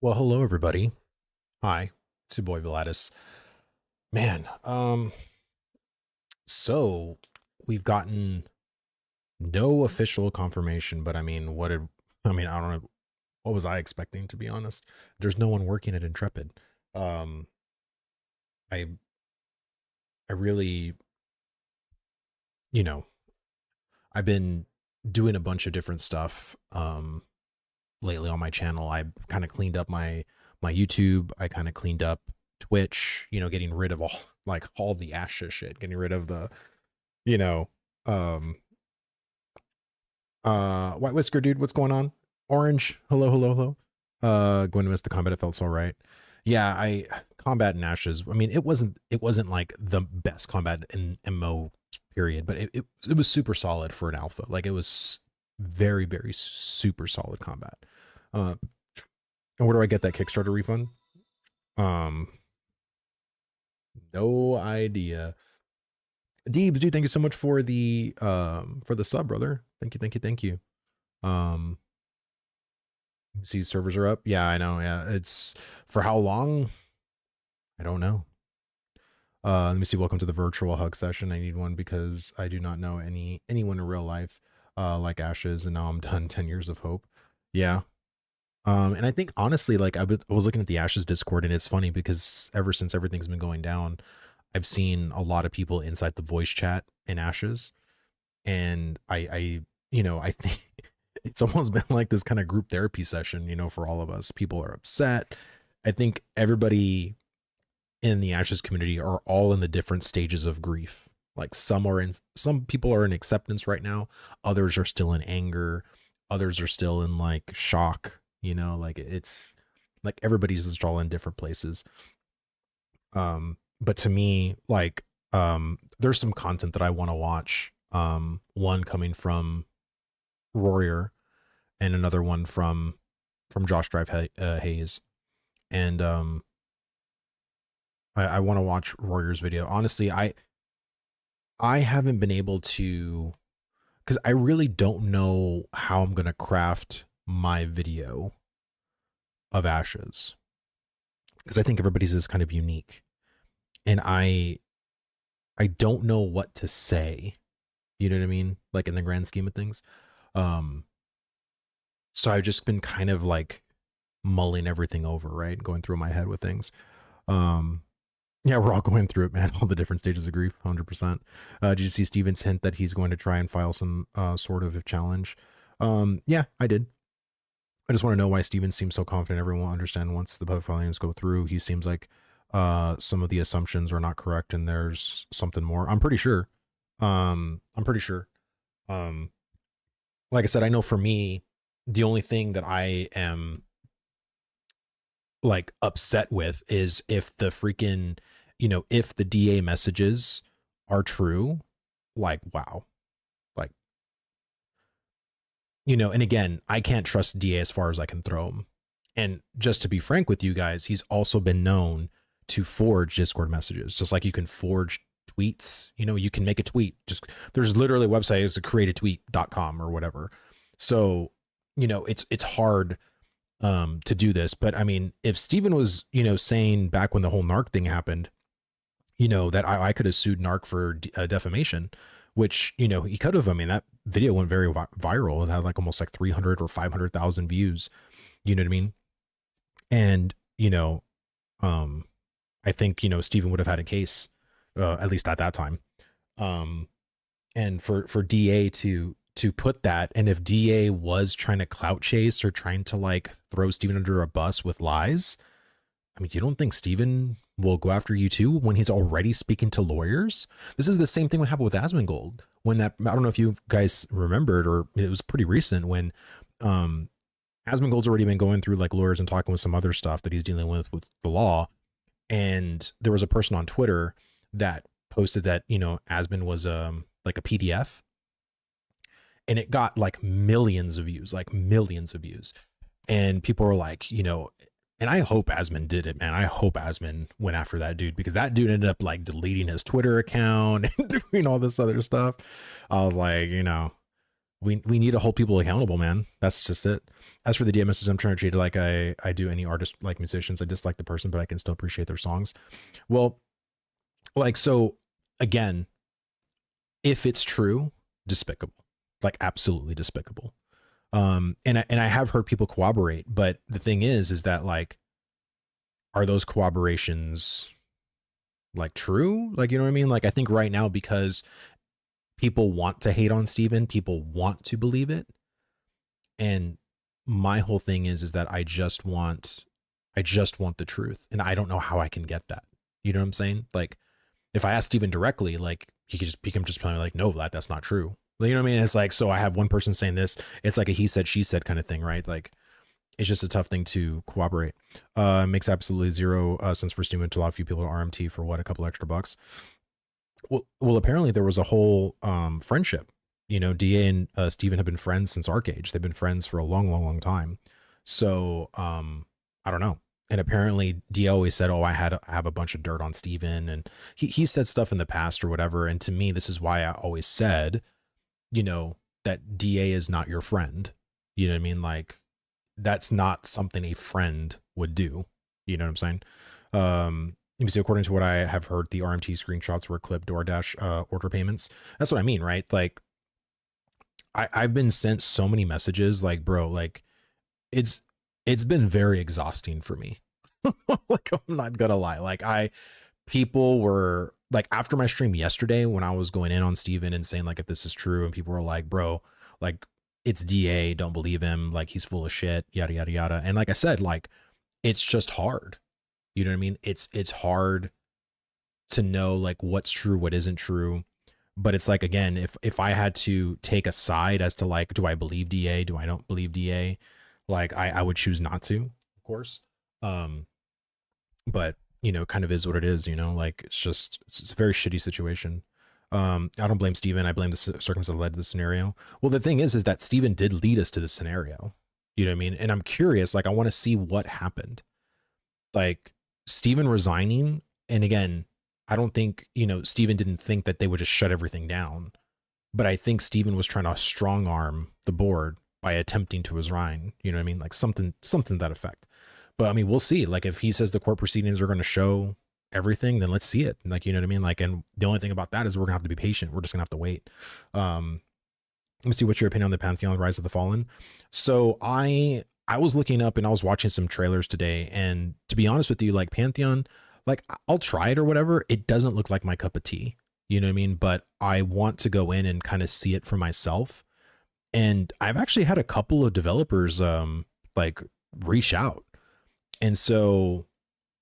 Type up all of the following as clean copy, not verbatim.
Well, hello everybody. Hi, it's your boy Vladis. Man, so we've gotten no official confirmation, but I don't know, what was I expecting, to be honest? There's no one working at Intrepid. Um, I I really, you know, I've been doing a bunch of different stuff lately on my channel. I kind of cleaned up my YouTube. I kind of cleaned up Twitch, getting rid of all the Asha shit, getting rid of the you know, um, White Whisker dude, what's going on? Orange, hello, hello, hello. Going to miss the combat. It felt so right. Yeah, I combat in Ashes. I mean, it wasn't like the best combat in MMO period, but it was super solid for an alpha. Like it was very very super solid combat. Uh, and where do I get that Kickstarter refund? Um, no idea. Deebs, dude, thank you so much for the sub, brother. Thank you, thank you, thank you. Um, see, servers are up. Yeah, I know. Yeah, it's for how long? I don't know. Let me see. Welcome to the virtual hug session. I need one because I do not know anyone in real life like Ashes, and now I'm done. 10 years of hope. Yeah. And I think honestly, like I was looking at the Ashes Discord, and it's funny because ever since everything's been going down, I've seen a lot of people inside the voice chat in Ashes, and I think it's almost been like this kind of group therapy session, for all of us. People are upset. I think everybody in the Ashes community are all in the different stages of grief. Like some people are in acceptance right now, others are still in anger, others are still in like shock, like it's like everybody's just all in different places. But to me, like there's some content that I want to watch. One coming from Warrior and another one from Josh Drive Hayes. And I want to watch Warrior's video. Honestly, I haven't been able to, because I really don't know how I'm gonna craft my video of Ashes, because I think everybody's is kind of unique, and I don't know what to say. You know what I mean? Like in the grand scheme of things. Um, so I've just been kind of like mulling everything over, right? Going through my head with things. Um, yeah, we're all going through it, man. All the different stages of grief, 100%. Did you see Steven's hint that he's going to try and file some sort of challenge? Yeah, I did. I just want to know why Steven seems so confident. Everyone will understand once the public filings go through. He seems like some of the assumptions are not correct, and there's something more. I'm pretty sure. I'm pretty sure. Um, like I said, I know for me, the only thing that I am like upset with is if the freaking, if the DA messages are true, like, wow. Like, and again, I can't trust DA as far as I can throw him. And just to be frank with you guys, he's also been known to forge Discord messages, just like you can forge tweets. You can make a tweet. Just there's literally a website, it's a createtweet.com or whatever. So, it's hard to do this. But I mean, if Steven was, saying back when the whole narc thing happened, that I could have sued narc for defamation, which, he could have. I mean, that video went very viral. It had like almost like 300 or 500,000 views. You know what I mean? And, um, I think, Steven would have had a case, at least at that time. Um, and for DA to put that, and if DA was trying to clout chase or trying to like throw Steven under a bus with lies, I mean, you don't think Steven will go after you too when he's already speaking to lawyers? This is the same thing that happened with Asmongold when that, I don't know if you guys remembered, or it was pretty recent when Asmongold's already been going through like lawyers and talking with some other stuff that he's dealing with the law. And there was a person on Twitter that posted that, Asmon was like a PDF, and it got like millions of views, And people were like, and I hope Asmon did it, man. I hope Asmon went after that dude, because that dude ended up like deleting his Twitter account and doing all this other stuff. I was like, we need to hold people accountable, man. That's just it. As for the DM message, I'm trying to treat it like I do any artist, like musicians. I dislike the person, but I can still appreciate their songs. Well, like, so again, if it's true, despicable, like absolutely despicable. And I have heard people corroborate, but the thing is that like, are those corroborations like true? Like, you know what I mean? Like, I think right now, because people want to hate on Steven, people want to believe it. And my whole thing is that I just want the truth. And I don't know how I can get that. You know what I'm saying? Like, if I ask Steven directly, like he can just probably like, no, that's not true. You know what I mean? It's like, so I have one person saying this, it's like a he said, she said kind of thing, right? Like, it's just a tough thing to corroborate. Makes absolutely zero sense for Steven to allow a few people to RMT for what, a couple extra bucks. Well, apparently there was a whole friendship. You know, DA and Steven have been friends since ArcAge. They've been friends for a long, long, long time. So I don't know. And apparently DA always said, oh, I have a bunch of dirt on Steven. And he said stuff in the past or whatever. And to me, this is why I always said, you know, that DA is not your friend. You know what I mean? Like, that's not something a friend would do. You know what I'm saying? Let me see, according to what I have heard, the RMT screenshots were clipped DoorDash order payments. That's what I mean, right? Like, I've been sent so many messages, like, bro, like, it's been very exhausting for me. Like, I'm not gonna lie. Like, people were like, after my stream yesterday, when I was going in on Steven and saying like, if this is true, and people were like, bro, like, it's DA, don't believe him, like, he's full of shit, yada yada yada. And like I said, like, it's just hard. You know what I mean? It's hard to know like what's true, what isn't true. But it's like, again, if I had to take a side as to like, do I believe DA? Do I don't believe DA? Like, I would choose not to, of course. But you know, kind of is what it is, you know, like, it's a very shitty situation. I don't blame Steven. I blame the circumstances that led to the scenario. Well, the thing is that Steven did lead us to this scenario. You know what I mean? And I'm curious, like, I want to see what happened. Like, Steven resigning, and again, I don't think, you know, Steven didn't think that they would just shut everything down, but I think Steven was trying to strong arm the board by attempting to resign. You know what I mean? Like, something to that effect. But I mean, we'll see. Like, if he says the court proceedings are going to show everything, then let's see it. Like, you know what I mean? Like, and the only thing about that is we're gonna have to be patient. We're just gonna have to wait. Let me see, what's your opinion on the Pantheon Rise of the Fallen? So I was looking up and I was watching some trailers today, and to be honest with you, like, Pantheon, like, I'll try it or whatever. It doesn't look like my cup of tea. You know what I mean? But I want to go in and kind of see it for myself. And I've actually had a couple of developers like reach out. And so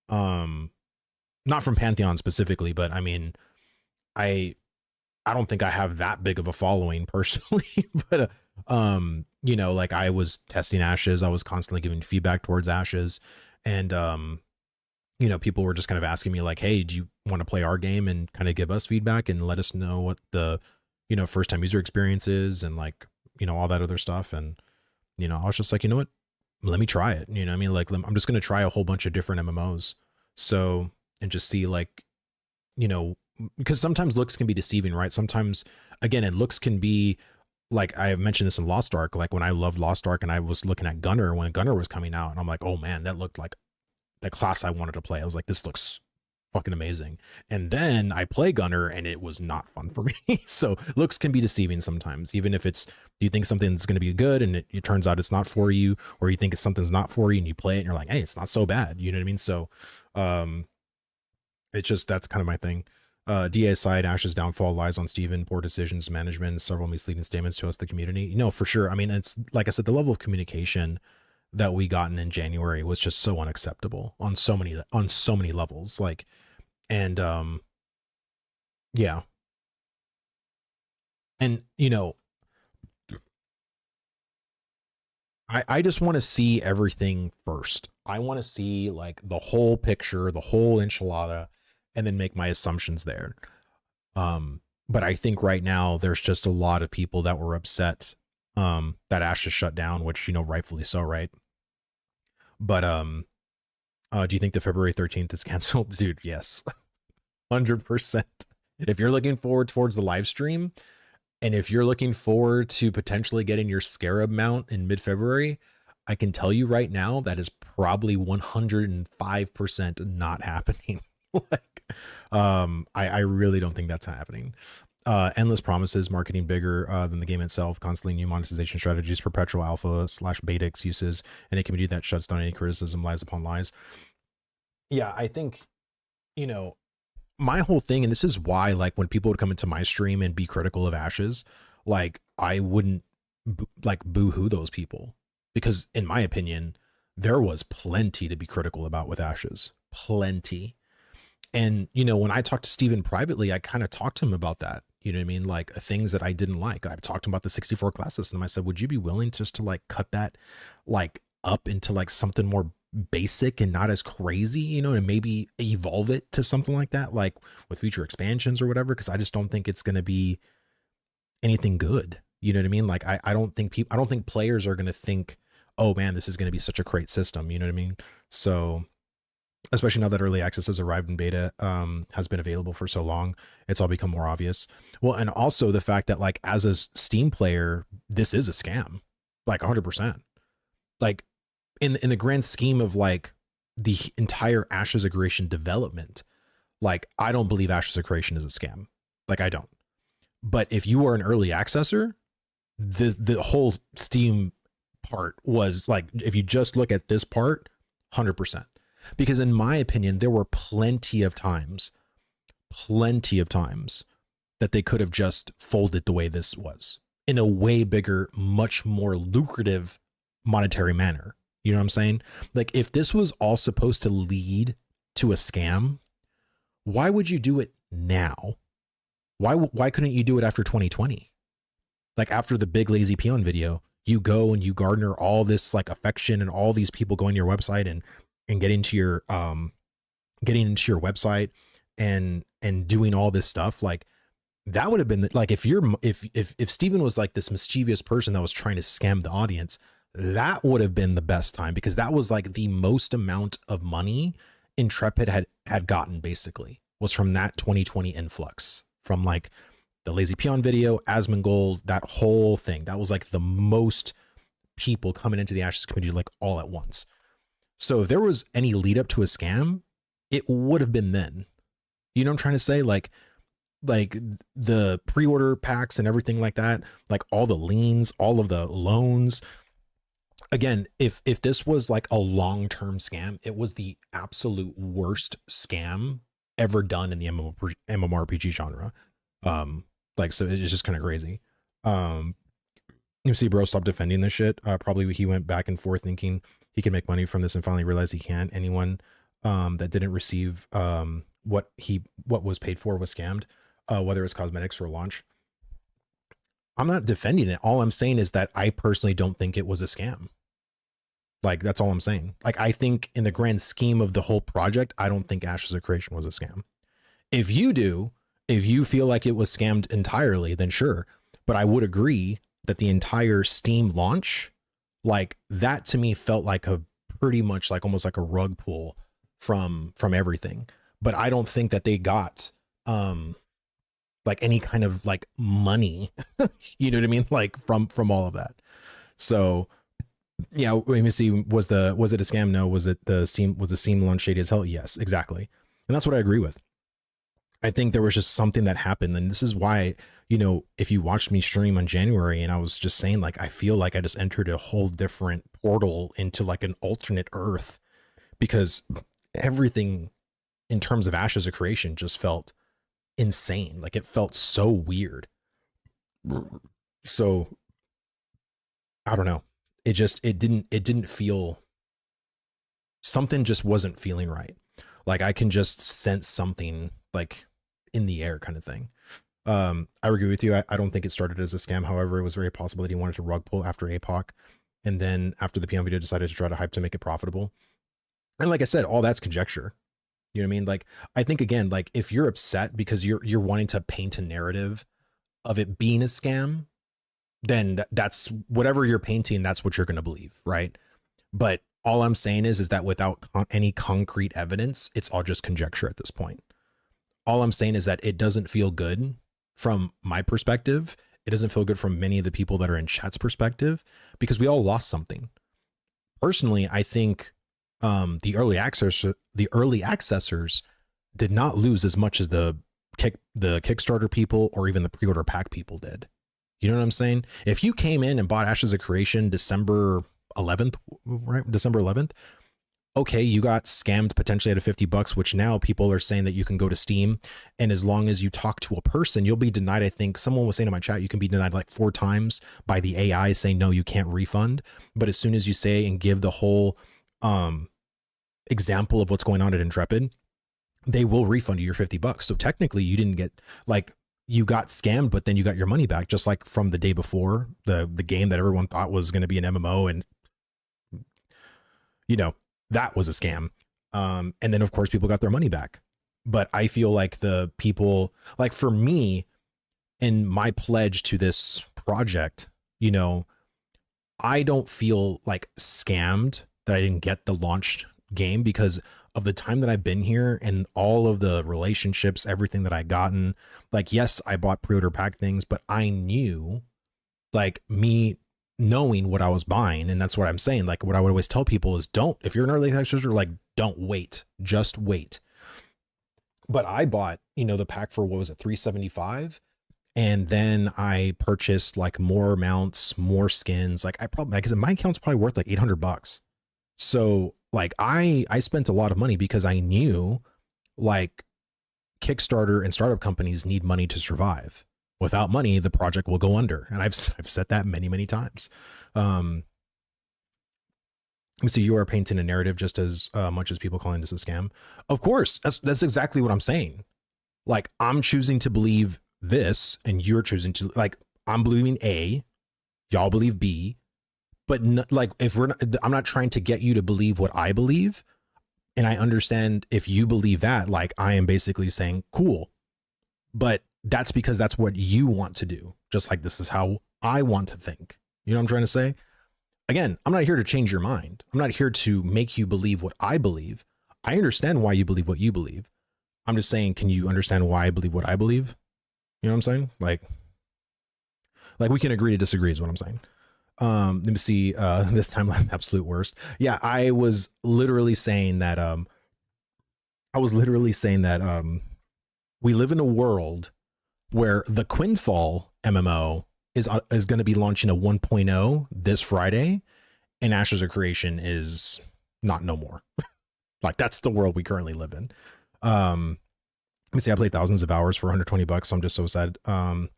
not from Pantheon specifically, but I mean, I don't think I have that big of a following personally, but you know, like, I was testing Ashes, I was constantly giving feedback towards Ashes, and you know, people were just kind of asking me like, hey, do you want to play our game and kind of give us feedback and let us know what the, you know, first time user experience is, and like, you know, all that other stuff. And you know, I was just like, you know what, let me try it. You know what I mean? Like, I'm just going to try a whole bunch of different MMOs. So, and just see, like, you know, because sometimes looks can be deceiving, right? Sometimes, again, and looks can be, like, I have mentioned this in Lost Ark, like when I loved Lost Ark and I was looking at Gunner when Gunner was coming out, and I'm like, oh man, that looked like the class I wanted to play. I was like, this looks fucking amazing. And then I play Gunner and it was not fun for me. So looks can be deceiving sometimes, even if it's, you think something's going to be good and it turns out it's not for you, or you think something's not for you and you play it and you're like, hey, it's not so bad. You know what I mean? So it's just, that's kind of my thing. DA's side, Ash's downfall lies on Steven, poor decisions, management, and several misleading statements to us, the community. You know, for sure. I mean, it's like I said, the level of communication that we gotten in January was just so unacceptable on so many levels. Like, and yeah. And you know, I just want to see everything first. I want to see like the whole picture, the whole enchilada, and then make my assumptions there. But I think right now there's just a lot of people that were upset that Ash is shut down, which, you know, rightfully so, right? But do you think the February 13th is canceled? Dude, yes. 100%. If you're looking forward towards the live stream, And if you're looking forward to potentially getting your Scarab mount in mid-February, I can tell you right now that is probably 105% not happening. Like, I really don't think that's happening. Endless promises, marketing bigger than the game itself, constantly new monetization strategies, perpetual alpha / beta excuses, and a community that shuts down any criticism, lies upon lies. Yeah, I think, you know, my whole thing, and this is why, like, when people would come into my stream and be critical of Ashes, like, I wouldn't like boo-hoo those people, because in my opinion, there was plenty to be critical about with Ashes, plenty. And, you know, when I talked to Steven privately, I kind of talked to him about that. You know what I mean? Like, things that I didn't like. I talked to him about the 64 class system. I said, would you be willing just to like cut that like up into like something more basic and not as crazy, you know, and maybe evolve it to something like that, like with future expansions or whatever? Because I just don't think it's going to be anything good. You know what I mean? Like, I don't think I don't think players are going to think, oh man, this is going to be such a great system. You know what I mean? So, especially now that early access has arrived and beta has been available for so long, it's all become more obvious. Well, and also the fact that like as a Steam player, this is a scam, like 100%. Like in the grand scheme of like the entire Ashes of Creation development, like I don't believe Ashes of Creation is a scam. Like I don't. But if you are an early accessor, the whole Steam part was like, if you just look at this part, 100%. Because in my opinion, there were plenty of times that they could have just folded the way this was in a way bigger, much more lucrative monetary manner. You know what I'm saying? Like if this was all supposed to lead to a scam, why would you do it now? Why couldn't you do it after 2020? Like after the big lazy peon video, you go and you garner all this like affection and all these people going to your website and getting into your website and doing all this stuff. Like that would have been like, if Steven was like this mischievous person that was trying to scam the audience, that would have been the best time, because that was like the most amount of money Intrepid had gotten, basically, was from that 2020 influx, from like the lazy peon video, Asmongold, that whole thing. That was like the most people coming into the Ashes community like all at once. So if there was any lead up to a scam, it would have been then. You know what I'm trying to say? Like the pre-order packs and everything like that, like all the liens, all of the loans. Again, if this was like a long-term scam, it was the absolute worst scam ever done in the MMORPG genre. Like, so it's just kind of crazy. You see, bro, stop defending this shit. Probably he went back and forth thinking he can make money from this and finally realized he can't. Anyone that didn't receive what was paid for was scammed, whether it's cosmetics or launch. I'm not defending it. All I'm saying is that I personally don't think it was a scam. Like, that's all I'm saying. Like, I think in the grand scheme of the whole project, I don't think Ashes of Creation was a scam. If you do, if you feel like it was scammed entirely, then sure. But I would agree that the entire Steam launch, like that to me felt like a pretty much like almost like a rug pull from everything. But I don't think that they got like any kind of like money, you know what I mean? Like from all of that. So yeah, let me see. Was it a scam? No. Was the Steam launch shady as hell? Yes, exactly. And that's what I agree with. I think there was just something that happened. And this is why, you know, if you watched me stream on January and I was just saying, like, I feel like I just entered a whole different portal into like an alternate Earth, because everything in terms of Ashes of Creation just felt insane. Like it felt so weird. So I don't know. It didn't feel, something just wasn't feeling right. Like I can just sense something like in the air kind of thing. I agree with you. I don't think it started as a scam. However, it was very possible that he wanted to rug pull after APOC. And then after the Peon video decided to try to hype to make it profitable. And like I said, all that's conjecture. You know what I mean? Like, I think again, like if you're upset because you're wanting to paint a narrative of it being a scam, then that's whatever you're painting, that's what you're going to believe. Right. But all I'm saying is that without any concrete evidence, it's all just conjecture at this point. All I'm saying is that it doesn't feel good from my perspective It doesn't feel good from many of the people that are in chat's perspective because we all lost something. Personally, I think the early accessors did not lose as much as the Kickstarter people or even the pre-order pack people did. You know what I'm saying? If you came in and bought Ashes of Creation December 11th, right? December 11th, okay, you got scammed potentially out of $50, which now people are saying that you can go to Steam, and as long as you talk to a person, you'll be denied. I think someone was saying in my chat, you can be denied like 4 times by the AI saying, no, you can't refund. But as soon as you say and give the whole example of what's going on at Intrepid, they will refund you your $50. So technically you didn't get, like, you got scammed, but then you got your money back, just like from the day before, the game that everyone thought was going to be an MMO, and you know, that was a scam. And then of course people got their money back. But I feel like the people, like for me, in my pledge to this project, you know, I don't feel like scammed that I didn't get the launched game because of the time that I've been here and all of the relationships, everything that I gotten. Like, yes, I bought pre-order pack things, but I knew, like, me knowing what I was buying. And that's what I'm saying. Like, what I would always tell people is don't, if you're an early access user, like, don't wait, just wait. But I bought, you know, the pack for, what was it, $375. And then I purchased like more mounts, more skins. Like I probably, because my account's probably worth like $800. So like I spent a lot of money because I knew like Kickstarter and startup companies need money to survive. Without money, the project will go under. And I've said that many, many times. So you are painting a narrative just as much as people calling this a scam. Of course, that's exactly what I'm saying. Like I'm choosing to believe this and you're choosing to, like, I'm believing A, y'all believe B, but like if we're not, I'm not trying to get you to believe what I believe. And I understand if you believe that, like I am basically saying, cool, but that's because that's what you want to do. Just like this is how I want to think. You know what I'm trying to say? Again, I'm not here to change your mind. I'm not here to make you believe what I believe. I understand why you believe what you believe. I'm just saying, can you understand why I believe what I believe? You know what I'm saying? Like we can agree to disagree is what I'm saying. Let me see, this timeline, absolute worst. Yeah, I was literally saying that, we live in a world where the Quinfall MMO is going to be launching a 1.0 this Friday, and Ashes of Creation is not no more. Like that's the world we currently live in. Let me see, I played thousands of hours for $120. So I'm just so sad. I'm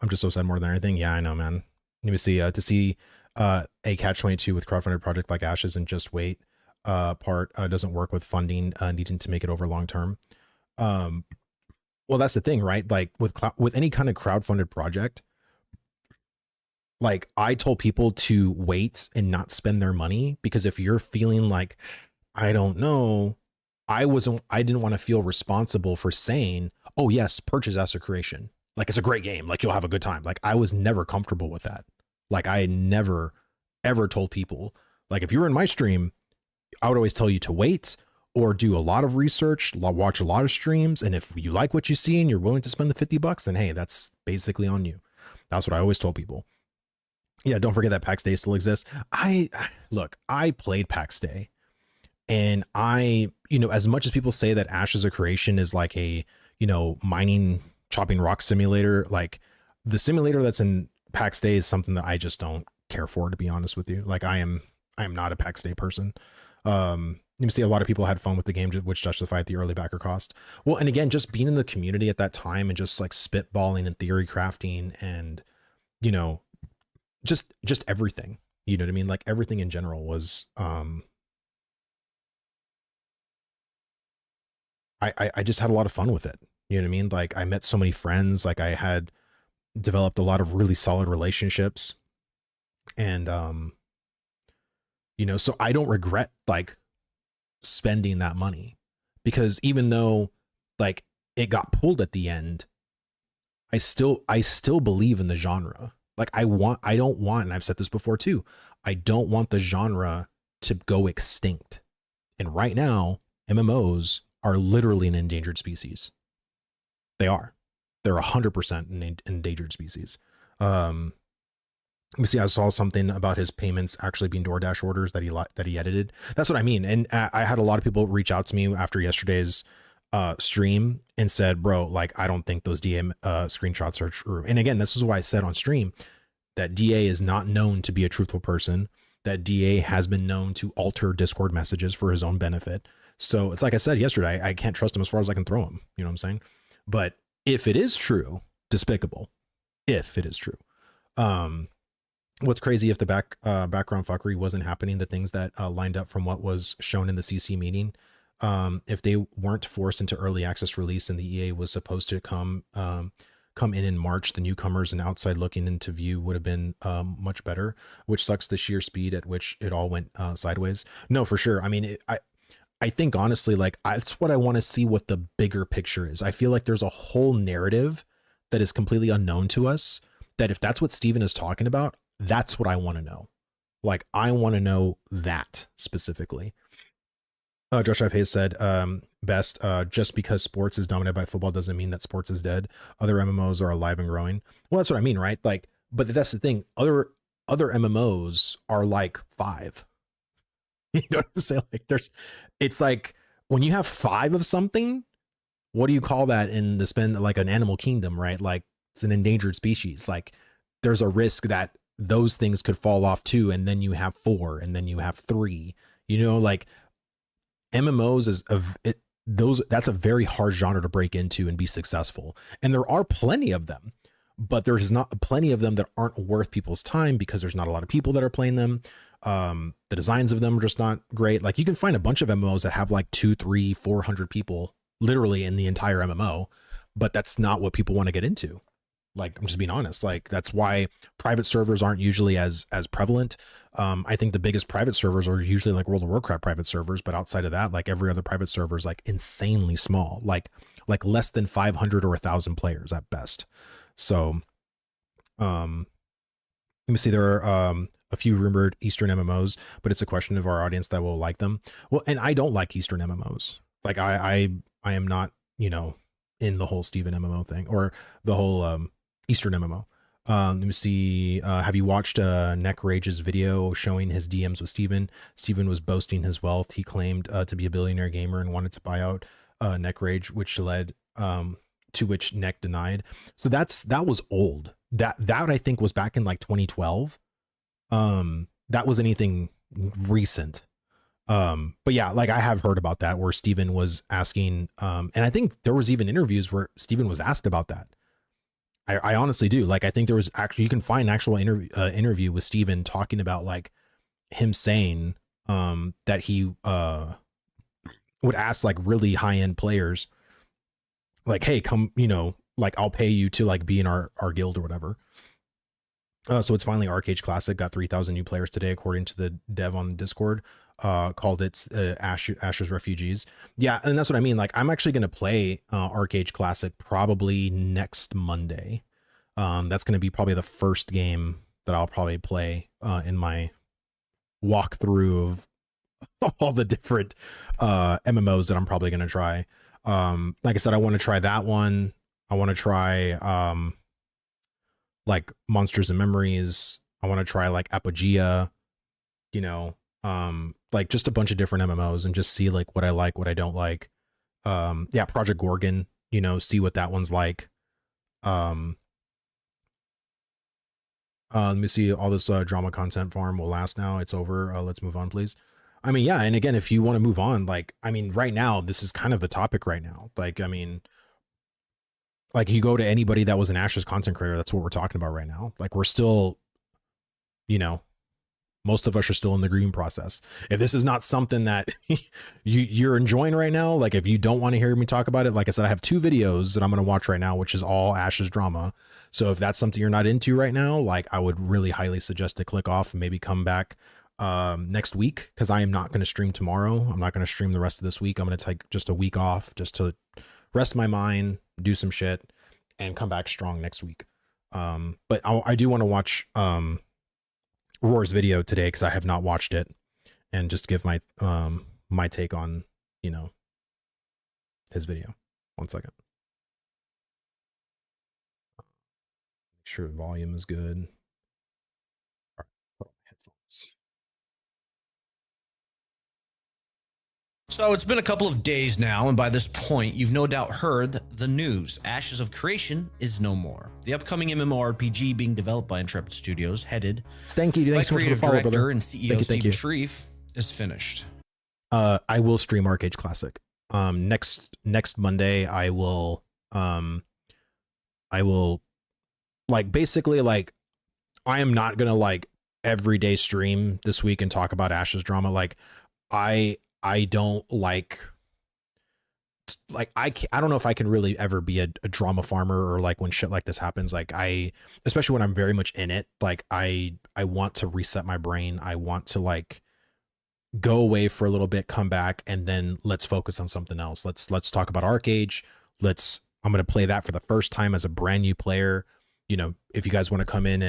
just so sad more than anything. Yeah, I know, man. Let me see, to see a catch-22 with crowdfunded project like Ashes and just wait part doesn't work with funding needing to make it over long term. Well, that's the thing, right? Like with any kind of crowdfunded project, like I told people to wait and not spend their money, because if you're feeling like, I don't know, I didn't want to feel responsible for saying, oh yes, purchase Ashes of Creation. Like it's a great game. Like you'll have a good time. Like I was never comfortable with that. Like I never, ever told people, like if you were in my stream, I would always tell you to wait or do a lot of research, watch a lot of streams. And if you like what you see and you're willing to spend the $50, then hey, that's basically on you. That's what I always told people. Yeah. Don't forget that PAX Day still exists. I played PAX Day. And I, you know, as much as people say that Ashes of Creation is like a, you know, mining, chopping rock simulator, like the simulator that's in PAX Day is something that I just don't care for, to be honest with you. Like I am not a PAX Day person. You see a lot of people had fun with the game, which justified the early backer cost. Well, and again, just being in the community at that time and just like spitballing and theory crafting and, you know, just everything, you know what I mean? Like everything in general was, I just had a lot of fun with it. You know what I mean? Like I met so many friends, like I had developed a lot of really solid relationships, and, you know, so I don't regret like spending that money, because even though like it got pulled at the end, I still believe in the genre. Like I don't want, and I've said this before too, I don't want the genre to go extinct. And right now, MMOs are literally an endangered species. They are. They're 100% an endangered species. Um, Let me see. I saw something about his payments actually being DoorDash orders that he edited. That's what I mean. And I had a lot of people reach out to me after yesterday's stream and said, "Bro, like I don't think those DM screenshots are true." And again, this is why I said on stream that DA is not known to be a truthful person. That DA has been known to alter Discord messages for his own benefit. So it's like I said yesterday, I can't trust him as far as I can throw him. You know what I'm saying? But if it is true, despicable. If it is true. What's crazy if the background fuckery wasn't happening, the things that lined up from what was shown in the CC meeting, if they weren't forced into early access release and the EA was supposed to come in March, the newcomers and outside looking into view would have been much better, which sucks the sheer speed at which it all went sideways. No, for sure. I mean, I think honestly, like that's what I want to see, what the bigger picture is. I feel like there's a whole narrative that is completely unknown to us, that if that's what Steven is talking about, that's what I want to know. Like, I want to know that specifically. Josh F. Hayes said, best, just because sports is dominated by football doesn't mean that sports is dead. Other MMOs are alive and growing. Well, that's what I mean, right? Like, but that's the thing. Other MMOs are like 5. You know what I'm saying? Like, it's like when you have 5 of something, what do you call that in the spin? Like an animal kingdom, right? Like it's an endangered species. Like there's a risk that those things could fall off too. And then you have 4 and then you have 3, you know, like MMOs that's a very hard genre to break into and be successful. And there are plenty of them, but there's not plenty of them that aren't worth people's time because there's not a lot of people that are playing them. The designs of them are just not great. Like you can find a bunch of MMOs that have like 200, 300, 400 people literally in the entire MMO, but that's not what people want to get into. Like, I'm just being honest. Like, that's why private servers aren't usually as prevalent. I think the biggest private servers are usually like World of Warcraft private servers, but outside of that, like every other private server is like insanely small, like less than 500 or 1,000 players at best. So, let me see. There are a few rumored Eastern MMOs, but it's a question of our audience that will like them. Well, and I don't like Eastern MMOs. Like, I am not, you know, in the whole Steven MMO thing or the whole Eastern MMO. Let me see. Have you watched Neck Rage's video showing his DMs with Steven? Steven was boasting his wealth. He claimed to be a billionaire gamer and wanted to buy out Neck Rage, which led to which Neck denied. So that was old. That I think was back in like 2012. That was anything recent. But yeah, like I have heard about that where Steven was asking, and I think there was even interviews where Steven was asked about that. I honestly do. Like, I think there was actually, you can find an actual interview with Steven talking about like him saying, that he, would ask like really high end players like, hey, come, you know, like I'll pay you to like be in our guild or whatever. So it's finally Arcade Classic, got 3,000 new players today, according to the dev on the Discord, called it's Asher's Refugees. Yeah. And that's what I mean. Like, I'm actually going to play Arcade Classic probably next Monday. That's going to be probably the first game that I'll probably play in my walkthrough of all the different MMOs that I'm probably going to try. Like I said, I want to try that one. I want to try like Monsters and Memories. I want to try like Apogea, you know, like just a bunch of different MMOs and just see like what I like, what I don't like. Yeah, Project Gorgon, you know, see what that one's like. Let me see. All this drama content farm will last now. It's over. Let's move on, please. I mean, yeah. And again, if you want to move on, like, I mean, right now, this is kind of the topic right now. Like, I mean, like you go to anybody that was an Ashes content creator, that's what we're talking about right now. Like, we're still, you know, most of us are still in the grieving process. If this is not something that you're enjoying right now, like if you don't want to hear me talk about it, like I said, I have 2 videos that I'm going to watch right now, which is all Ashes drama. So if that's something you're not into right now, like I would really highly suggest to click off and maybe come back next week, because I am not going to stream tomorrow. I'm not going to stream the rest of this week. I'm going to take just a week off just to rest my mind, do some shit, and come back strong next week. But I do want to watch Roar's video today because I have not watched it, and just give my my take on, you know, his video. One second. Make sure the volume is good. All right, put on my headphones. So it's been a couple of days now, and by this point, you've no doubt heard the news. Ashes of Creation is no more. The upcoming MMORPG being developed by Intrepid Studios, headed Stanky, by thanks so much for the creative follow, director brother. and CEO Thank you. Stephen Shreve, is finished. I will stream Arcade Classic. Next Monday, I will like basically like I am not gonna like everyday stream this week and talk about Ashes drama. Like I don't like I don't know if I can really ever be a drama farmer, or like when shit like this happens, like especially when I'm very much in it, like I want to reset my brain. I want to like go away for a little bit, come back, and then let's focus on something else. Let's talk about Arcade. I'm going to play that for the first time as a brand new player. You know, if you guys want to come in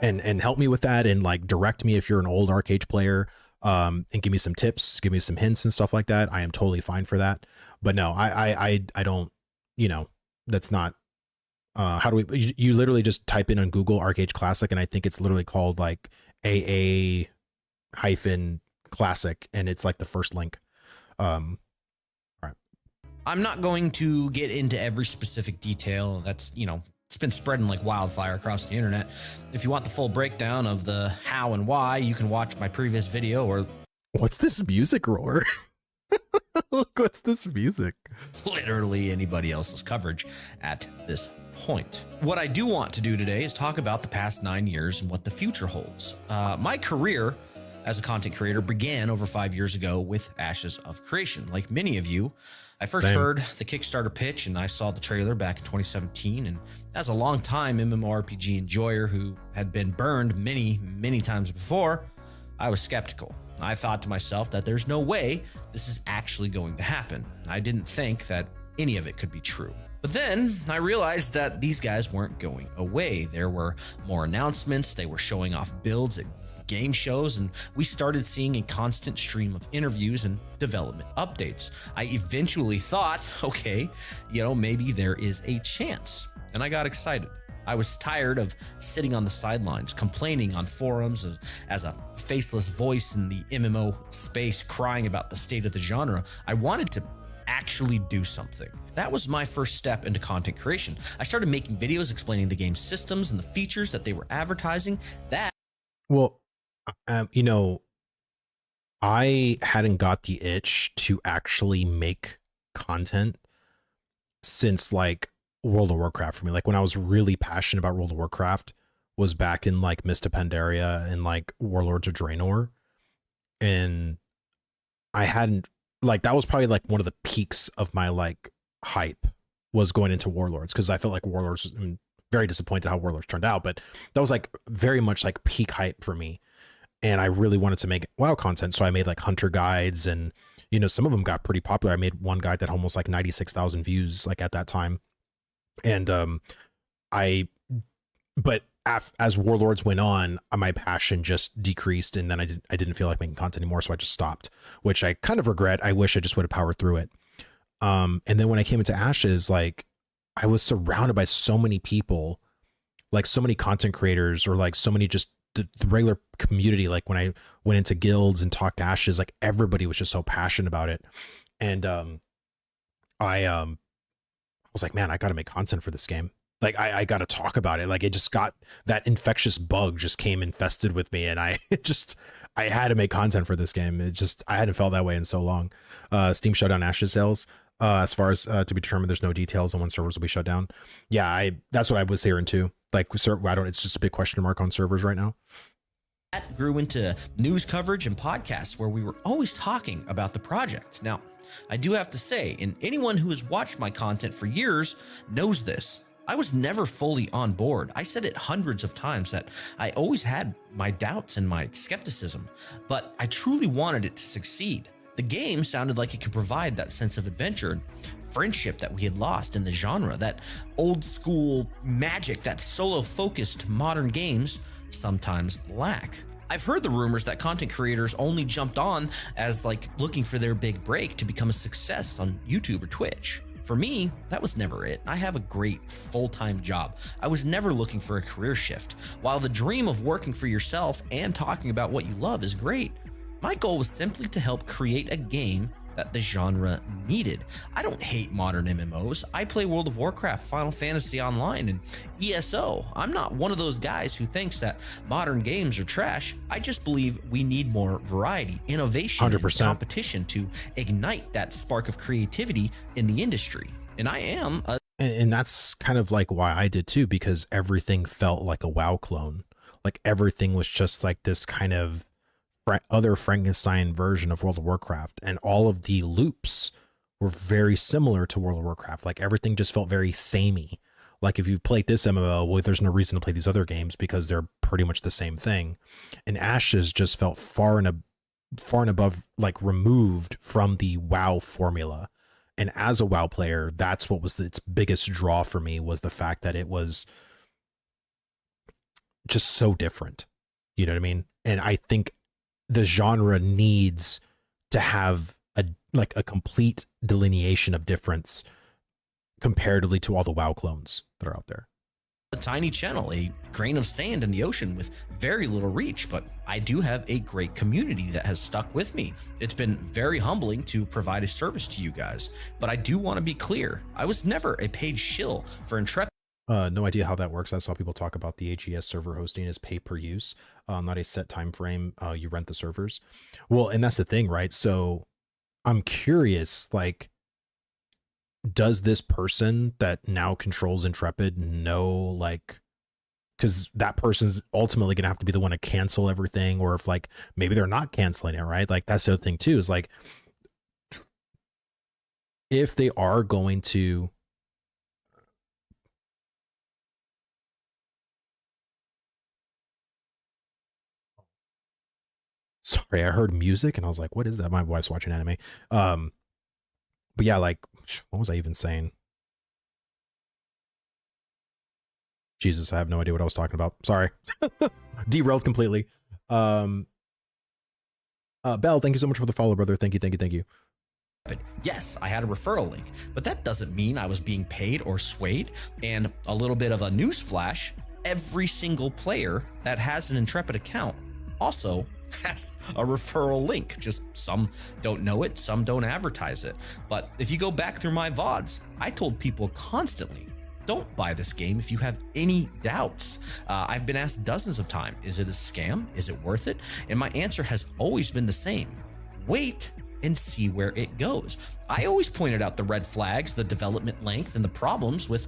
and help me with that, and like direct me if you're an old Arcade player, and give me some tips, give me some hints and stuff like that, I am totally fine for that. But no, I don't, you know, that's not, how do we, you literally just type in on Google Arcade Classic, and I think it's literally called like AA hyphen classic, and it's like the first link. All right. I'm not going to get into every specific detail. That's, you know, it's been spreading like wildfire across the internet. If you want the full breakdown of the how and why, you can watch my previous video, or what's this music roar? Look, what's this music? Literally anybody else's coverage at this point. What I do want to do today is talk about the past 9 years and what the future holds. My career as a content creator began over 5 years ago with Ashes of Creation. Like many of you, I first heard the Kickstarter pitch and I saw the trailer back in 2017. And as a long-time MMORPG enjoyer who had been burned many, many times before, I was skeptical. I thought to myself that there's no way this is actually going to happen. I didn't think that any of it could be true. But then I realized that these guys weren't going away. There were more announcements, they were showing off builds at game shows, and we started seeing a constant stream of interviews and development updates. I eventually thought, okay, you know, maybe there is a chance. And I got excited. I was tired of sitting on the sidelines, complaining on forums as a faceless voice in the MMO space, crying about the state of the genre. I wanted to actually do something. That was my first step into content creation. I started making videos explaining the game's systems and the features that they were advertising. Well, you know, I hadn't got the itch to actually make content since like World of Warcraft for me. Like when I was really passionate about World of Warcraft was back in like Mists of Pandaria and like Warlords of Draenor. And I hadn't, like, that was probably like one of the peaks of my like hype was going into Warlords, because I felt like Warlords, I'm very disappointed how Warlords turned out, but that was like very much like peak hype for me. And I really wanted to make WoW content. So I made like hunter guides, and, you know, some of them got pretty popular. I made one guide that had almost like 96,000 views like at that time. And as Warlords went on, my passion just decreased, and then I didn't feel like making content anymore, so I just stopped, which I kind of regret. I wish I just would have powered through it. And then when I came into Ashes, like I was surrounded by so many people, like so many content creators, or like so many just the regular community. Like when I went into guilds and talked to Ashes, like everybody was just so passionate about it. And I was like, man, I got to make content for this game. Like I got to talk about it. Like it just got, that infectious bug just came infested with me, and I had to make content for this game. I hadn't felt that way in so long. Steam shut down Ashes sales. As far as to be determined, there's no details on when servers will be shut down. Yeah, that's what I was hearing too. Like, it's just a big question mark on servers right now. That grew into news coverage and podcasts where we were always talking about the project. Now, I do have to say, and anyone who has watched my content for years knows this, I was never fully on board. I said it hundreds of times that I always had my doubts and my skepticism, but I truly wanted it to succeed. The game sounded like it could provide that sense of adventure and friendship that we had lost in the genre, that old school magic that solo-focused modern games sometimes lack. I've heard the rumors that content creators only jumped on as like looking for their big break to become a success on YouTube or Twitch. For me, that was never it. I have a great full-time job. I was never looking for a career shift. While the dream of working for yourself and talking about what you love is great, my goal was simply to help create a game that the genre needed. I don't hate modern MMOs. I play World of Warcraft, Final Fantasy Online, and ESO. I'm not one of those guys who thinks that modern games are trash. I just believe we need more variety, innovation, 100%. and competition to ignite that spark of creativity in the industry. And I am a And that's kind of like why I did too, because everything felt like a WoW clone. Like everything was just like this kind of other Frankenstein version of World of Warcraft, and all of the loops were very similar to World of Warcraft. Like everything just felt very samey. Like if you've played this MMO, well, there's no reason to play these other games because they're pretty much the same thing. And Ashes just felt far and above, like removed from the WoW formula. And as a WoW player, that's what was its biggest draw for me, was the fact that it was just so different. You know what I mean? And I think the genre needs to have a complete delineation of difference comparatively to all the WoW clones that are out there. a tiny channel, a grain of sand in the ocean with very little reach, but I do have a great community that has stuck with me. It's been very humbling to provide a service to you guys, but I do want to be clear. I was never a paid shill for Intrepid. No idea how that works. I saw people talk about the AGS server hosting as pay per use, not a set time frame. You rent the servers. Well, and that's the thing, right? So I'm curious, like, does this person that now controls Intrepid know, like, because that person's ultimately going to have to be the one to cancel everything, or if like maybe they're not canceling it, right? Like that's the other thing too, is like if they are going to sorry, I heard music and I was like, what is that? My wife's watching anime. But yeah, like, what was I even saying? Jesus, I have no idea what I was talking about. Sorry. Derailed completely. Bell, thank you so much for the follow, brother. Thank you. Yes, I had a referral link, but that doesn't mean I was being paid or swayed. And a little bit of a news flash, every single player that has an Intrepid account also has a referral link. Just some don't know it, some don't advertise it. But if you go back through my VODs, I told people constantly, don't buy this game if you have any doubts. I've been asked dozens of times, is it a scam? Is it worth it? And my answer has always been the same. Wait and see where it goes. I always pointed out the red flags, the development length, and the problems with,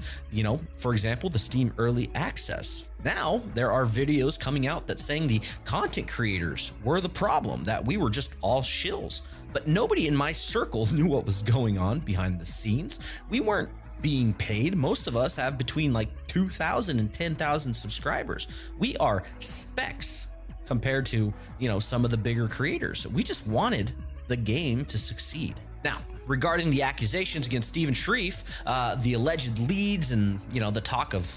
for example, the Steam Early Access. Now, there are videos coming out that saying the content creators were the problem, that we were just all shills. But nobody in my circle knew what was going on behind the scenes. We weren't being paid. Most of us have between like 2,000 and 10,000 subscribers. We are specks compared to, some of the bigger creators. We just wanted the game to succeed. Now, regarding the accusations against Steven Shreve, the alleged leads and, the talk of,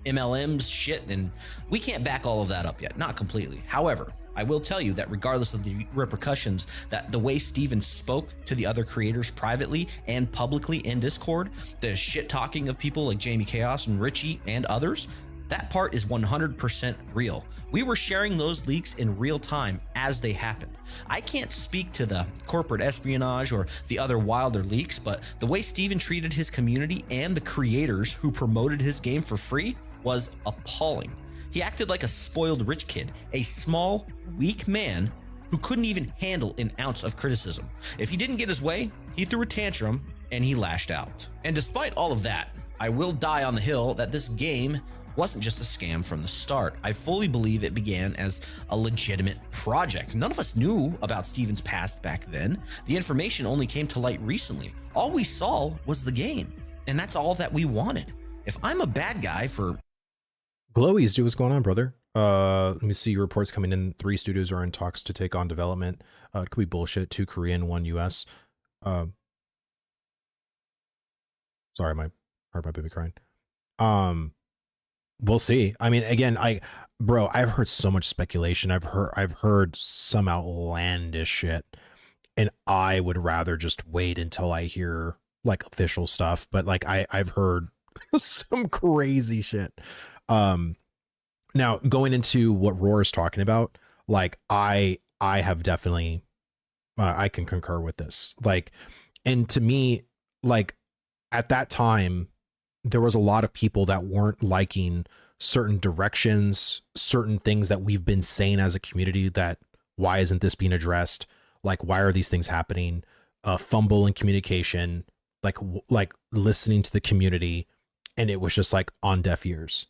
MLMs shit, and we can't back all of that up yet, not completely. However, I will tell you that regardless of the repercussions, that the way Steven spoke to the other creators privately and publicly in Discord, the shit talking of people like Jamie Chaos and Richie and others, that part is 100% real. We were sharing those leaks in real time as they happened. I can't speak to the corporate espionage or the other wilder leaks, but the way Steven treated his community and the creators who promoted his game for free was appalling. He acted like a spoiled rich kid, a small, weak man who couldn't even handle an ounce of criticism. If he didn't get his way, he threw a tantrum and he lashed out. And despite all of that, I will die on the hill that this game wasn't just a scam from the start. I fully believe it began as a legitimate project. None of us knew about Steven's past back then. The information only came to light recently. All we saw was the game, and that's all that we wanted. If I'm a bad guy for... Glowies, dude, what's going on, brother? Let me see your reports coming in. 3 studios are in talks to take on development. It could be bullshit. 2 Korean, 1 US. Sorry, my heart, my baby crying. We'll see. I mean, again, I've heard so much speculation. I've heard some outlandish shit, and I would rather just wait until I hear like official stuff, but like I've heard some crazy shit. Now going into what Roar is talking about, like I have definitely I can concur with this. Like, and to me, like at that time, there was a lot of people that weren't liking certain directions, certain things that we've been saying as a community that why isn't this being addressed? Like, why are these things happening? Fumble in communication, like listening to the community. And it was just like on deaf ears.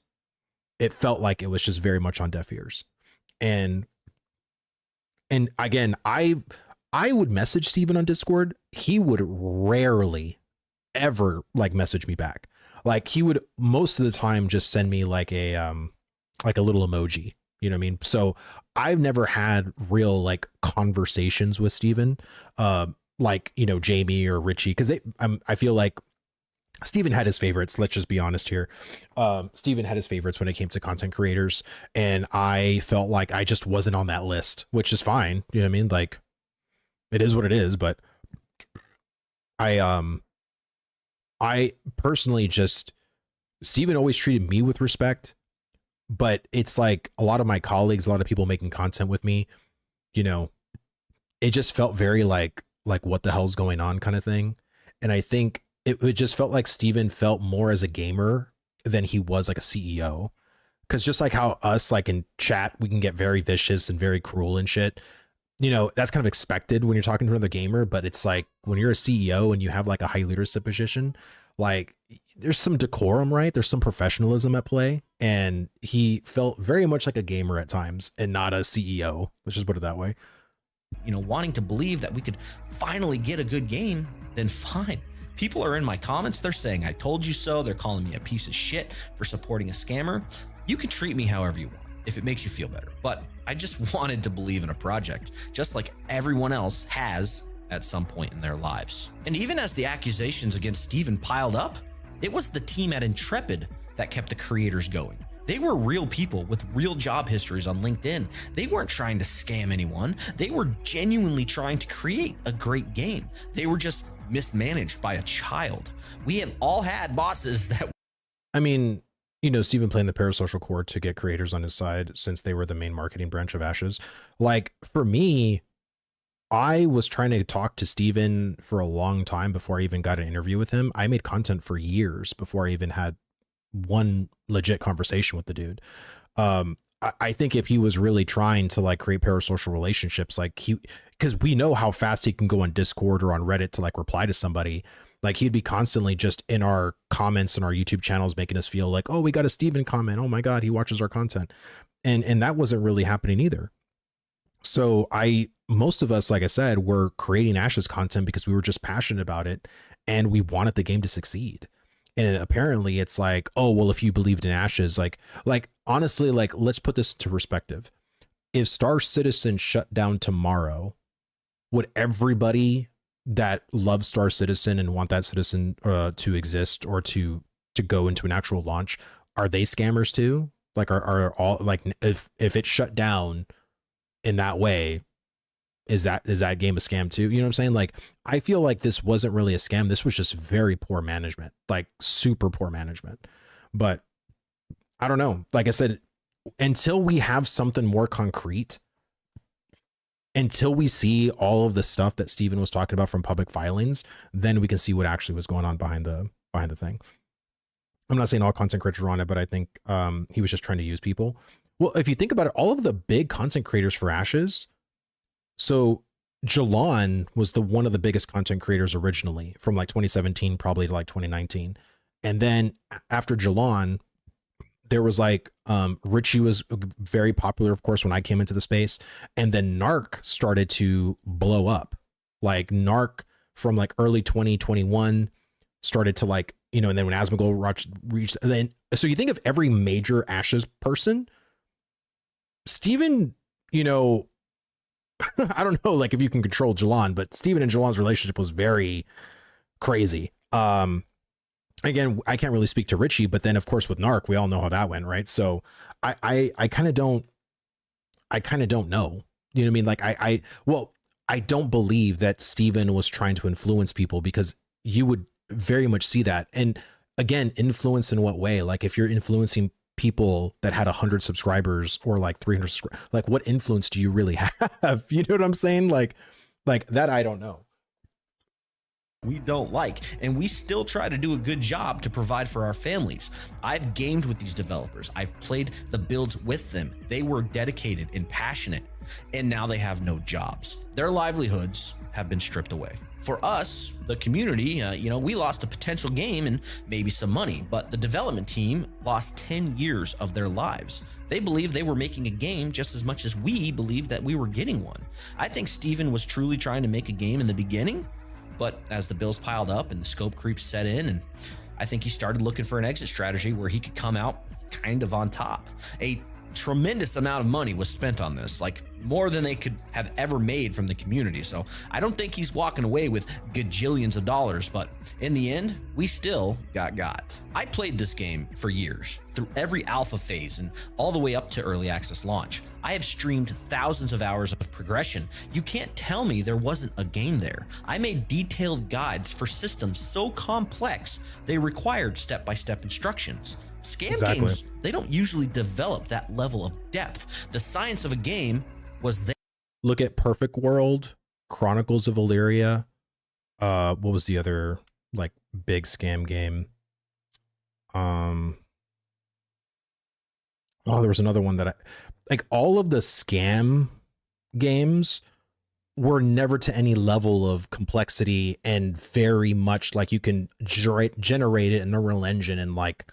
It felt like it was just very much on deaf ears. And again, I would message Steven on Discord. He would rarely ever like message me back. Like he would most of the time just send me like a little emoji. You know what I mean? So I've never had real like conversations with Steven, like, you know, Jamie or Richie, because I feel like Steven had his favorites. Let's just be honest here. Steven had his favorites when it came to content creators, and I felt like I just wasn't on that list, which is fine. You know what I mean? Like it is what it is, but I personally just, Steven always treated me with respect, but it's like a lot of my colleagues, a lot of people making content with me, you know, it just felt very like what the hell's going on kind of thing. And I think it just felt like Steven felt more as a gamer than he was like a CEO. Cause just like how us, like in chat, we can get very vicious and very cruel and shit. You know, that's kind of expected when you're talking to another gamer, but it's like when you're a CEO and you have like a high leadership position, like there's some decorum, right? There's some professionalism at play. And he felt very much like a gamer at times and not a CEO. Let's just put it that way. You know, wanting to believe that we could finally get a good game, then fine. People are in my comments. They're saying, I told you so. They're calling me a piece of shit for supporting a scammer. You can treat me however you want if it makes you feel better. But I just wanted to believe in a project, just like everyone else has at some point in their lives. And even as the accusations against Steven piled up, it was the team at Intrepid that kept the creators going. They were real people with real job histories on LinkedIn. They weren't trying to scam anyone. They were genuinely trying to create a great game. They were just mismanaged by a child. We have all had bosses that... I mean, you know, Steven playing the parasocial core to get creators on his side since they were the main marketing branch of Ashes. Like for me, I was trying to talk to Steven for a long time before I even got an interview with him. I made content for years before I even had one legit conversation with the dude. I think if he was really trying to like create parasocial relationships, like because we know how fast he can go on Discord or on Reddit to like reply to somebody, like he'd be constantly just in our comments and our YouTube channels making us feel like, oh, we got a Steven comment. Oh my God, he watches our content. And that wasn't really happening either. So most of us, like I said, were creating Ashes content because we were just passionate about it and we wanted the game to succeed. And apparently it's like, oh, well, if you believed in Ashes, like honestly, like, let's put this into perspective. If Star Citizen shut down tomorrow, would everybody that loves Star Citizen and want that citizen to exist or to go into an actual launch, are they scammers too? Like, are all like, if it shut down in that way, is that game a scam too? You know what I'm saying? Like, I feel like this wasn't really a scam. This was just very poor management, like super poor management. But I don't know. Like I said, until we have something more concrete, until we see all of the stuff that Steven was talking about from public filings, then we can see what actually was going on behind the thing. I'm not saying all content creators were on it, but I think he was just trying to use people. Well, if you think about it, all of the big content creators for Ashes, so Jalon was one of the biggest content creators originally from like 2017, probably to like 2019. And then after Jalon, there was like Richie was very popular, of course, when I came into the space. And then Narc started to blow up. Like Narc from like early 2021 started to like, you know, and then when Asmongold reached, and then, so you think of every major Ashes person, Steven, you know, I don't know, like if you can control Jalon, but Steven and Jalon's relationship was very crazy. Again, I can't really speak to Richie, but then of course with Narc, we all know how that went, right? So I kind of don't know. You know what I mean? Like I don't believe that Steven was trying to influence people, because you would very much see that. And again, influence in what way? Like if you're influencing people that had 100 subscribers or like 300, like what influence do you really have? You know what I'm saying? Like that, I don't know. We don't like, and we still try to do a good job to provide for our families. I've gamed with these developers. I've played the builds with them. They were dedicated and passionate, and now they have no jobs. Their livelihoods have been stripped away. For us, the community, we lost a potential game and maybe some money, but the development team lost 10 years of their lives. They believed they were making a game just as much as we believed that we were getting one. I think Steven was truly trying to make a game in the beginning, but as the bills piled up and the scope creep set in, and I think he started looking for an exit strategy where he could come out kind of on top. A tremendous amount of money was spent on this, like more than they could have ever made from the community. So I don't think he's walking away with gajillions of dollars, but in the end, we still got. I played this game for years, through every alpha phase and all the way up to early access launch. I have streamed thousands of hours of progression. You can't tell me there wasn't a game there. I made detailed guides for systems so complex they required step-by-step instructions. Scam games, they don't usually develop that level of depth. The science of a game was there. Look at Perfect World, Chronicles of Illyria. What was the other like big scam game? Oh, there was another one that I like. All of the scam games were never to any level of complexity, and very much like you can generate it in a real engine in like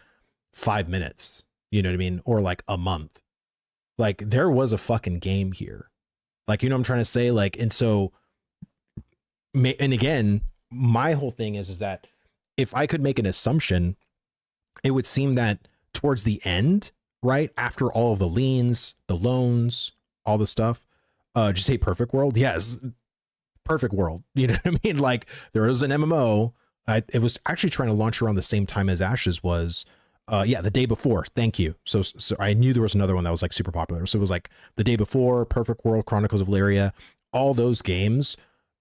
5 minutes, you know what I mean? Or like a month. Like there was a fucking game here. Like, you know what I'm trying to say? Like, and so, and again, my whole thing is that if I could make an assumption, it would seem that towards the end, right after all of the liens, the loans, all the stuff, did you say Perfect World? Yes. Perfect World. You know what I mean? Like there was an MMO. It was actually trying to launch around the same time as Ashes was. The day before. Thank you. So I knew there was another one that was like super popular. So it was like the day before, Perfect World, Chronicles of Illyria. All those games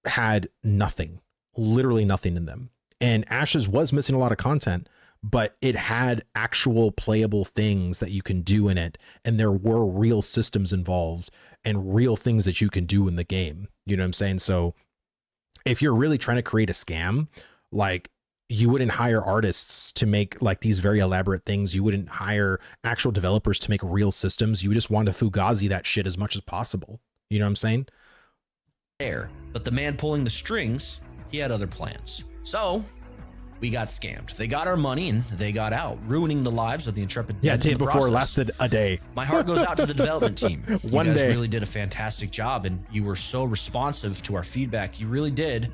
had nothing, literally nothing in them. And Ashes was missing a lot of content, but it had actual playable things that you can do in it. And there were real systems involved and real things that you can do in the game. You know what I'm saying? So if you're really trying to create a scam, like, you wouldn't hire artists to make like these very elaborate things. You wouldn't hire actual developers to make real systems. You would just want to Fugazi that shit as much as possible. You know what I'm saying? But the man pulling the strings, he had other plans. So we got scammed. They got our money and they got out, ruining the lives of the intrepid. Yeah, day before lasted a day. My heart goes out to the development team. One you guys day really did a fantastic job, and you were so responsive to our feedback. You really did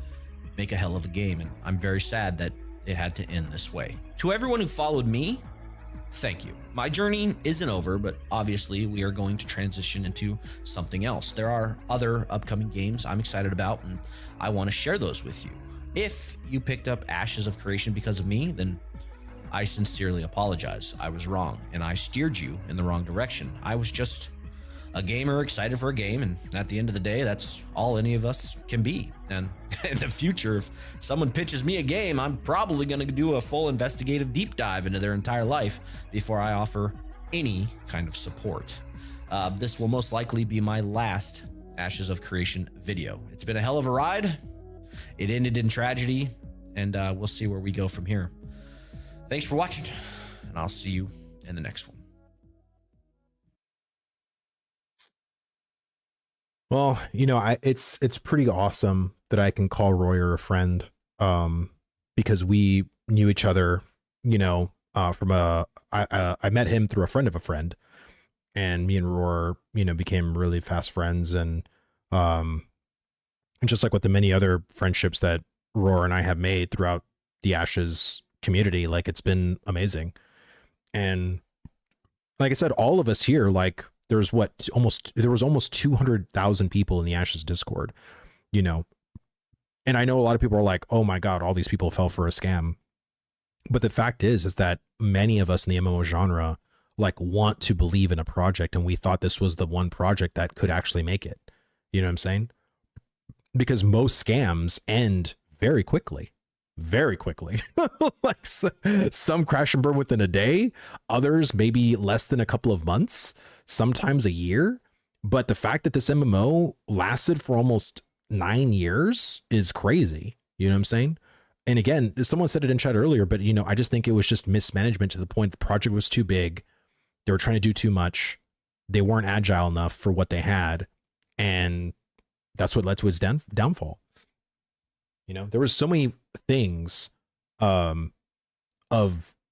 make a hell of a game, and I'm very sad that it had to end this way. To everyone who followed me, thank you. My journey isn't over, but obviously we are going to transition into something else. There are other upcoming games I'm excited about, and I want to share those with you. If you picked up Ashes of Creation because of me, then I sincerely apologize. I was wrong, and I steered you in the wrong direction. I was just a gamer excited for a game, and at the end of the day, that's all any of us can be. And in the future, if someone pitches me a game, I'm probably going to do a full investigative deep dive into their entire life before I offer any kind of support. This will most likely be my last Ashes of Creation video. It's been a hell of a ride. It ended in tragedy, and we'll see where we go from here. Thanks for watching, and I'll see you in the next one. Well, you know, it's pretty awesome that I can call Royer a friend, because we knew each other, you know, I met him through a friend of a friend, and me and Royer, you know, became really fast friends, and just like with the many other friendships that Royer and I have made throughout the Ashes community, like it's been amazing. And like I said, all of us here, like, there was almost 200,000 people in the Ashes Discord, you know, and I know a lot of people are like, oh my God, all these people fell for a scam. But the fact is that many of us in the MMO genre, like, want to believe in a project. And we thought this was the one project that could actually make it. You know what I'm saying? Because most scams end very quickly. very quickly. Like some crash and burn within a day, others maybe less than a couple of months, sometimes a year. But the fact that this MMO lasted for almost 9 years is crazy. You know what I'm saying? And again, someone said it in chat earlier, but I just think it was just mismanagement to the point the project was too big. They were trying to do too much. They weren't agile enough for what they had. And that's what led to its downfall. There was so many things of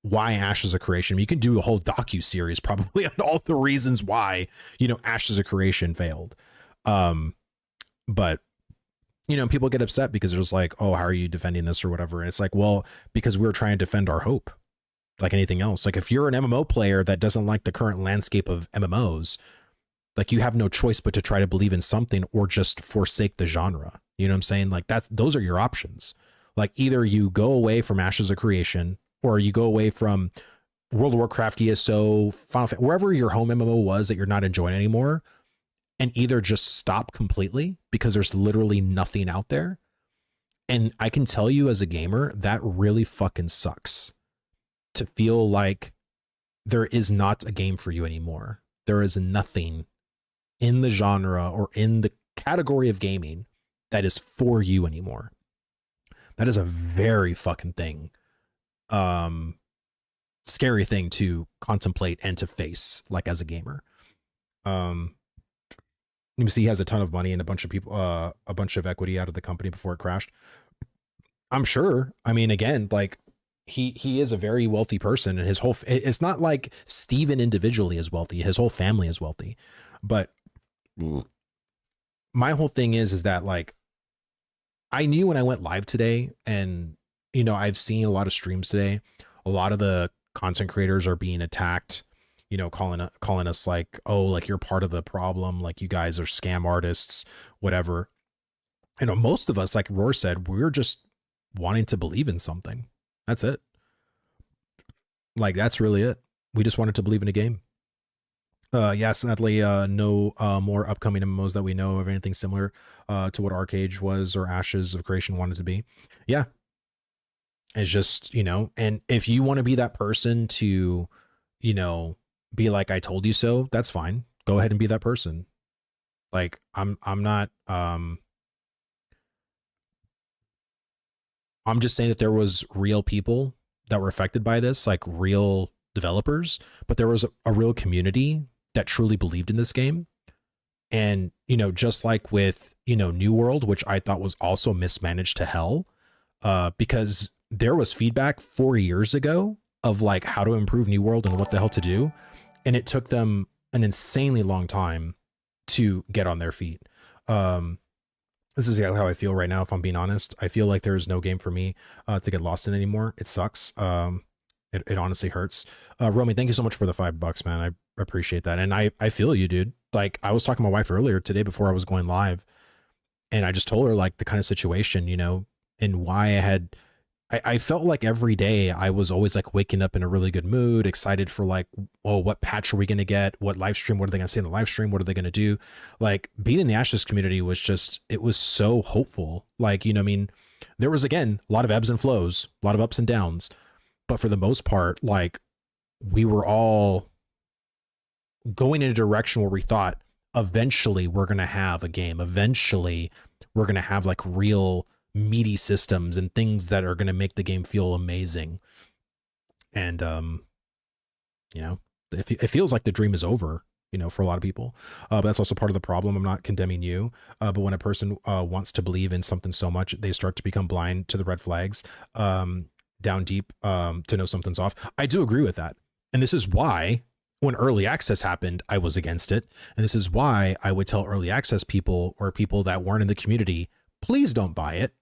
why Ashes of Creation. You can do a whole docu-series probably on all the reasons why, Ashes of Creation failed. But people get upset because they're just like, oh, how are you defending this or whatever? And it's like, well, because we're trying to defend our hope like anything else. Like if you're an MMO player that doesn't like the current landscape of MMOs, like you have no choice but to try to believe in something or just forsake the genre. You know what I'm saying? Like those are your options. Like either you go away from Ashes of Creation or you go away from World of Warcraft, ESO, Final Fantasy, wherever your home MMO was that you're not enjoying anymore, and either just stop completely because there's literally nothing out there. And I can tell you as a gamer, that really fucking sucks to feel like there is not a game for you anymore. There is nothing in the genre or in the category of gaming that is for you anymore. That is a very fucking thing. Scary thing to contemplate and to face, like as a gamer. You see he has a ton of money and a bunch of people, a bunch of equity out of the company before it crashed. I'm sure. I mean, again, like he is a very wealthy person, and his whole, it's not like Steven individually is wealthy. His whole family is wealthy. But my whole thing is that like, I knew when I went live today, and, I've seen a lot of streams today, a lot of the content creators are being attacked, calling us like, oh, like you're part of the problem. Like you guys are scam artists, whatever. Most of us, like Roar said, we're just wanting to believe in something. That's it. Like, that's really it. We just wanted to believe in a game. Yeah, sadly, no more upcoming MMOs that we know of anything similar to what Arcade was or Ashes of Creation wanted to be. Yeah. It's just, and if you want to be that person to, be like, I told you so, that's fine. Go ahead and be that person. Like, I'm not, I'm just saying that there was real people that were affected by this, like real developers, but there was a real community that truly believed in this game. And, just like with, New World, which I thought was also mismanaged to hell, because there was feedback 4 years ago of like how to improve New World and what the hell to do. And it took them an insanely long time to get on their feet. This is how I feel right now. If I'm being honest, I feel like there's no game for me to get lost in anymore. It sucks. It honestly hurts. Romy, thank you so much for the $5, man. I appreciate that. And I feel you, dude. Like I was talking to my wife earlier today before I was going live, and I just told her like the kind of situation, and why I felt like every day I was always like waking up in a really good mood, excited for like, oh, what patch are we going to get? What live stream? What are they going to say in the live stream? What are they going to do? Like being in the Ashes community was just, it was so hopeful. Like, I mean, there was, again, a lot of ebbs and flows, a lot of ups and downs, but for the most part, like we were all going in a direction where we thought eventually we're going to have a game. Eventually we're going to have like real meaty systems and things that are going to make the game feel amazing. And it feels like the dream is over, for a lot of people, but that's also part of the problem. I'm not condemning you, but when a person wants to believe in something so much, they start to become blind to the red flags down deep to know something's off. I do agree with that, and this is why when early access happened, I was against it, and this is why I would tell early access people or people that weren't in the community, please don't buy it.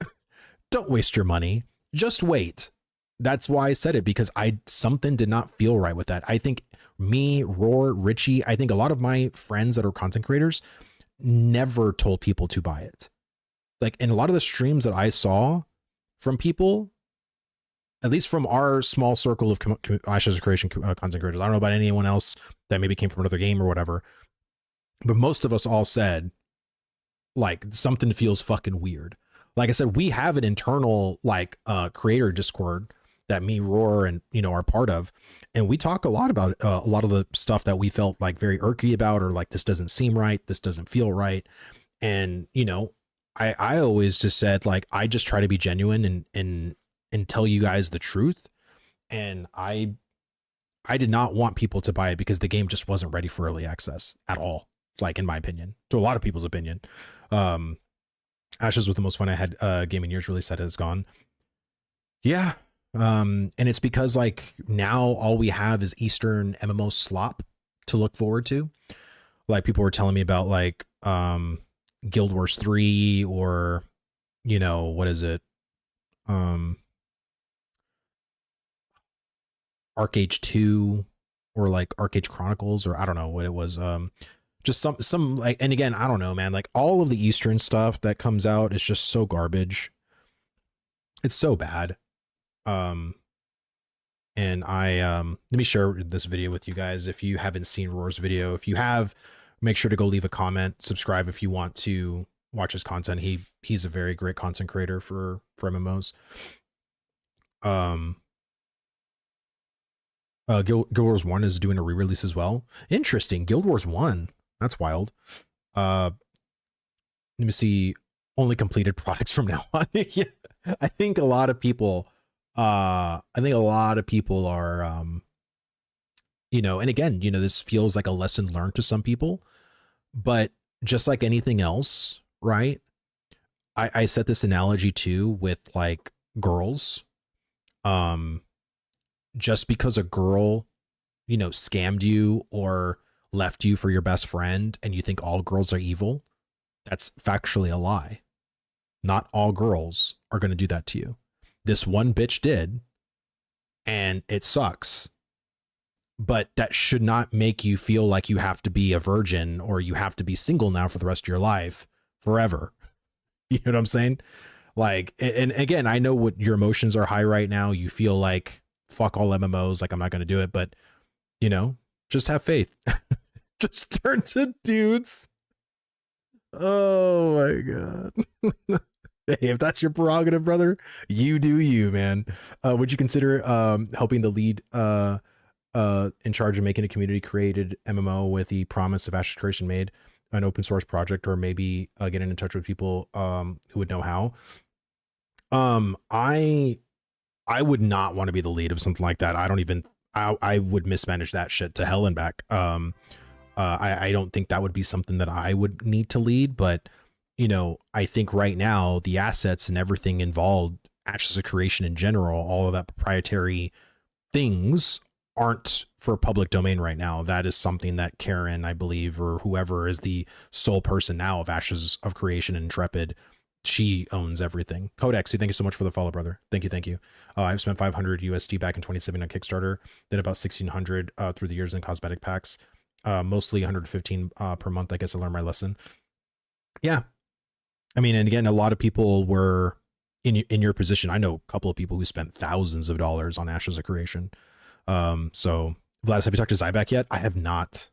Don't waste your money. Just wait. That's why I said it, because something did not feel right with that. I think me, Roar, Richie, I think a lot of my friends that are content creators never told people to buy it. Like in a lot of the streams that I saw from people, at least from our small circle of Ashes of Creation content creators, I don't know about anyone else that maybe came from another game or whatever, but most of us all said, like, something feels fucking weird. like I said, we have an internal like creator Discord that me, Roar, and are part of, and we talk a lot about a lot of the stuff that we felt like very irky about, or like this doesn't seem right, this doesn't feel right, and I always just said like I just try to be genuine and tell you guys the truth, and I did not want people to buy it because the game just wasn't ready for early access at all. Like in my opinion, to a lot of people's opinion. Ashes was the most fun I had game in years. Really said it's gone. Yeah. And it's because like now all we have is Eastern MMO slop to look forward to. Like people were telling me about like Guild Wars 3 or what is it? Arcade 2 or like Arcade Chronicles, or I don't know what it was. Just some like, and again, I don't know, man, like all of the Eastern stuff that comes out is just so garbage. It's so bad. And let me share this video with you guys. If you haven't seen Roar's video, if you have, make sure to go leave a comment, subscribe if you want to watch his content. He's a very great content creator for MMOs. Guild Wars 1 is doing a re-release as well. Interesting. Guild Wars 1. That's wild. Let me see. Only completed products from now on. Yeah. I think a lot of people are and again, this feels like a lesson learned to some people, but just like anything else, right? I set this analogy too with like girls. Just because a girl, scammed you or left you for your best friend and you think all girls are evil, that's factually a lie. Not all girls are going to do that to you. This one bitch did, and it sucks. But that should not make you feel like you have to be a virgin or you have to be single now for the rest of your life forever. You know what I'm saying? Like, and again, I know what your emotions are high right now. You feel like fuck all MMOs, like I'm not going to do it, but just have faith. Just turn to dudes. Oh my god. Hey, if that's your prerogative, brother, you do you, man. Would you consider helping the lead in charge of making a community created MMO with the promise of Ashes Creation made an open source project, or maybe getting in touch with people who would know how? I would not want to be the lead of something like that. I would mismanage that shit to hell and back. I don't think that would be something that I would need to lead, but I think right now the assets and everything involved, Ashes of Creation in general, all of that proprietary things aren't for public domain right now. That is something that Karen, I believe, or whoever is the sole person now of Ashes of Creation and Intrepid, she owns everything. Codex, thank you so much for the follow, brother. Thank you. I've spent 500 USD back in 2017 on Kickstarter, then about 1600 through the years in cosmetic packs, mostly 115 per month. I guess I learned my lesson. Yeah. I mean, and again, a lot of people were in your position. I know a couple of people who spent thousands of dollars on Ashes of Creation. So Vladis, have you talked to Zyback yet? I have not.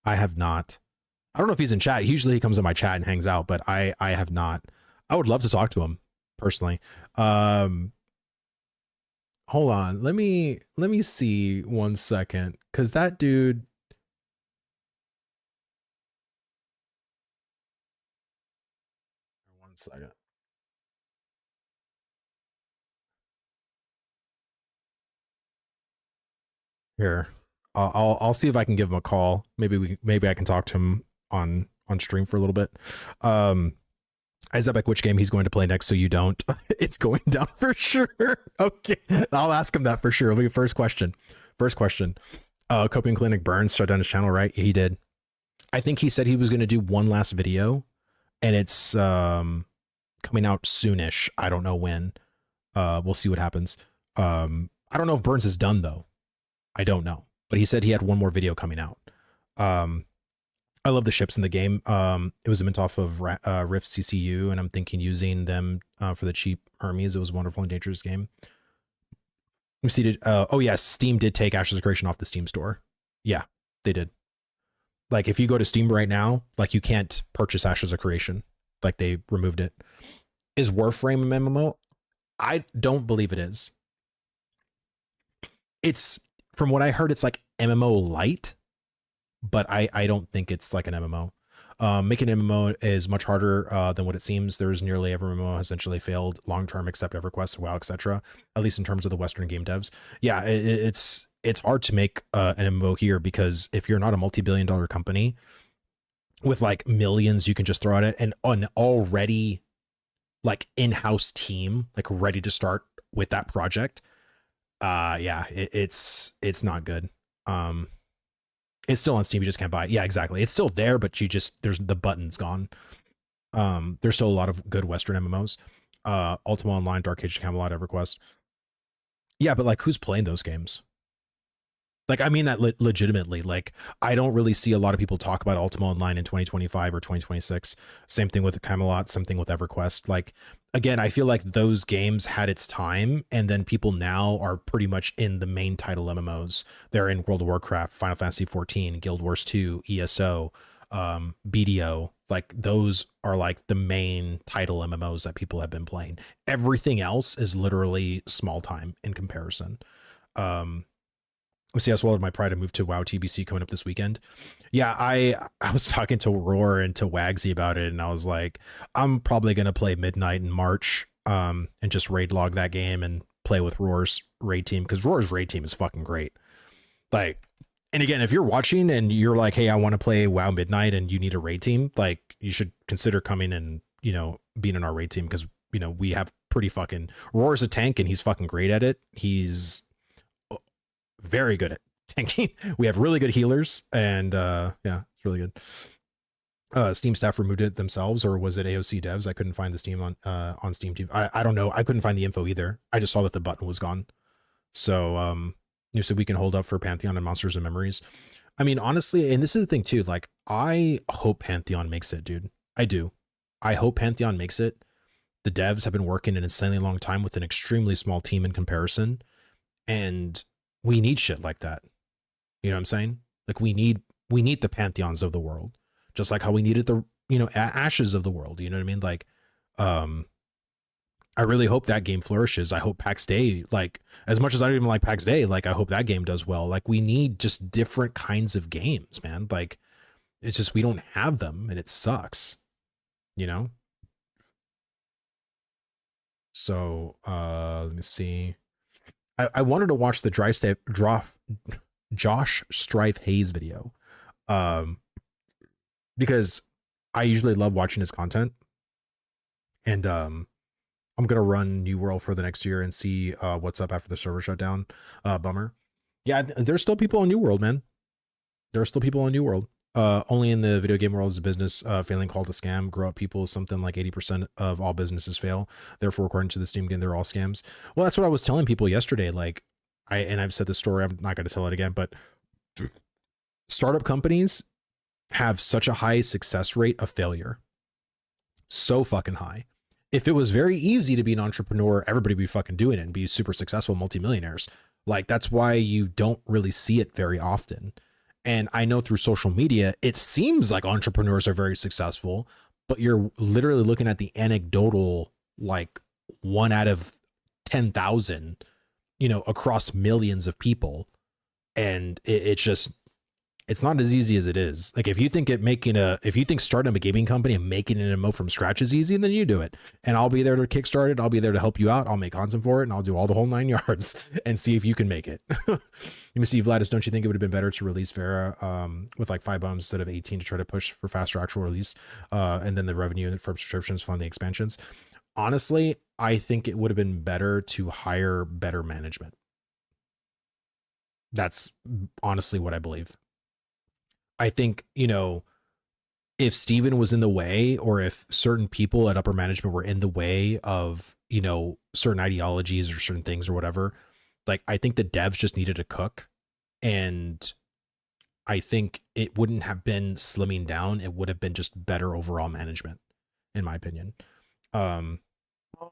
I don't know if he's in chat. Usually he comes in my chat and hangs out, but I have not. I would love to talk to him personally. Hold on. Let me see 1 second. Cause that dude. One second. Here. I'll see if I can give him a call. Maybe I can talk to him on stream for a little bit. Isabek, which game he's going to play next so you don't? It's going down for sure. Okay. I'll ask him that for sure. It'll be first question. Coping Clinic Burns shut down his channel, right? He did. I think he said he was going to do one last video, and it's coming out soonish. I don't know when. We'll see what happens. I don't know if Burns is done though. I don't know, but he said he had one more video coming out. I love the ships in the game. It was a mint off of Rift CCU, and I'm thinking using them for the cheap Hermes. It was a wonderful and dangerous game. We see. Oh yes, Steam did take Ashes of Creation off the Steam store. Yeah, they did. Like if you go to Steam right now, like you can't purchase Ashes of Creation. Like they removed it. Is Warframe an MMO? I don't believe it is. It's, from what I heard, it's like MMO light, but I don't think it's like an MMO. Making an MMO is much harder than what it seems. There's nearly every MMO has essentially failed long term, except EverQuest, WoW, etc. At least in terms of the Western game devs. Yeah, it's hard to make an MMO here, because if you're not a multi-billion-dollar company with like millions you can just throw at it, and an already like in-house team like ready to start with that project, yeah, it's not good. It's still on Steam, you just can't buy it. Yeah, exactly, it's still there, but you just, there's the button's gone. There's still a lot of good Western MMOs. Ultima Online, Dark Age of Camelot, EverQuest. Yeah, but like, who's playing those games? Like, I mean that legitimately. Like, I don't really see a lot of people talk about Ultima Online in 2025 or 2026. Same thing with Camelot, same thing with EverQuest. Like, again, I feel like those games had its time, and then people now are pretty much in the main title MMOs. They're in World of Warcraft, Final Fantasy 14, Guild Wars 2, ESO, BDO. Like, those are like the main title MMOs that people have been playing. Everything else is literally small time in comparison. See, I swallowed my pride and moved to WoW TBC coming up this weekend. Yeah, I was talking to Roar and to Wagsy about it, and I was like, I'm probably gonna play Midnight in March, and just raid log that game and play with Roar's raid team, because Roar's raid team is fucking great. Like, and again, if you're watching and you're like, hey, I want to play WoW Midnight and you need a raid team, like, you should consider coming and, you know, being in our raid team, because, you know, we have pretty fucking, Roar's a tank and he's fucking great at it. He's very good at tanking. We have really good healers, and yeah, it's really good. Steam staff removed it themselves, or was it AOC devs? I couldn't find the Steam on Steam TV. I don't know. I couldn't find the info either. I just saw that the button was gone. So you said we can hold up for Pantheon and Monsters and Memories. I mean, honestly, and this is the thing too, like, I hope Pantheon makes it, dude. I do. I hope Pantheon makes it. The devs have been working an insanely long time with an extremely small team in comparison, and we need shit like that. You know what I'm saying? Like, we need the Pantheons of the world, just like how we needed the, you know, Ashes of the world. You know what I mean? Like, I really hope that game flourishes. I hope PAX Day, like, as much as I don't even like PAX Day, like, I hope that game does well. Like, we need just different kinds of games, man. Like, it's just, we don't have them, and it sucks, you know? So, let me see. I wanted to watch the Josh Strife Hayes video, because I usually love watching his content, and I'm gonna run New World for the next year and see what's up after the server shutdown. Bummer. Yeah, there's still people on New World, man. There are still people on New World. Only in the video game world is a business failing called a scam. Grow up people, something like 80% of all businesses fail. Therefore, according to the Steam game, they're all scams. Well, that's what I was telling people yesterday. Like, I've said this story, I'm not going to tell it again, but startup companies have such a high success rate of failure. So fucking high. If it was very easy to be an entrepreneur, everybody would be fucking doing it and be super successful multimillionaires. Like, that's why you don't really see it very often. And I know through social media, it seems like entrepreneurs are very successful, but you're literally looking at the anecdotal, like, 1 out of 10,000, you know, across millions of people. And it's just, it's not as easy as it is. Like, if you think starting a gaming company and making an MMO from scratch is easy, then you do it. And I'll be there to kickstart it. I'll be there to help you out. I'll make content for it, and I'll do all the whole 9 yards and see if you can make it. Let me see, Vladis, don't you think it would have been better to release Vera with like 5 bombs instead of 18 to try to push for faster actual release, and then the revenue from subscriptions fund the expansions? Honestly, I think it would have been better to hire better management. That's honestly what I believe. I think, you know, if Steven was in the way, or if certain people at upper management were in the way of, you know, certain ideologies or certain things or whatever, like, I think the devs just needed to cook. And I think it wouldn't have been slimming down. It would have been just better overall management, in my opinion. Oh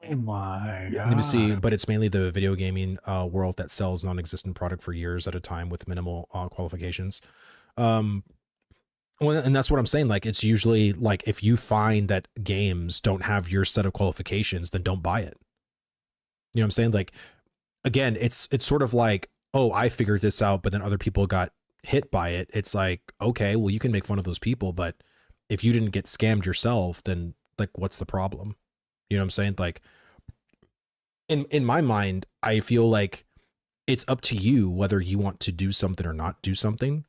my God. Let me see, but it's mainly the video gaming world that sells non-existent product for years at a time with minimal qualifications. Well, and that's what I'm saying. Like, it's usually like if you find that games don't have your set of qualifications, then don't buy it. You know what I'm saying? Like, again, it's sort of like, oh, I figured this out, but then other people got hit by it. It's like, okay, well, you can make fun of those people, but if you didn't get scammed yourself, then like, what's the problem? You know what I'm saying? Like, in my mind, I feel like it's up to you whether you want to do something or not do something,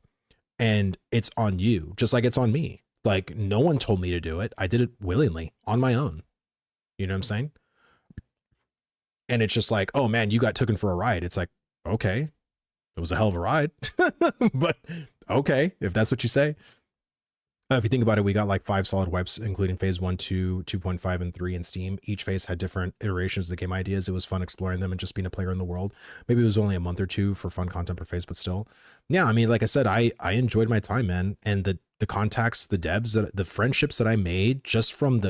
and it's on you, just like it's on me. Like, no one told me to do it. I did it willingly on my own. You know what I'm saying? And it's just like, oh man, you got taken for a ride. It's like, okay, it was a hell of a ride, but okay, if that's what you say. If you think about it, we got like 5 solid webs, including phase 1, 2, 2.5, and 3 in Steam. Each phase had different iterations of the game ideas. It was fun exploring them and just being a player in the world. Maybe it was only a month or two for fun content per phase, but still. Yeah, I mean, like I said, I enjoyed my time, man. And the contacts, the devs, the friendships that I made just from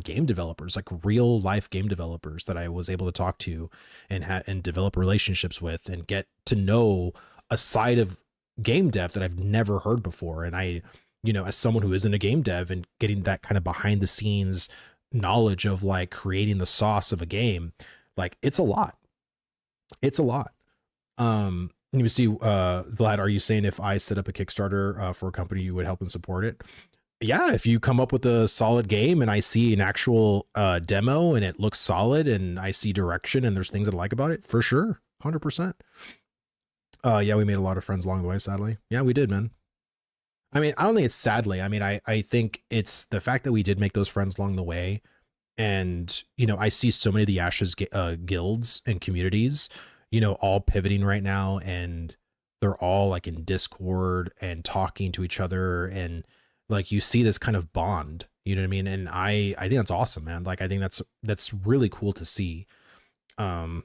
game developers, like real life game developers that I was able to talk to and develop relationships with and get to know a side of game dev that I've never heard before. And I, you know, as someone who isn't a game dev and getting that kind of behind the scenes knowledge of like creating the sauce of a game, like it's a lot. It's a lot. Let me see, Vlad, are you saying if I set up a Kickstarter for a company, you would help and support it? Yeah, if you come up with a solid game and I see an actual demo and it looks solid and I see direction and there's things that I like about it, for sure, 100%. Yeah, we made a lot of friends along the way, sadly. Yeah, we did, man. I mean, I don't think it's sadly. I mean, I think it's the fact that we did make those friends along the way. And, you know, I see so many of the Ashes guilds and communities, you know, all pivoting right now. And they're all like in Discord and talking to each other. And like, you see this kind of bond, you know what I mean? And I think that's awesome, man. Like, I think that's really cool to see. I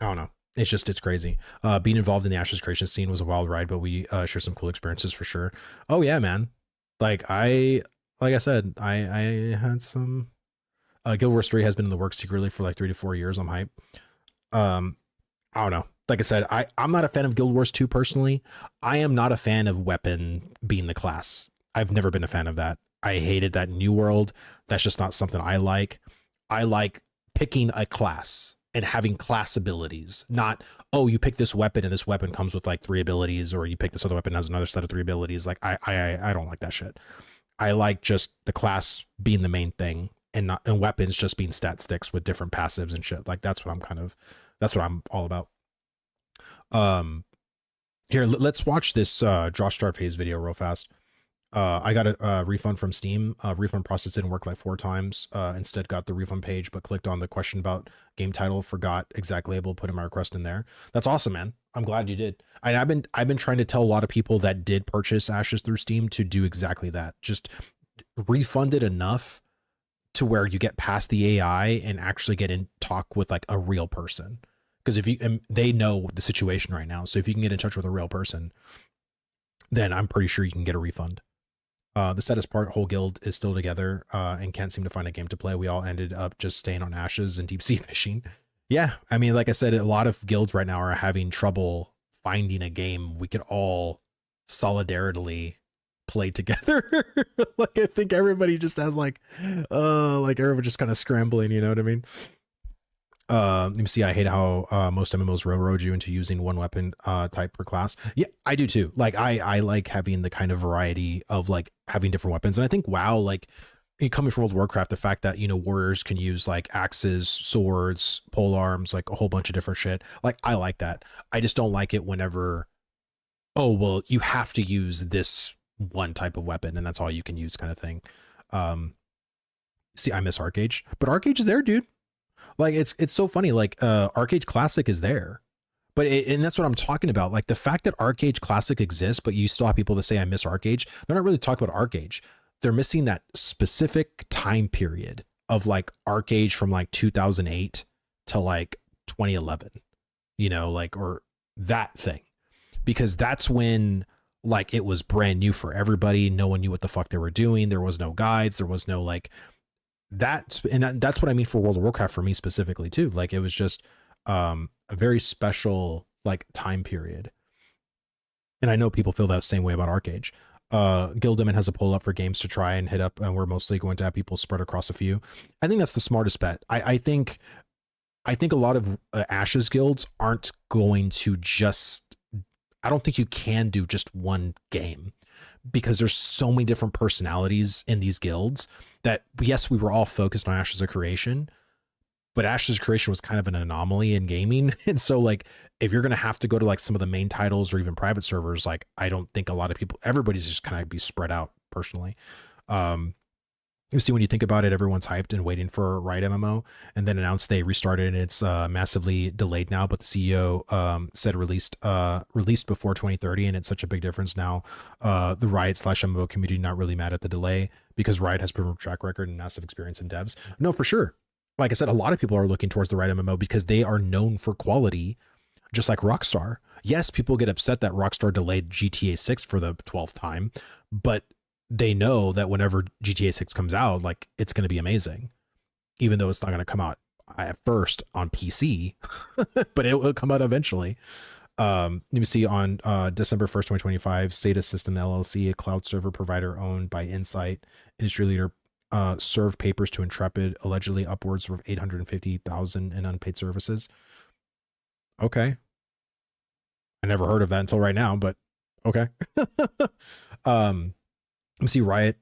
don't know. It's crazy. Being involved in the Ashes creation scene was a wild ride, but we shared some cool experiences for sure. Oh yeah, man. Like I said, I had some Guild Wars 3 has been in the works secretly for like 3 to 4 years. I'm hype. I don't know. Like I said, I'm not a fan of Guild Wars 2 personally. I am not a fan of weapon being the class. I've never been a fan of that. I hated that New World. That's just not something I like. I like picking a class and having class abilities, not, oh, you pick this weapon and this weapon comes with like 3 abilities, or you pick this other weapon has another set of 3 abilities. Like I don't like that shit. I like just the class being the main thing and weapons just being stat sticks with different passives and shit. Like that's what I'm all about. Here, let's watch this Draw Star Phase video real fast. I got a refund from Steam. Refund process didn't work like 4 times. Instead got the refund page, but clicked on the question about game title, forgot exact label, put in my request in there. That's awesome, man. I'm glad you did. I've been trying to tell a lot of people that did purchase Ashes through Steam to do exactly that. Just refund it enough to where you get past the AI and actually get in talk with like a real person. Because if you, they know the situation right now. So if you can get in touch with a real person, then I'm pretty sure you can get a refund. The saddest part, whole guild is still together and can't seem to find a game to play. We all ended up just staying on Ashes and deep sea fishing. Yeah, I mean, like I said, a lot of guilds right now are having trouble finding a game we could all solidarily play together. Like, I think everybody just has like everyone just kind of scrambling, you know what I mean? Let me see. I hate how most MMOs railroad you into using one weapon type per class. Yeah, I do too. Like I like having the kind of variety of like having different weapons. And I think WoW, like coming from World of Warcraft, the fact that, you know, warriors can use like axes, swords, pole arms, like a whole bunch of different shit. Like I like that. I just don't like it whenever, oh, well, you have to use this one type of weapon and that's all you can use kind of thing. See, I miss Arcage, but Arcage is there, dude. Like it's so funny. Like Arcade Classic is there, but and that's what I'm talking about. Like the fact that Arcade Classic exists, but you still have people that say I miss Arcade. They're not really talking about Arcade. They're missing that specific time period of like Arcade from like 2008 to like 2011, you know, like, or that thing, because that's when like it was brand new for everybody. No one knew what the fuck they were doing. There was no guides. There was no like, that's what I mean for World of Warcraft for me specifically too. Like it was just a very special like time period. And I know people feel that same way about Arcade. Gildemon has a pull up for games to try and hit up, and we're mostly going to have people spread across a few. I think that's the smartest bet. I think a lot of Ashes guilds aren't going to just. I don't think you can do just one game because there's so many different personalities in these guilds that yes, we were all focused on Ashes of Creation, but Ashes of Creation was kind of an anomaly in gaming. And so like, if you're going to have to go to like some of the main titles or even private servers, like I don't think a lot of people, everybody's just kind of be spread out personally. You see, when you think about it, everyone's hyped and waiting for Riot MMO, and then announced they restarted, and it's massively delayed now. But the CEO said released before 2030, and it's such a big difference now. The Riot / MMO community not really mad at the delay because Riot has proven track record and massive experience in devs. No, for sure. Like I said, a lot of people are looking towards the Riot MMO because they are known for quality, just like Rockstar. Yes, people get upset that Rockstar delayed GTA 6 for the 12th time, but they know that whenever GTA 6 comes out, like it's going to be amazing, even though it's not going to come out at first on PC, but it will come out eventually. Let me see, on December 1st, 2025, Stata System LLC, a cloud server provider owned by Insight, industry leader, served papers to Intrepid, allegedly upwards of 850,000 in unpaid services. Okay. I never heard of that until right now, but okay. See, Riot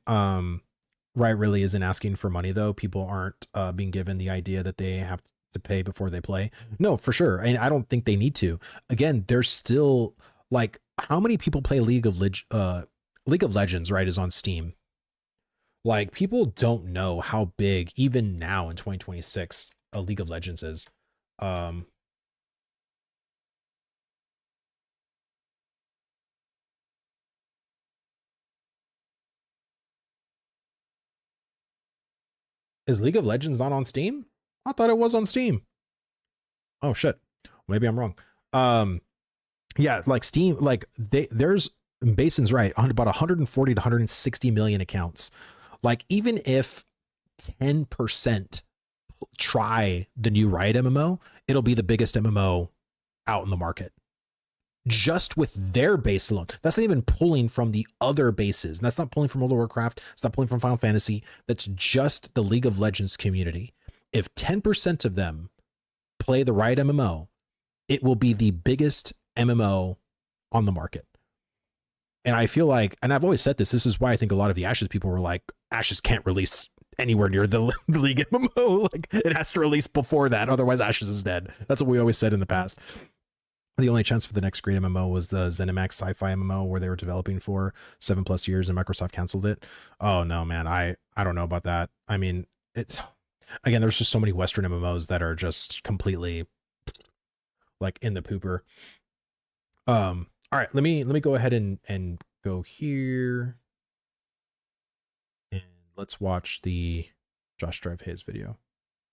really isn't asking for money though. People aren't being given the idea that they have to pay before they play. No, for sure. And I don't think they need to. Again, there's still like, how many people play League of Legends, right, is on Steam. Like, people don't know how big even now in 2026 a League of Legends is. Is League of Legends not on Steam? I thought it was on Steam. Oh shit. Maybe I'm wrong. Yeah, like Steam, like there's Basin's right, on about 140 to 160 million accounts. Like, even if 10% try the new Riot MMO, it'll be the biggest MMO out in the market. Just with their base alone. That's not even pulling from the other bases. That's not pulling from World of Warcraft. It's not pulling from Final Fantasy. That's just the League of Legends community. If 10% of them play the Riot MMO, it will be the biggest MMO on the market. And I feel like, and I've always said this is why I think a lot of the Ashes people were like, Ashes can't release anywhere near the League MMO. Like, it has to release before that. Otherwise, Ashes is dead. That's what we always said in the past. The only chance for the next great MMO was the ZeniMax sci-fi MMO where they were developing for 7+ years and Microsoft canceled it. Oh no, man. I don't know about that. I mean, it's, again, there's just so many Western MMOs that are just completely like in the pooper. All right, let me go ahead and go here. And let's watch the Josh Drive His video.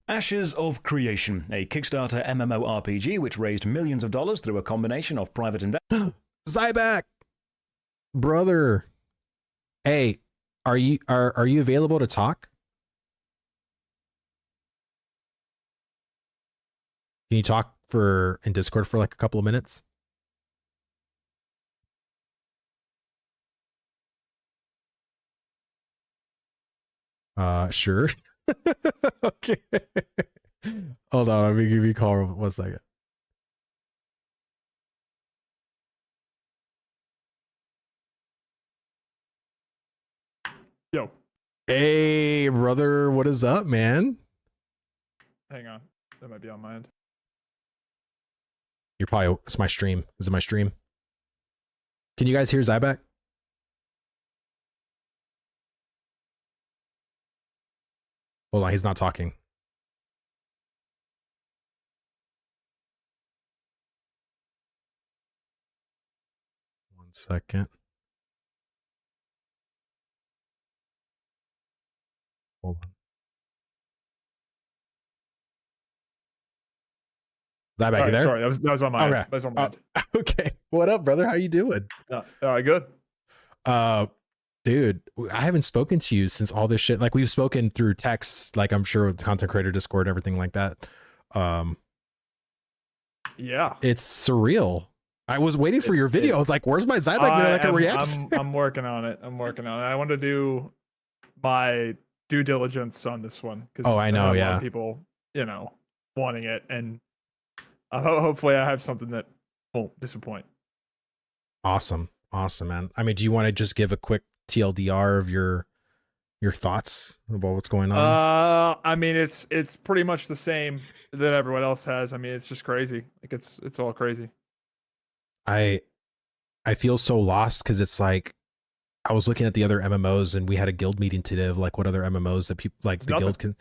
Ashes of Creation, a Kickstarter MMORPG which raised millions of dollars through a combination of private investment. Zyback, brother. Hey, are you available to talk? Can you talk in Discord for like a couple of minutes? Sure. Okay. Hold on, let me give you Karl 1 second. Yo. Hey, brother, what is up, man? Hang on. That might be on my end. You're probably, it's my stream. Is it my stream? Can you guys hear Zyback? Hold on, he's not talking. One second. Hold on. Zyback, Right, you there? sorry, that was on my end. Okay. That was on my end. Okay. What up, brother? How you doing? Good. Dude, I haven't spoken to you since all this shit. Like, we've spoken through text, like I'm sure with the content creator Discord, everything like that. Yeah. It's surreal. I was waiting for your video. I was like, "Where's my Zyback video that can react?" I'm working on it. I'm working on it. I want to do my due diligence on this one because Oh, I know, have a lot yeah. of people, wanting it, and hopefully I have something that won't disappoint. Awesome, man. I mean, do you want to just give a quick TLDR of your thoughts about what's going on? I mean, it's pretty much the same that everyone else has. I mean, it's just crazy. Like it's all crazy. I feel so lost because it's like I was looking at the other MMOs and we had a guild meeting today of like what other MMOs that people like the guild can.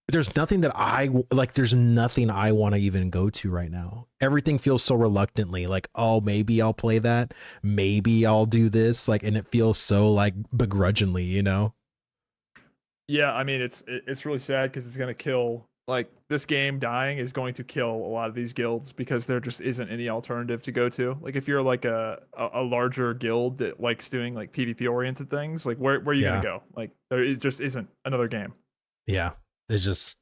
There's nothing that I like. There's nothing I want to even go to right now. Everything feels so reluctantly like, oh, maybe I'll play that. Maybe I'll do this. Like, and it feels so like begrudgingly, you know? Yeah, I mean, it's really sad because it's gonna kill. Like this game dying is going to kill a lot of these guilds because there just isn't any alternative to go to. Like if you're like a larger guild that likes doing like PvP oriented things, like where are you gonna go? Like just isn't another game. Yeah. It's just,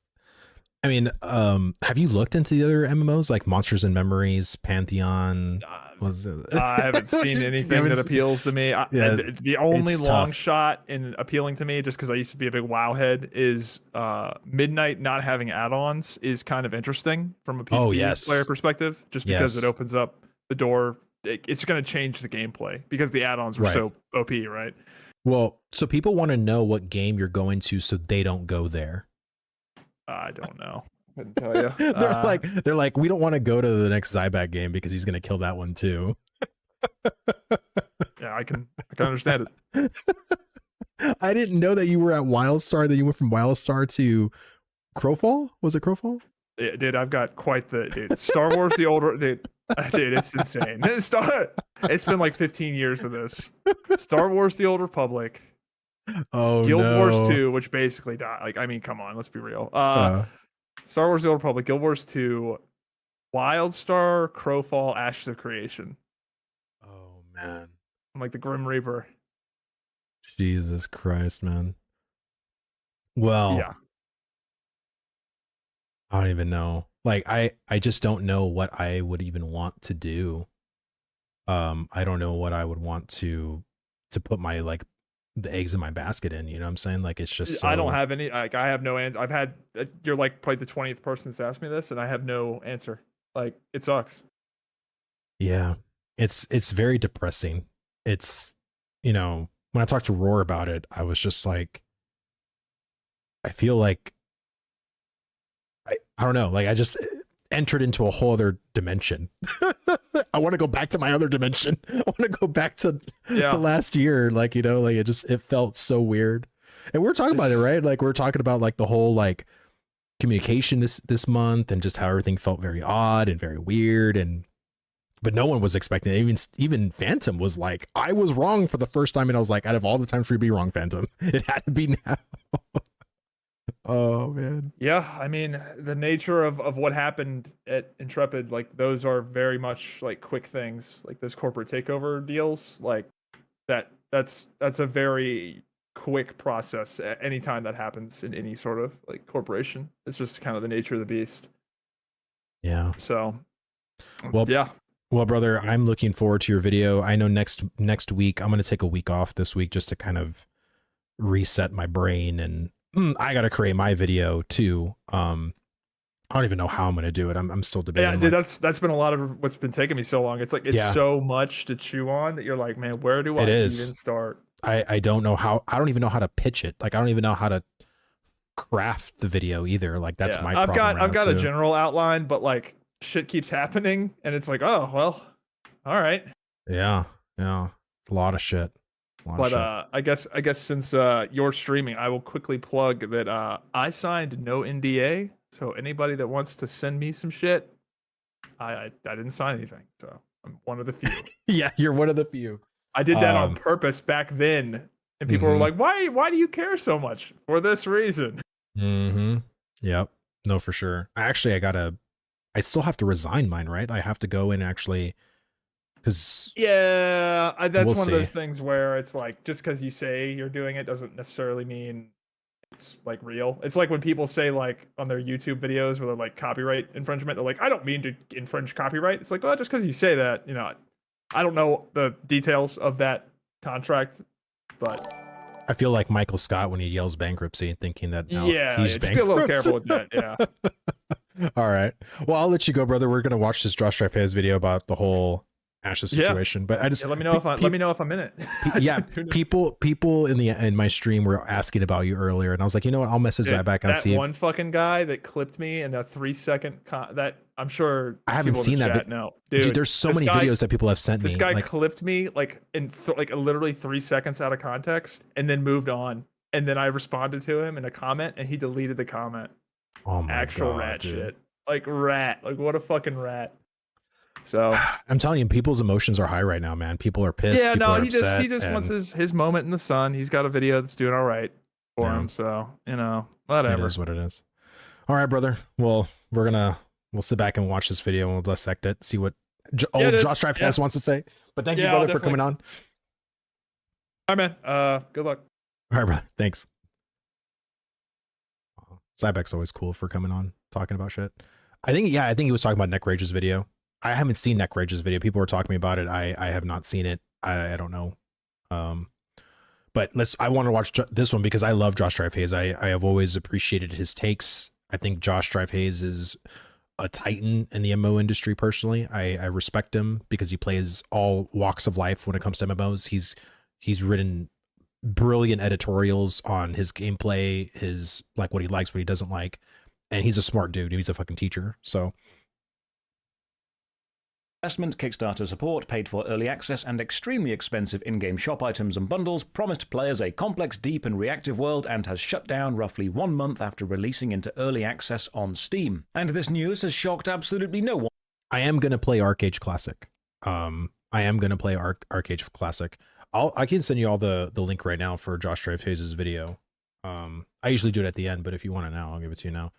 I mean, have you looked into the other MMOs like Monsters and Memories, Pantheon? I haven't seen anything that appeals to me. The only long shot in appealing to me, just because I used to be a big WoW head, is Midnight not having add-ons is kind of interesting from a PvP player perspective, just because it opens up the door. It's going to change the gameplay because the add-ons were so OP, right? Well, so people want to know what game you're going to so they don't go there. I don't know. I couldn't tell you. they're like, we don't want to go to the next Zyback game because he's gonna kill that one too. Yeah, I can understand it. I didn't know that you were at Wildstar. That you went from Wildstar to Crowfall. Was it Crowfall? Yeah, dude, I've got quite the Star Wars the older dude. Dude, it's insane. It's been like 15 years of this. Star Wars the Old Republic. Oh, Guild Wars 2, which basically died. Like, I mean, come on, let's be real. Star Wars: The Old Republic, Guild Wars 2, Wildstar, Crowfall, Ashes of Creation. Oh man, I'm like the Grim Reaper. Jesus Christ, man. Well, yeah, I don't even know. Like, I just don't know what I would even want to do. I don't know what I would want to put my like the eggs in my basket in, you know what I'm saying? Like, it's just I don't have any, like, I have no answer. I've had, you're like probably the 20th person that's asked me this, and I have no answer. Like, it sucks. Yeah, it's very depressing. It's, when I talked to Roar about it, I was just like, I feel like I don't know, like I just entered into a whole other dimension. I want to go back to my other dimension. I want to go back to last year. Like, like it felt so weird. And we were talking about it, right? Like we were talking about like the whole like communication this month and just how everything felt very odd and very weird. But no one was expecting it. Even Phantom was like, I was wrong for the first time. And I was like, out of all the times for you to be wrong, Phantom, it had to be now. Oh man. Yeah, I mean, the nature of what happened at Intrepid, like those are very much like quick things, like those corporate takeover deals, like that's a very quick process anytime that happens in any sort of like corporation. It's just kind of the nature of the beast. Yeah. So well, yeah. Well, brother, I'm looking forward to your video. I know next week I'm going to take a week off this week just to kind of reset my brain, and I got to create my video too. I don't even know how I'm going to do it. I'm still debating. Yeah, dude, that's been a lot of what's been taking me so long. It's like, it's so much to chew on that you're like, man, where do I even start? I don't know how. I don't even know how to pitch it. Like, I don't even know how to craft the video either. Like, that's my problem. I've got a general outline, but like shit keeps happening and it's like, oh, well, all right. Yeah. Yeah. It's a lot of shit. But I guess since you're streaming, I will quickly plug that I signed no NDA. So anybody that wants to send me some shit, I didn't sign anything. So I'm one of the few. Yeah, you're one of the few. I did that on purpose back then, and people were like, "Why do you care so much?" For this reason. Mm-hmm. Yep. No, for sure. I still have to resign mine, right? I have to go and actually. That's one of those things where it's like, just because you say you're doing it doesn't necessarily mean it's like real. It's like when people say like on their YouTube videos where they're like copyright infringement, they're like, I don't mean to infringe copyright. It's like, well, just because you say that, you know, I don't know the details of that contract, but I feel like Michael Scott when he yells bankruptcy, thinking that now he's just be a little bankrupt. careful with that. Yeah. All right. Well, I'll let you go, brother. We're gonna watch this Josh Strife Hayes video about the whole Ashes situation, but I just let me know if I'm in it. Yeah, people in my stream were asking about you earlier, and I was like, you know what? I'll message that back and see. That one fucking guy that clipped me in a 3-second that I'm sure I haven't seen that. No, dude, there's so many videos that people have sent me. This guy clipped me like in literally 3 seconds out of context, and then moved on. And then I responded to him in a comment, and he deleted the comment. Oh my Actual God, rat dude. shit. Like rat. Like what a fucking rat. So I'm telling you, people's emotions are high right now, man. People are pissed. Yeah, people no, he just wants his moment in the sun. He's got a video that's doing all right for him. So, you know, whatever. It is what it is. All right, brother. Well, we'll sit back and watch this video and we'll dissect it, see what Josh Strife wants to say. But thank you, brother, for coming on. All right, man. Good luck. All right, brother. Thanks. Cybek's always cool for coming on, talking about shit. I think he was talking about Neck Rage's video. I haven't seen Neck Rage's video. People were talking to me about it. I have not seen it. I don't know. But I want to watch this one because I love Josh Strife Hayes. I have always appreciated his takes. I think Josh Strife Hayes is a titan in the MMO industry. Personally, I respect him because he plays all walks of life when it comes to MMOs. He's written brilliant editorials on his gameplay, his like what he likes, what he doesn't like, and he's a smart dude. He's a fucking teacher. So. Investment, Kickstarter support, paid for early access, and extremely expensive in-game shop items and bundles promised players a complex, deep, and reactive world and has shut down roughly 1 month after releasing into early access on Steam. And this news has shocked absolutely no one. I am going to play Arcade Classic. I can send you all the link right now for Josh Strife Hayes' video. I usually do it at the end, but if you want it now, I'll give it to you now.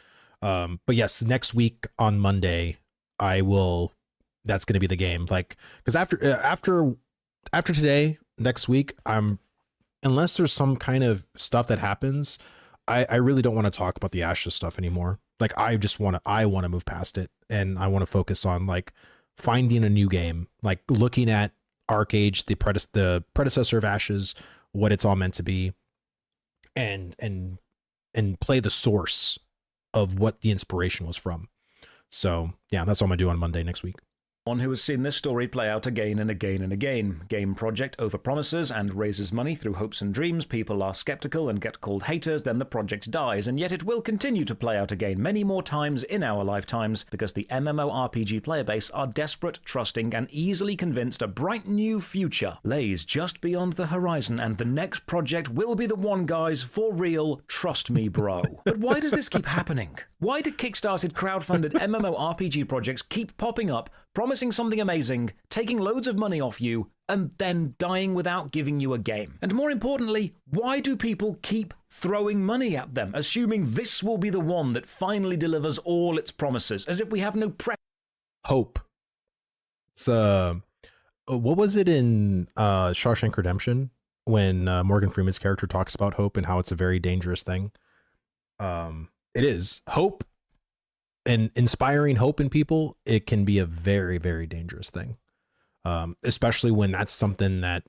But yes, next week on Monday, that's going to be the game. Like, because after today, next week, unless there's some kind of stuff that happens, I really don't want to talk about the Ashes stuff anymore. Like, I want to move past it, and I want to focus on like finding a new game, like looking at ArcAge, the predecessor of Ashes, what it's all meant to be, and play the source of what the inspiration was from. So yeah, that's what I'm gonna do on Monday next week. One who has seen this story play out again and again and again. Game project overpromises and raises money through hopes and dreams. People are skeptical and get called haters, then the project dies, and yet it will continue to play out again many more times in our lifetimes because the MMORPG player base are desperate, trusting, and easily convinced a bright new future lays just beyond the horizon, and the next project will be the one, guys, for real, trust me, bro. But why does this keep happening? Why do Kickstarted crowdfunded MMORPG projects keep popping up, promising something amazing, taking loads of money off you, and then dying without giving you a game? And more importantly, why do people keep throwing money at them, assuming this will be the one that finally delivers all its promises, as if we have no hope? It's what was it in Shawshank Redemption when Morgan Freeman's character talks about hope and how it's a very dangerous thing? It is hope, and inspiring hope in people. It can be a very, very dangerous thing, especially when it's something that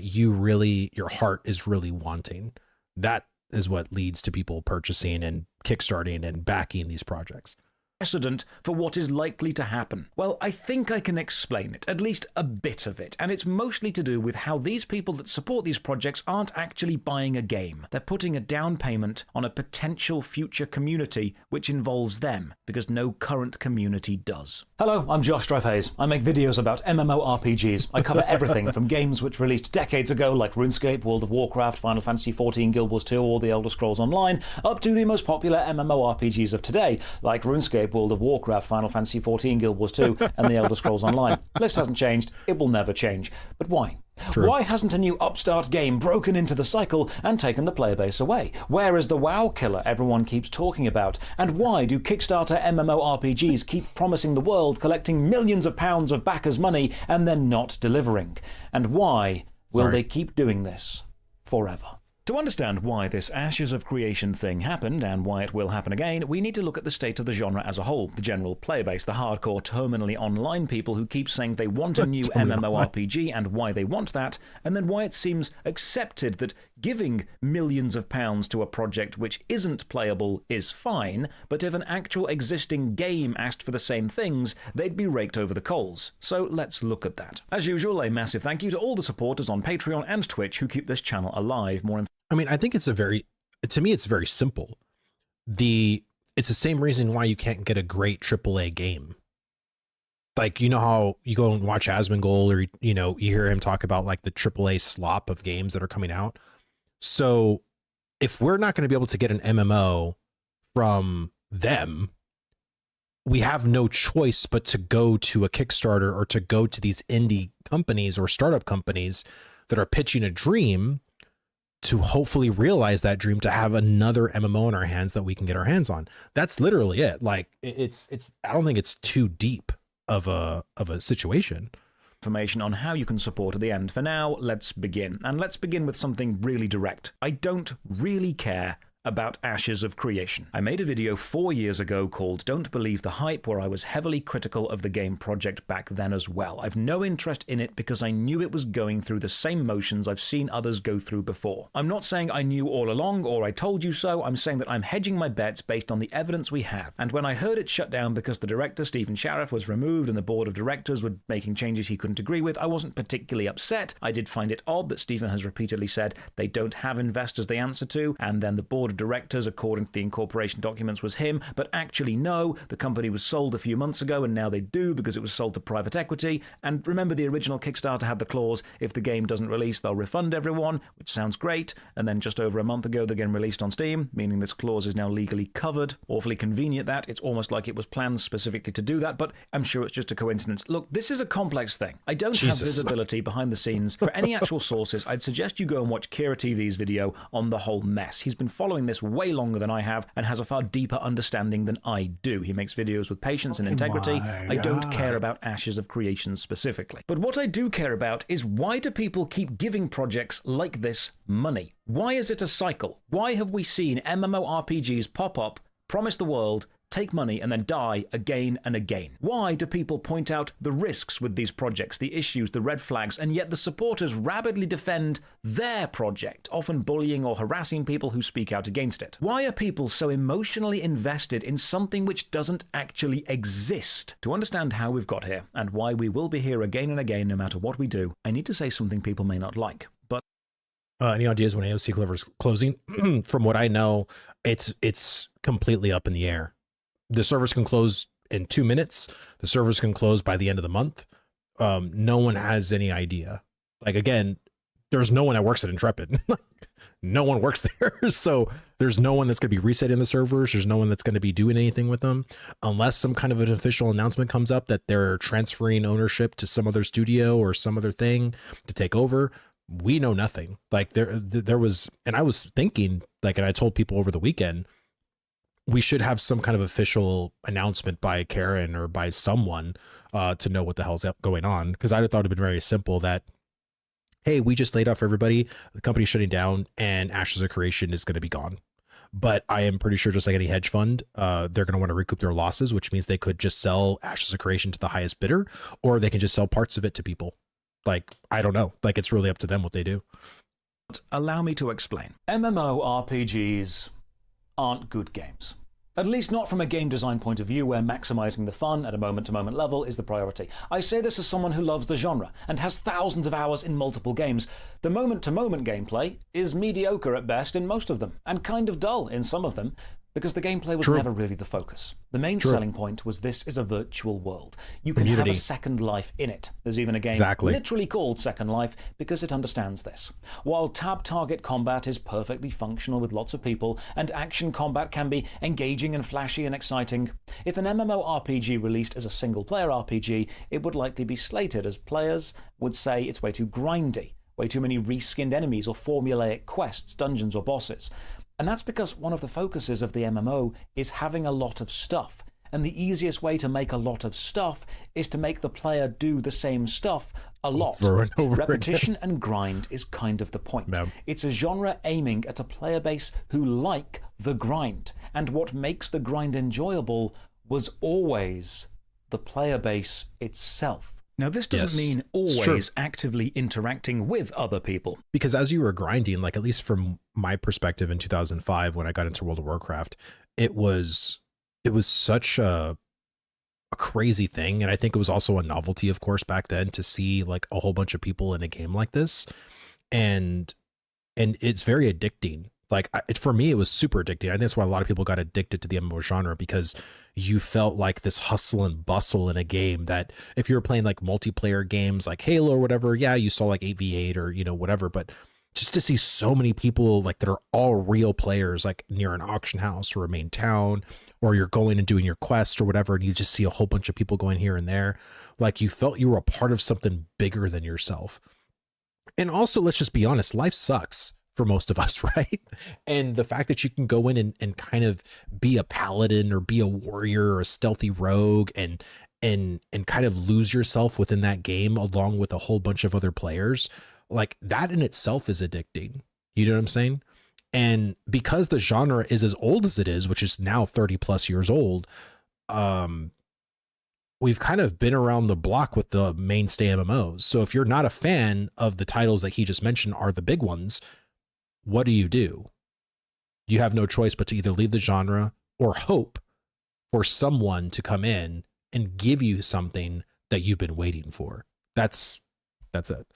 your heart is really wanting. That is what leads to people purchasing and kickstarting and backing these projects. Precedent for what is likely to happen. Well, I think I can explain it, at least a bit of it, and it's mostly to do with how these people that support these projects aren't actually buying a game. They're putting a down payment on a potential future community which involves them, because no current community does. Hello, I'm Josh Strife Hayes. I make videos about MMORPGs. I cover everything from games which released decades ago like RuneScape, World of Warcraft, Final Fantasy XIV, Guild Wars 2, or The Elder Scrolls Online, up to the most popular MMORPGs of today, like RuneScape, World of Warcraft, Final Fantasy XIV, Guild Wars 2, and The Elder Scrolls Online. List hasn't changed. It will never change. But why? True. Why hasn't a new upstart game broken into the cycle and taken the player base away? Where is the WoW killer everyone keeps talking about? And why do Kickstarter MMORPGs keep promising the world, collecting millions of pounds of backers' money, and then not delivering? And why will they keep doing this forever? To understand why this Ashes of Creation thing happened and why it will happen again, we need to look at the state of the genre as a whole, the general player base, the hardcore terminally online people who keep saying they want a new MMORPG and why they want that, and then why it seems accepted that giving millions of pounds to a project which isn't playable is fine, but if an actual existing game asked for the same things, they'd be raked over the coals. So let's look at that. As usual, a massive thank you to all the supporters on Patreon and Twitch who keep this channel alive. I mean, I think to me, it's very simple. It's the same reason why you can't get a great AAA game. Like, you know how you go and watch Asmongold, or, you hear him talk about like the AAA slop of games that are coming out. So if we're not going to be able to get an MMO from them, we have no choice but to go to a Kickstarter or to go to these indie companies or startup companies that are pitching a dream to hopefully realize that dream, to have another MMO in our hands that we can get our hands on. That's literally it. Like it's I don't think it's too deep of a situation. Information on how you can support at the end. For now, let's begin. And let's begin with something really direct. I don't really care about Ashes of Creation. I made a video 4 years ago called Don't Believe the Hype, where I was heavily critical of the game project back then as well. I've no interest in it because I knew it was going through the same motions I've seen others go through before. I'm not saying I knew all along or I told you so, I'm saying that I'm hedging my bets based on the evidence we have. And when I heard it shut down because the director, Stephen Shariff, was removed and the board of directors were making changes he couldn't agree with, I wasn't particularly upset. I did find it odd that Stephen has repeatedly said they don't have investors they answer to, and then the board of directors, according to the incorporation documents, was him, but actually no, the company was sold a few months ago and now they do because it was sold to private equity. And remember, the original Kickstarter had the clause, if the game doesn't release, they'll refund everyone, which sounds great. And then just over a month ago, they're getting released on Steam, meaning this clause is now legally covered. Awfully convenient that. It's almost like it was planned specifically to do that, but I'm sure it's just a coincidence. Look, this is a complex thing. I don't have visibility behind the scenes. For any actual sources, I'd suggest you go and watch Kira TV's video on the whole mess. He's been following this way longer than I have and has a far deeper understanding than I do. He makes videos with patience and integrity. I don't care about Ashes of Creation specifically. But what I do care about is, why do people keep giving projects like this money? Why is it a cycle? Why have we seen MMORPGs pop up, promise the world, take money, and then die again and again? Why do people point out the risks with these projects, the issues, the red flags, and yet the supporters rabidly defend their project, often bullying or harassing people who speak out against it? Why are people so emotionally invested in something which doesn't actually exist? To understand how we've got here, and why we will be here again and again no matter what we do, I need to say something people may not like. But any ideas when AOC Clover's closing? From what I know, it's completely up in the air. The servers can close in 2 minutes. The servers can close by the end of the month. No one has any idea. Like, again, there's no one that works at Intrepid. No one works there. So there's no one that's going to be resetting the servers. There's no one that's going to be doing anything with them unless some kind of an official announcement comes up that they're transferring ownership to some other studio or some other thing to take over. We know nothing. Like there was, and I was thinking, like, and I told people over the weekend, we should have some kind of official announcement by Karen or by someone to know what the hell's going on. Because I thought it'd been very simple that, hey, we just laid off everybody, the company's shutting down, and Ashes of Creation is going to be gone. But I am pretty sure, just like any hedge fund, they're going to want to recoup their losses, which means they could just sell Ashes of Creation to the highest bidder, or they can just sell parts of it to people. Like, I don't know. Like, it's really up to them what they do. Allow me to explain. MMORPGs aren't good games. At least not from a game design point of view, where maximizing the fun at a moment-to-moment level is the priority. I say this as someone who loves the genre and has thousands of hours in multiple games. The moment-to-moment gameplay is mediocre at best in most of them, and kind of dull in some of them, because the gameplay was never really the focus. The main selling point was, this is a virtual world. You can have a second life in it. There's even a game literally called Second Life because it understands this. While tab target combat is perfectly functional with lots of people, and action combat can be engaging and flashy and exciting, if an MMORPG released as a single-player RPG, it would likely be slated, as players would say it's way too grindy, way too many reskinned enemies or formulaic quests, dungeons or bosses. And that's because one of the focuses of the MMO is having a lot of stuff. And the easiest way to make a lot of stuff is to make the player do the same stuff a lot. Over and over Repetition and grind is kind of the point. Yeah. It's a genre aiming at a player base who like the grind. And what makes the grind enjoyable was always the player base itself. Now, this doesn't mean always actively interacting with other people. Because as you were grinding, like at least from my perspective in 2005, when I got into World of Warcraft, it was such a crazy thing. And I think it was also a novelty, of course, back then to see like a whole bunch of people in a game like this. And it's very addicting. Like for me, it was super addicting. I think that's why a lot of people got addicted to the MMO genre, because you felt like this hustle and bustle in a game that if you were playing like multiplayer games like Halo or whatever, yeah, you saw like 8v8 or, you know, whatever. But just to see so many people like that are all real players, like near an auction house or a main town, or you're going and doing your quest or whatever, and you just see a whole bunch of people going here and there, like you felt you were a part of something bigger than yourself. And also, let's just be honest, life sucks for most of us, right? And the fact that you can go in and kind of be a paladin or be a warrior or a stealthy rogue and kind of lose yourself within that game along with a whole bunch of other players, like that in itself is addicting. You know what I'm saying? And because the genre is as old as it is, which is now 30 plus years old, we've kind of been around the block with the mainstay MMOs. So if you're not a fan of the titles that he just mentioned are the big ones, what do? You have no choice but to either leave the genre or hope for someone to come in and give you something that you've been waiting for. That's it.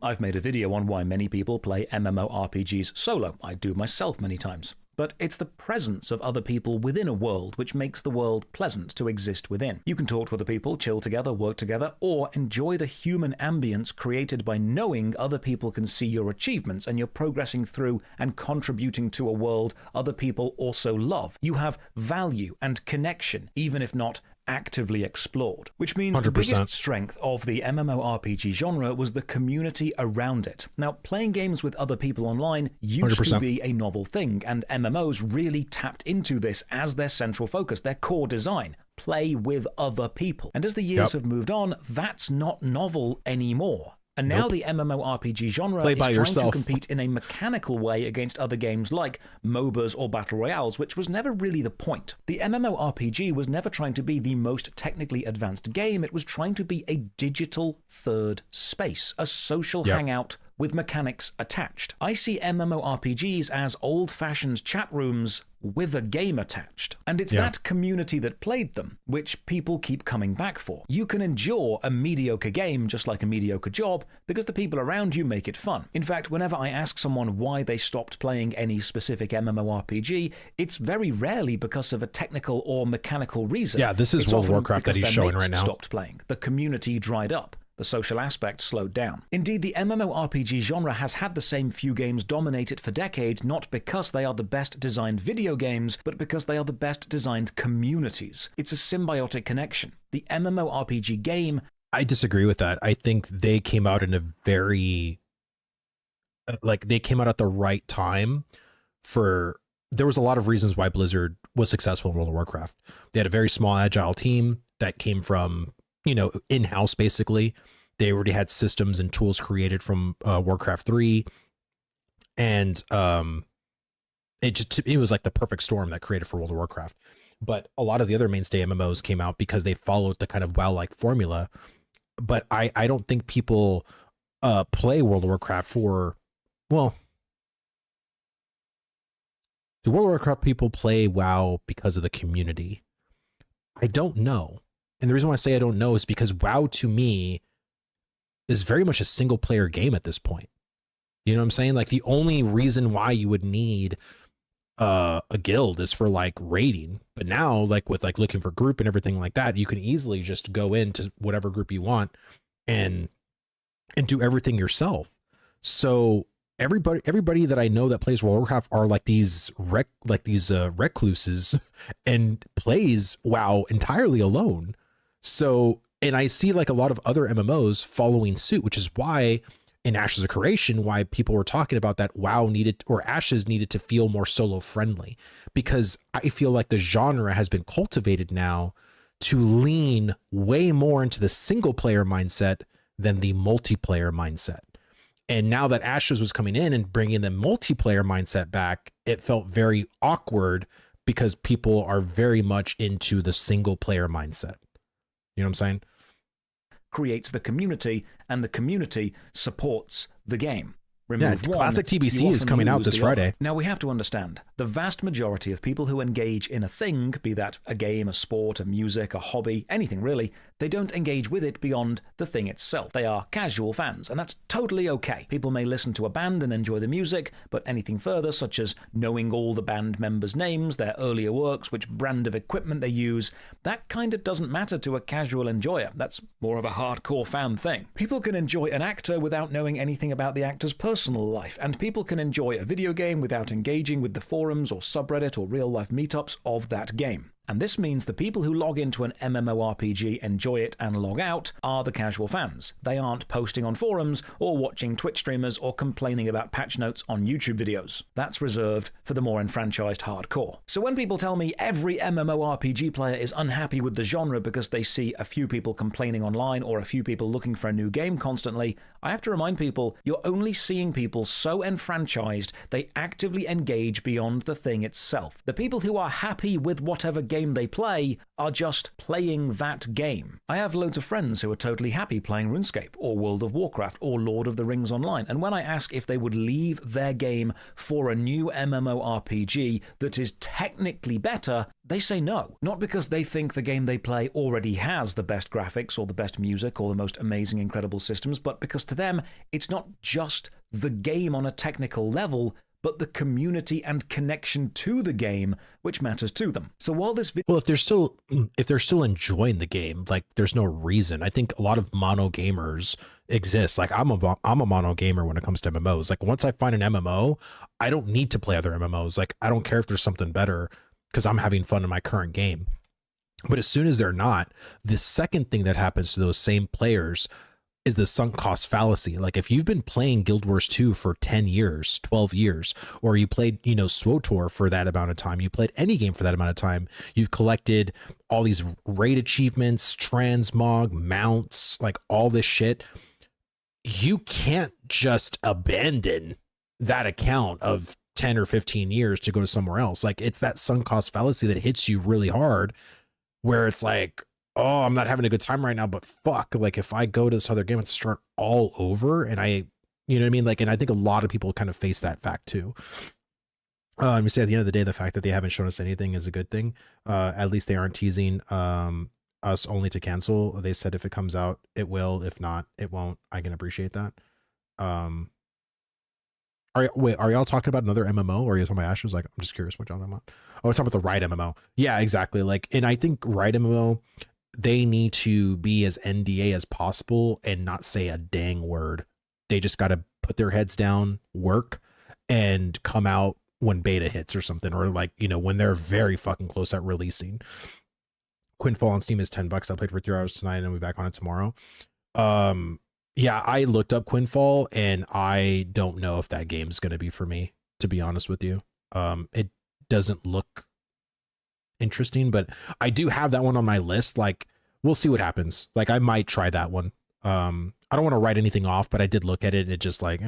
I've made a video on why many people play MMORPGs solo. I do myself many times. But it's the presence of other people within a world which makes the world pleasant to exist within. You can talk to other people, chill together, work together, or enjoy the human ambience created by knowing other people can see your achievements and you're progressing through and contributing to a world other people also love. You have value and connection, even if not actively explored, which means 100%. The biggest strength of the MMORPG genre was the community around it. Now, playing games with other people online used 100%. To be a novel thing, and MMOs really tapped into this as their central focus, their core design. Play with other people. And as the years have moved on, that's not novel anymore. And now the MMORPG genre is trying to compete in a mechanical way against other games like MOBAs or Battle Royales, which was never really the point. The MMORPG was never trying to be the most technically advanced game. It was trying to be a digital third space, a social hangout with mechanics attached. I see MMORPGs as old-fashioned chat rooms with a game attached. And it's that community that played them, which people keep coming back for. You can endure a mediocre game just like a mediocre job because the people around you make it fun. In fact, whenever I ask someone why they stopped playing any specific MMORPG, it's very rarely because of a technical or mechanical reason. Yeah, this is World of Warcraft that he's showing right now. Stopped playing. The community dried up. The social aspect slowed down. Indeed, the MMORPG genre has had the same few games dominate it for decades, not because they are the best designed video games, but because they are the best designed communities. It's a symbiotic connection. The MMORPG game... I disagree with that. I think they came out in a very... they came out at the right time for... There was a lot of reasons why Blizzard was successful in World of Warcraft. They had a very small, agile team that came from... in-house, basically. They already had systems and tools created from Warcraft 3. And it was like the perfect storm that created for World of Warcraft. But a lot of the other mainstay MMOs came out because they followed the kind of WoW-like formula. But I don't think people play World of Warcraft for, well, do World of Warcraft people play WoW because of the community? I don't know. And the reason why I say I don't know is because WoW to me is very much a single player game at this point. You know what I'm saying? Like the only reason why you would need a guild is for like raiding. But now like with like looking for group and everything like that, you can easily just go into whatever group you want and do everything yourself. So everybody that I know that plays World of Warcraft are like these recluses and plays WoW entirely alone. So, and I see like a lot of other MMOs following suit, which is why in Ashes of Creation why people were talking about that WoW needed, or Ashes needed to feel more solo friendly, because I feel like the genre has been cultivated now to lean way more into the single player mindset than the multiplayer mindset. And now that Ashes was coming in and bringing the multiplayer mindset back, it felt very awkward because people are very much into the single player mindset. You know what I'm saying? Creates the community, and the community supports the game. Classic TBC is coming out this Friday. Now, we have to understand, the vast majority of people who engage in a thing, be that a game, a sport, a music, a hobby, anything really, they don't engage with it beyond the thing itself. They are casual fans, and that's totally okay. People may listen to a band and enjoy the music, but anything further, such as knowing all the band members' names, their earlier works, which brand of equipment they use, that kind of doesn't matter to a casual enjoyer. That's more of a hardcore fan thing. People can enjoy an actor without knowing anything about the actor's personal life, and people can enjoy a video game without engaging with the forums or subreddit or real-life meetups of that game. And this means the people who log into an MMORPG, enjoy it, and log out are the casual fans. They aren't posting on forums or watching Twitch streamers or complaining about patch notes on YouTube videos. That's reserved for the more enfranchised hardcore. So when people tell me every MMORPG player is unhappy with the genre because they see a few people complaining online or a few people looking for a new game constantly, I have to remind people, you're only seeing people so enfranchised they actively engage beyond the thing itself. The people who are happy with whatever game they play are just playing that game. I have loads of friends who are totally happy playing RuneScape or World of Warcraft or Lord of the Rings Online, and when I ask if they would leave their game for a new MMORPG that is technically better, they say no. Not because they think the game they play already has the best graphics or the best music or the most amazing, incredible systems, but because to them, it's not just the game on a technical level, but the community and connection to the game which matters to them. So while this well, if they're still enjoying the game, like there's no reason. I think a lot of mono gamers exist. Like I'm a mono gamer when it comes to MMOs. Like once I find an MMO, I don't need to play other MMOs. Like I don't care if there's something better because I'm having fun in my current game. But as soon as they're not, the second thing that happens to those same players is the sunk cost fallacy. Like if you've been playing Guild Wars 2 for 10 years, 12 years, or you played, SWTOR for that amount of time, you played any game for that amount of time, you've collected all these raid achievements, transmog, mounts, like all this shit. You can't just abandon that account of 10 or 15 years to go to somewhere else. Like it's that sunk cost fallacy that hits you really hard where it's like, oh, I'm not having a good time right now, but fuck, like if I go to this other game, I have to start all over. And you know what I mean? Like, and I think a lot of people kind of face that fact too. You say at the end of the day, the fact that they haven't shown us anything is a good thing. At least they aren't teasing us only to cancel. They said if it comes out, it will. If not, it won't. I can appreciate that. Are y'all talking about another MMO or are you talking about Ashes? Like, I'm just curious what y'all talking about. Oh, we're talking about the Riot MMO. Yeah, exactly. Like, and I think Riot MMO, they need to be as NDA as possible and not say a dang word. They just got to put their heads down, work, and come out when beta hits or something, or like, when they're very fucking close at releasing. Quinfall on Steam is $10. I played for 3 hours tonight and I'll be back on it tomorrow. Yeah, I looked up Quinfall and I don't know if that game's going to be for me, to be honest with you. It doesn't look interesting, but I do have that one on my list. Like, we'll see what happens. Like, I might try that one. I don't want to write anything off, but I did look at it. It just like,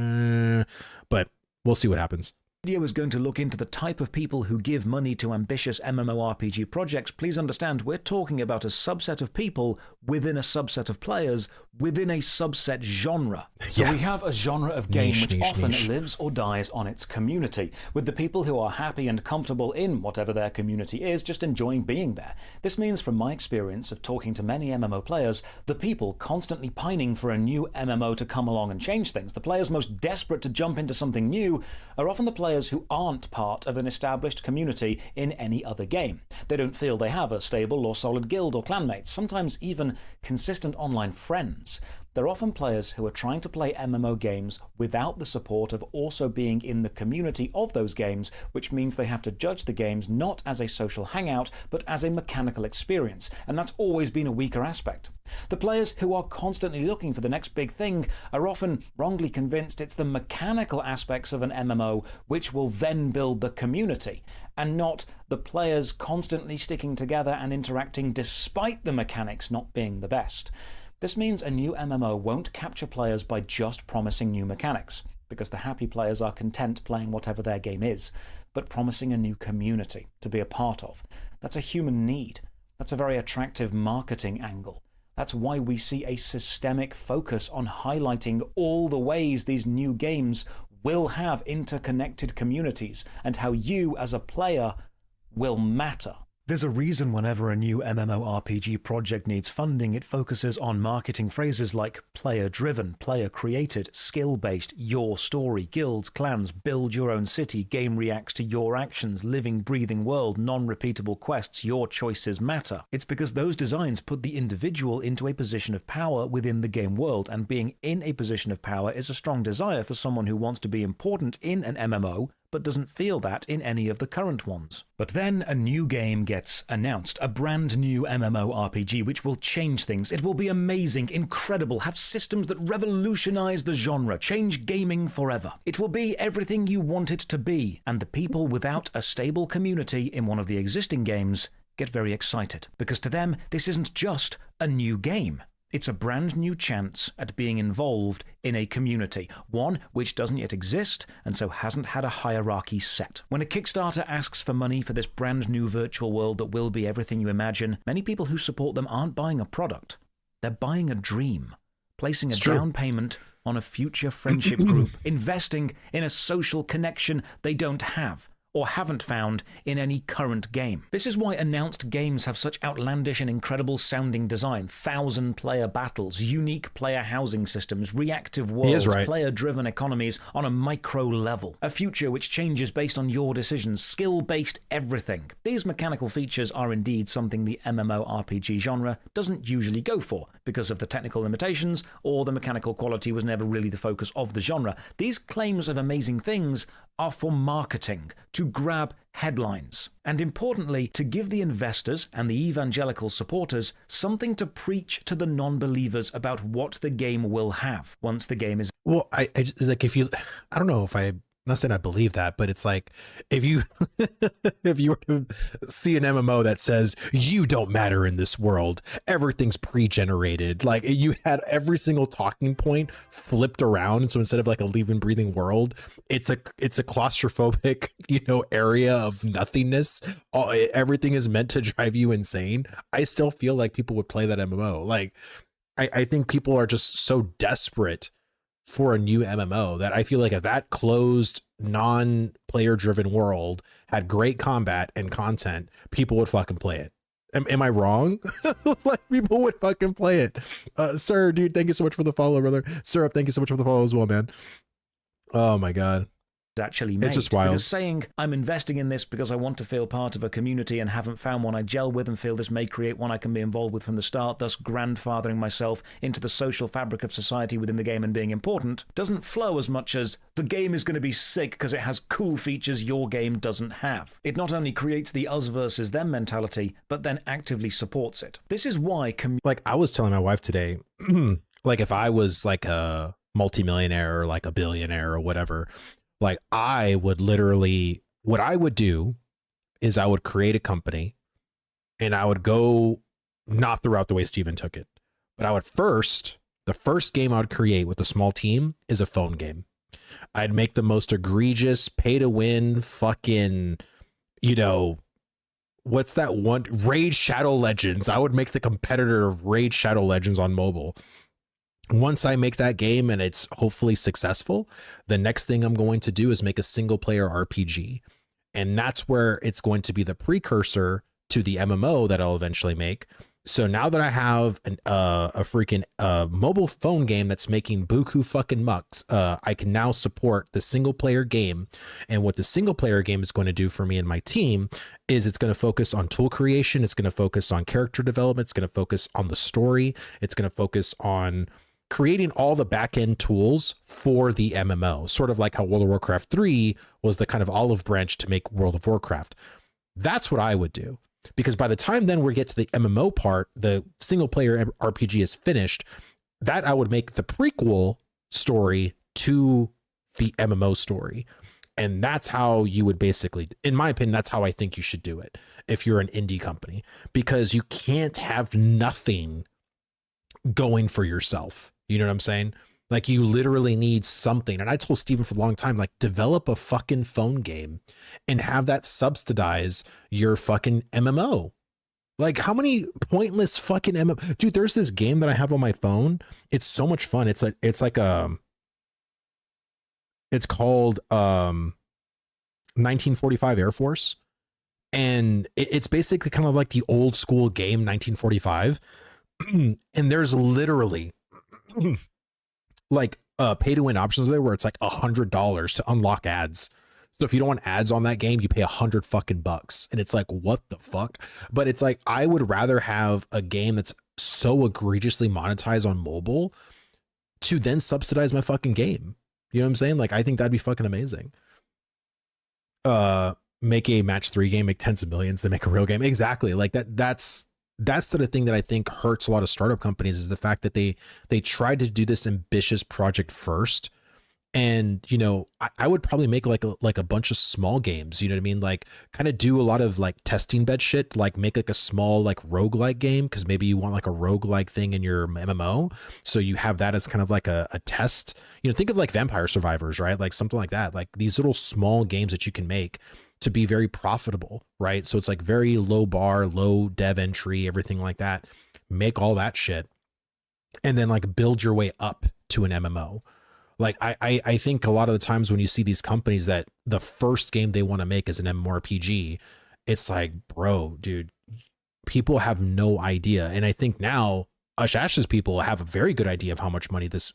but we'll see what happens. Video is going to look into the type of people who give money to ambitious MMORPG projects. Please understand, we're talking about a subset of people within a subset of players within a subset genre. So we have a genre of game which often lives or dies on its community, with the people who are happy and comfortable in whatever their community is, just enjoying being there. This means, from my experience of talking to many MMO players, the people constantly pining for a new MMO to come along and change things, the players most desperate to jump into something new, are often the players who aren't part of an established community in any other game. They don't feel they have a stable or solid guild or clanmates, sometimes even consistent online friends. They're often players who are trying to play MMO games without the support of also being in the community of those games, which means they have to judge the games not as a social hangout, but as a mechanical experience, and that's always been a weaker aspect. The players who are constantly looking for the next big thing are often wrongly convinced it's the mechanical aspects of an MMO which will then build the community, and not the players constantly sticking together and interacting despite the mechanics not being the best. This means a new MMO won't capture players by just promising new mechanics, because the happy players are content playing whatever their game is, but promising a new community to be a part of. That's a human need. That's a very attractive marketing angle. That's why we see a systemic focus on highlighting all the ways these new games will have interconnected communities and how you as a player will matter. There's a reason whenever a new MMORPG project needs funding, it focuses on marketing phrases like player-driven, player-created, skill-based, your story, guilds, clans, build your own city, game reacts to your actions, living, breathing world, non-repeatable quests, your choices matter. It's because those designs put the individual into a position of power within the game world, and being in a position of power is a strong desire for someone who wants to be important in an MMO, but doesn't feel that in any of the current ones. But then a new game gets announced, a brand new MMORPG which will change things. It will be amazing, incredible, have systems that revolutionize the genre, change gaming forever. It will be everything you want it to be, and the people without a stable community in one of the existing games get very excited, because to them this isn't just a new game. It's a brand new chance at being involved in a community, one which doesn't yet exist and so hasn't had a hierarchy set. When a Kickstarter asks for money for this brand new virtual world that will be everything you imagine, many people who support them aren't buying a product. They're buying a dream, placing a down payment on a future friendship group, investing in a social connection they don't have or haven't found in any current game. This is why announced games have such outlandish and incredible sounding design, 1,000-player battles, unique player housing systems, reactive worlds, player-driven economies on a micro level, a future which changes based on your decisions, skill-based everything. These mechanical features are indeed something the MMORPG genre doesn't usually go for, because of the technical limitations, or the mechanical quality was never really the focus of the genre. These claims of amazing things are for marketing, to grab headlines, and importantly, to give the investors and the evangelical supporters something to preach to the non-believers about what the game will have once the game is. Well, I like, if you, I don't know if I'm not saying I believe that, but it's like, if you if you were to see an MMO that says you don't matter in this world, everything's pre-generated, like you had every single talking point flipped around, so instead of like a living breathing world, it's a claustrophobic, area of nothingness. Everything is meant to drive you insane. I still feel like people would play that MMO. Like I think people are just so desperate for a new MMO that I feel like if that closed, non-player driven world had great combat and content, people would fucking play it. Am I wrong? Like, people would fucking play it. Sir, dude, thank you so much for the follow, brother. Syrup, thank you so much for the follow as well, man. Oh my God. Actually made. It's just wild. Because saying I'm investing in this because I want to feel part of a community and haven't found one I gel with and feel this may create one I can be involved with from the start, thus grandfathering myself into the social fabric of society within the game and being important, doesn't flow as much as the game is going to be sick because it has cool features your game doesn't have. It not only creates the us versus them mentality, but then actively supports it. This is why like I was telling my wife today, like if I was like a multimillionaire or like a billionaire or whatever, like I would literally, what I would do is I would create a company and I would go not throughout the way Steven took it, but I would the first game I would create with a small team is a phone game. I'd make the most egregious pay to win fucking, what's that one? Raid Shadow Legends. I would make the competitor of Raid Shadow Legends on mobile. Once I make that game and it's hopefully successful, the next thing I'm going to do is make a single player RPG. And that's where it's going to be the precursor to the MMO that I'll eventually make. So now that I have a freaking mobile phone game that's making buku fucking mucks, I can now support the single player game. And what the single player game is going to do for me and my team is it's going to focus on tool creation. It's going to focus on character development. It's going to focus on the story. It's going to focus on creating all the back end tools for the MMO, sort of like how World of Warcraft 3 was the kind of olive branch to make World of Warcraft. That's what I would do, because by the time then we get to the MMO part, the single player RPG is finished. That I would make the prequel story to the MMO story. And that's how you would basically, in my opinion, that's how I think you should do it if you're an indie company, because you can't have nothing going for yourself. You know what I'm saying? Like, you literally need something. And I told Steven for a long time, like, develop a fucking phone game and have that subsidize your fucking MMO. Like, how many pointless fucking MMO? Dude, there's this game that I have on my phone. It's so much fun. It's called 1945 Air Force. And it's basically kind of like the old school game 1945. And there's literally like pay to win options there where it's like $100 to unlock ads. So if you don't want ads on that game, you pay $100 fucking bucks. And it's like, what the fuck? But it's like, I would rather have a game that's so egregiously monetized on mobile to then subsidize my fucking game. You know what I'm saying? Like, I think that'd be fucking amazing. Make a match 3 game, make tens of millions, then make a real game. Exactly. Like that's the thing that I think hurts a lot of startup companies, is the fact that they tried to do this ambitious project first. And, you know, I would probably make like a bunch of small games, you know what I mean? Like, kind of do a lot of like testing bed shit, like make like a small like roguelike game, because maybe you want like a roguelike thing in your MMO. So you have that as kind of like a test. You know, think of like Vampire Survivors, right? Like something like that, like these little small games that you can make to be very profitable, right? So it's like very low bar, low dev entry, everything like that. Make all that shit and then like build your way up to an MMO. Like, I think a lot of the times when you see these companies that the first game they want to make is an MMORPG, it's like, bro, dude, people have no idea. And I think now Ash's people have a very good idea of how much money this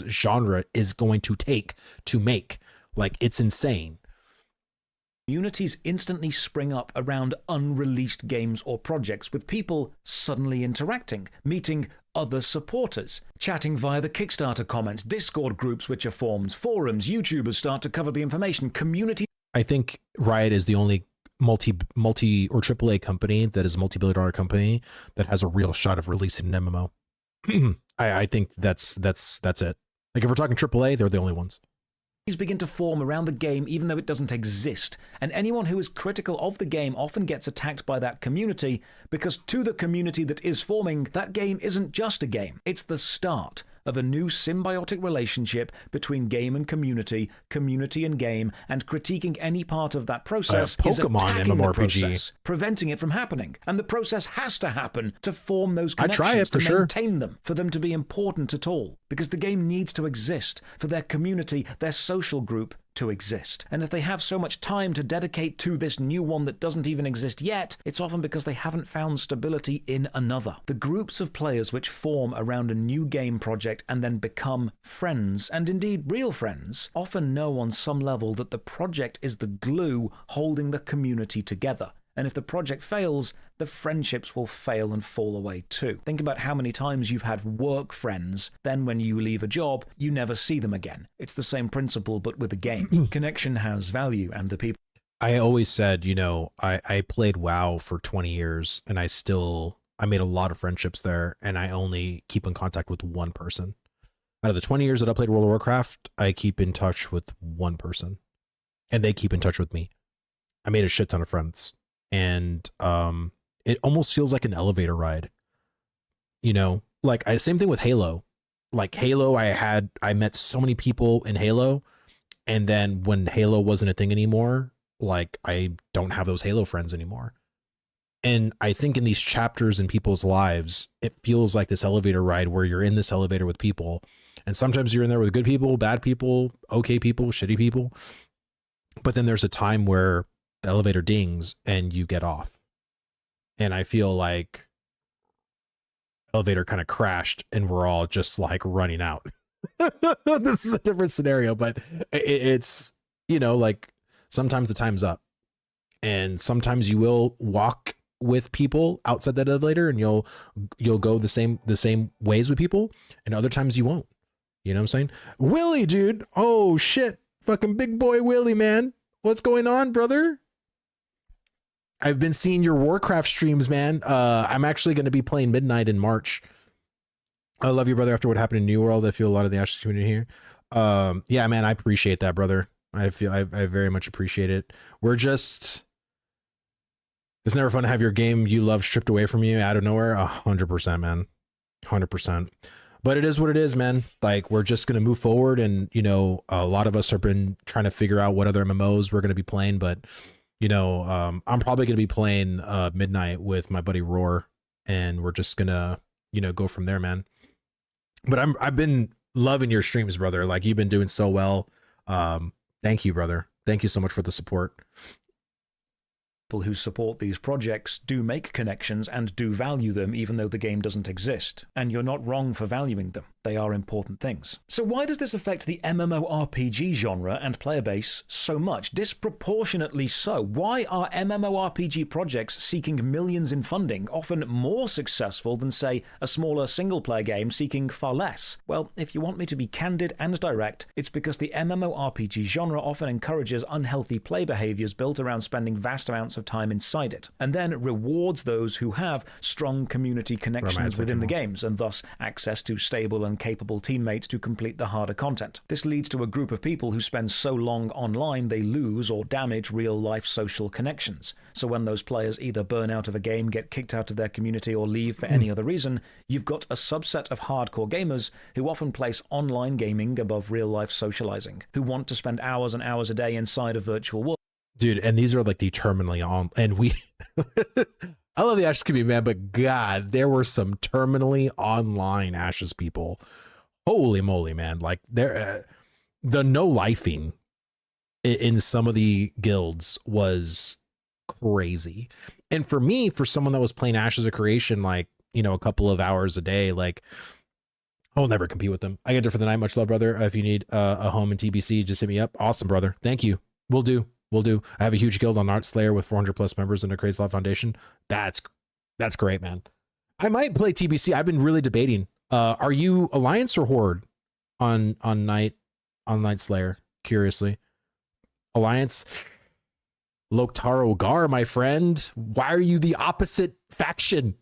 genre is going to take to make. Like, it's insane. Communities instantly spring up around unreleased games or projects, with people suddenly interacting, meeting other supporters, chatting via the Kickstarter comments, Discord groups which are formed, forums, YouTubers start to cover the information, community. I think Riot is the only multi or AAA company that is a multi-billion-dollar company that has a real shot of releasing an MMO. I think that's it. Like, if we're talking AAA, they're the only ones. Begin to form around the game even though it doesn't exist, and anyone who is critical of the game often gets attacked by that community, because to the community that is forming, that game isn't just a game, it's the start of a new symbiotic relationship between game and community, community and game, and critiquing any part of that process is attacking the process, preventing it from happening. And the process has to happen to form those connections, to maintain them, for them to be important at all. Because the game needs to exist for their community, their social group to exist. And if they have so much time to dedicate to this new one that doesn't even exist yet, it's often because they haven't found stability in another. The groups of players which form around a new game project and then become friends, and indeed real friends, often know on some level that the project is the glue holding the community together. And if the project fails, the friendships will fail and fall away too. Think about how many times you've had work friends, then when you leave a job, you never see them again. It's the same principle, but with a game. Connection has value, and the people. I always said, you know, I played WoW for 20 years, and I made a lot of friendships there, and I only keep in contact with one person. Out of the 20 years that I played World of Warcraft, I keep in touch with one person, and they keep in touch with me. I made a shit ton of friends. And it almost feels like an elevator ride, you know, like same thing with Halo. Like Halo, I met so many people in Halo, and then when Halo wasn't a thing anymore, like I don't have those Halo friends anymore. And I think in these chapters in people's lives, it feels like this elevator ride where you're in this elevator with people, and sometimes you're in there with good people, bad people, okay people, shitty people. But then there's a time where the elevator dings and you get off. And I feel like elevator kind of crashed and we're all just like running out. This is a different scenario, but it's, you know, like sometimes the time's up, and sometimes you will walk with people outside that elevator, and you'll go the same ways with people, and other times you won't. You know what I'm saying? Willie, dude. Oh shit. Fucking big boy Willie, man. What's going on, brother? I've been seeing your Warcraft streams, man. I'm actually going to be playing Midnight in March. I love you, brother. After what happened in New World, I feel a lot of the Ashes community here. Yeah, man, I appreciate that, brother. I very much appreciate it. It's never fun to have your game you love stripped away from you out of nowhere. 100%, man. 100%. But it is what it is, man. Like, we're just going to move forward. And, you know, a lot of us have been trying to figure out what other MMOs we're going to be playing. But, you know, I'm probably going to be playing Midnight with my buddy Roar. And we're just going to, you know, go from there, man. But I've been loving your streams, brother. Like, you've been doing so well. Thank you, brother. Thank you so much for the support. People who support these projects do make connections and do value them even though the game doesn't exist. And you're not wrong for valuing them. They are important things. So why does this affect the MMORPG genre and player base so much? Disproportionately so. Why are MMORPG projects seeking millions in funding often more successful than, say, a smaller single-player game seeking far less? Well, if you want me to be candid and direct, it's because the MMORPG genre often encourages unhealthy play behaviors built around spending vast amounts of time inside it, and then rewards those who have strong community connections within the games, and thus access to stable and capable teammates to complete the harder content. This leads to a group of people who spend so long online they lose or damage real-life social connections. So when those players either burn out of a game, get kicked out of their community, or leave for any other reason, you've got a subset of hardcore gamers who often place online gaming above real-life socializing, who want to spend hours and hours a day inside a virtual world. Dude, and these are like the terminally on, and we I love the Ashes community, man, but God, there were some terminally online Ashes people. Holy moly, man. Like, the no lifing in some of the guilds was crazy. And for me, for someone that was playing Ashes of Creation, like, you know, a couple of hours a day, like, I'll never compete with them. I get it for the night. Much love, brother. If you need a home in TBC, just hit me up. Awesome, brother. Thank you. We'll do. I have a huge guild on Art Slayer with 400 plus members in a Crazy Love Foundation. That's great, man. I might play TBC. I've been really debating. Are you Alliance or Horde on Night Slayer? Curiously, Alliance. Loktar Ogar, my friend. Why are you the opposite faction?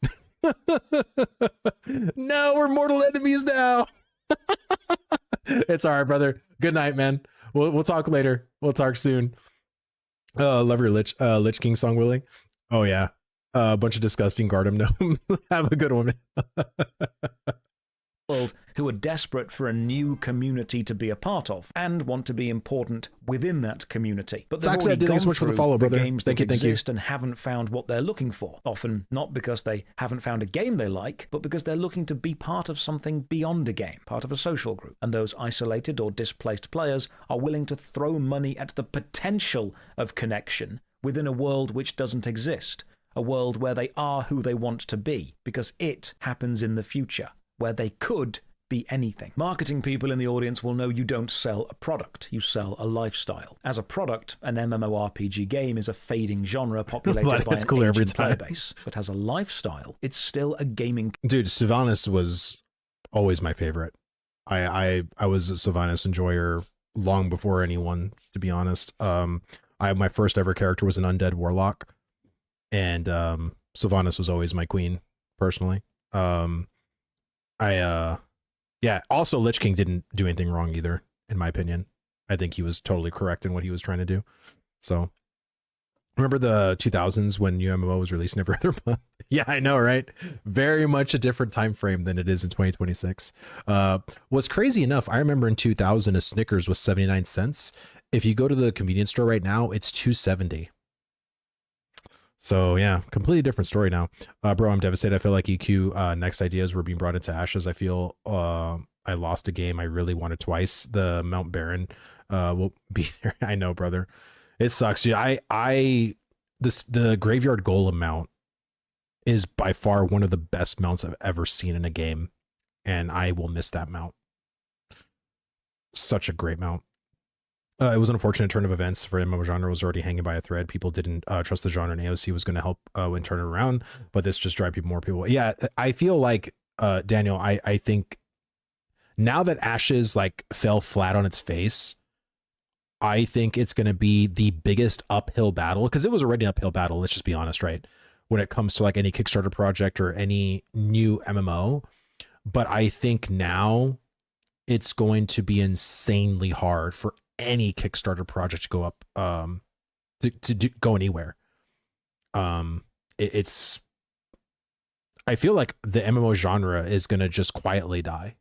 No, we're mortal enemies now. It's all right, brother. Good night, man. We'll talk later. We'll talk soon. Love your Lich King song, Willie. Oh yeah. A bunch of disgusting Gardem gnomes. Have a good one. Who are desperate for a new community to be a part of and want to be important within that community. But they've already gone through the follow, brother. Games that exist and haven't found what they're looking for. Often not because they haven't found a game they like, but because they're looking to be part of something beyond a game, part of a social group. And those isolated or displaced players are willing to throw money at the potential of connection within a world which doesn't exist. A world where they are who they want to be, because it happens in the future, where they could be anything. Marketing people in the audience will know you don't sell a product, you sell a lifestyle. As a product, an MMORPG game is a fading genre populated by an aging player base. But as a lifestyle, it's still a gaming... Dude, Sylvanas was always my favorite. I was a Sylvanas enjoyer long before anyone, to be honest. My first ever character was an undead warlock, and Sylvanas was always my queen, personally. Yeah, also Lich King didn't do anything wrong either, in my opinion. I think he was totally correct in what he was trying to do. So, remember the 2000s when UMMO was released every other month? Yeah, I know, right? Very much a different time frame than it is in 2026. What's crazy enough, I remember in 2000 a Snickers was 79 cents. If you go to the convenience store right now, it's $2.70. So yeah, completely different story now. Bro, I'm devastated. I feel like EQ next ideas were being brought into Ashes. I feel I lost a game I really wanted twice. The Mount Baron will be there. I know, brother. It sucks. Yeah, the Graveyard Golem mount is by far one of the best mounts I've ever seen in a game, and I will miss that mount. Such a great mount. It was an unfortunate turn of events for MMO genre. Was already hanging by a thread. People didn't trust the genre, and AOC was going to help and turn it around. But this just drive more people. Yeah, I feel like Daniel. I think now that Ashes like fell flat on its face, I think it's going to be the biggest uphill battle, because it was already an uphill battle. Let's just be honest, right? When it comes to like any Kickstarter project or any new MMO. But I think now it's going to be insanely hard for any Kickstarter project to go up, go anywhere. It's, I feel like the MMO genre is going to just quietly die.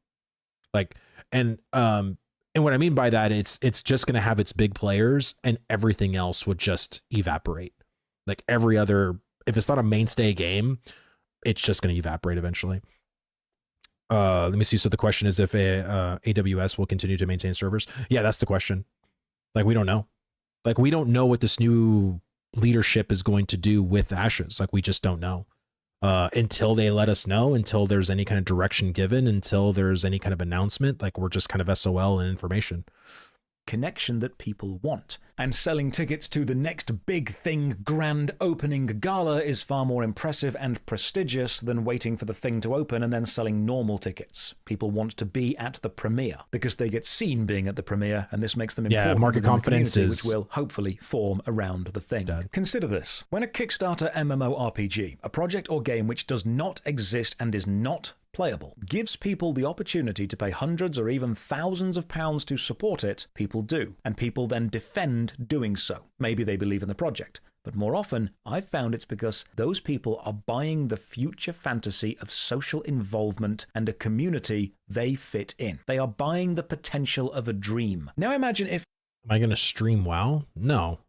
Like, and what I mean by that, it's just going to have its big players and everything else would just evaporate. Like every other, if it's not a mainstay game, it's just going to evaporate eventually. Let me see. So the question is if AWS will continue to maintain servers. Yeah, that's the question. Like, we don't know. Like, we don't know what this new leadership is going to do with Ashes. Like, we just don't know. Until they let us know, until there's any kind of direction given, until there's any kind of announcement, like we're just kind of SOL and information. Connection that people want. And selling tickets to the next big thing grand opening gala is far more impressive and prestigious than waiting for the thing to open and then selling normal tickets. People want to be at the premiere because they get seen being at the premiere, and this makes them important. Market confidence is, which will hopefully form around the thing. Dead. Consider this. When a Kickstarter MMORPG, a project or game which does not exist and is not playable, gives people the opportunity to pay hundreds or even thousands of pounds to support it, people do. And people then defend doing so. Maybe they believe in the project. But more often, I've found it's because those people are buying the future fantasy of social involvement and a community they fit in. They are buying the potential of a dream. Now imagine if... Am I going to stream WoW? No.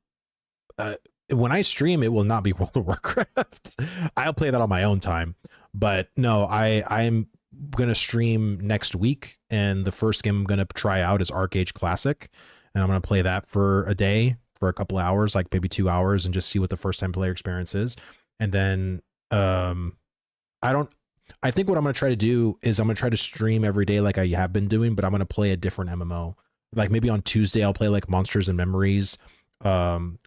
When I stream, it will not be World of Warcraft. I'll play that on my own time. But no, I'm going to stream next week, and the first game I'm going to try out is Arcade Classic, and I'm going to play that for a day, for a couple hours, like maybe 2 hours, and just see what the first time player experience is. And then I think what I'm going to try to do is I'm going to try to stream every day like I have been doing, but I'm going to play a different MMO. Like maybe on Tuesday I'll play like Monsters and Memories.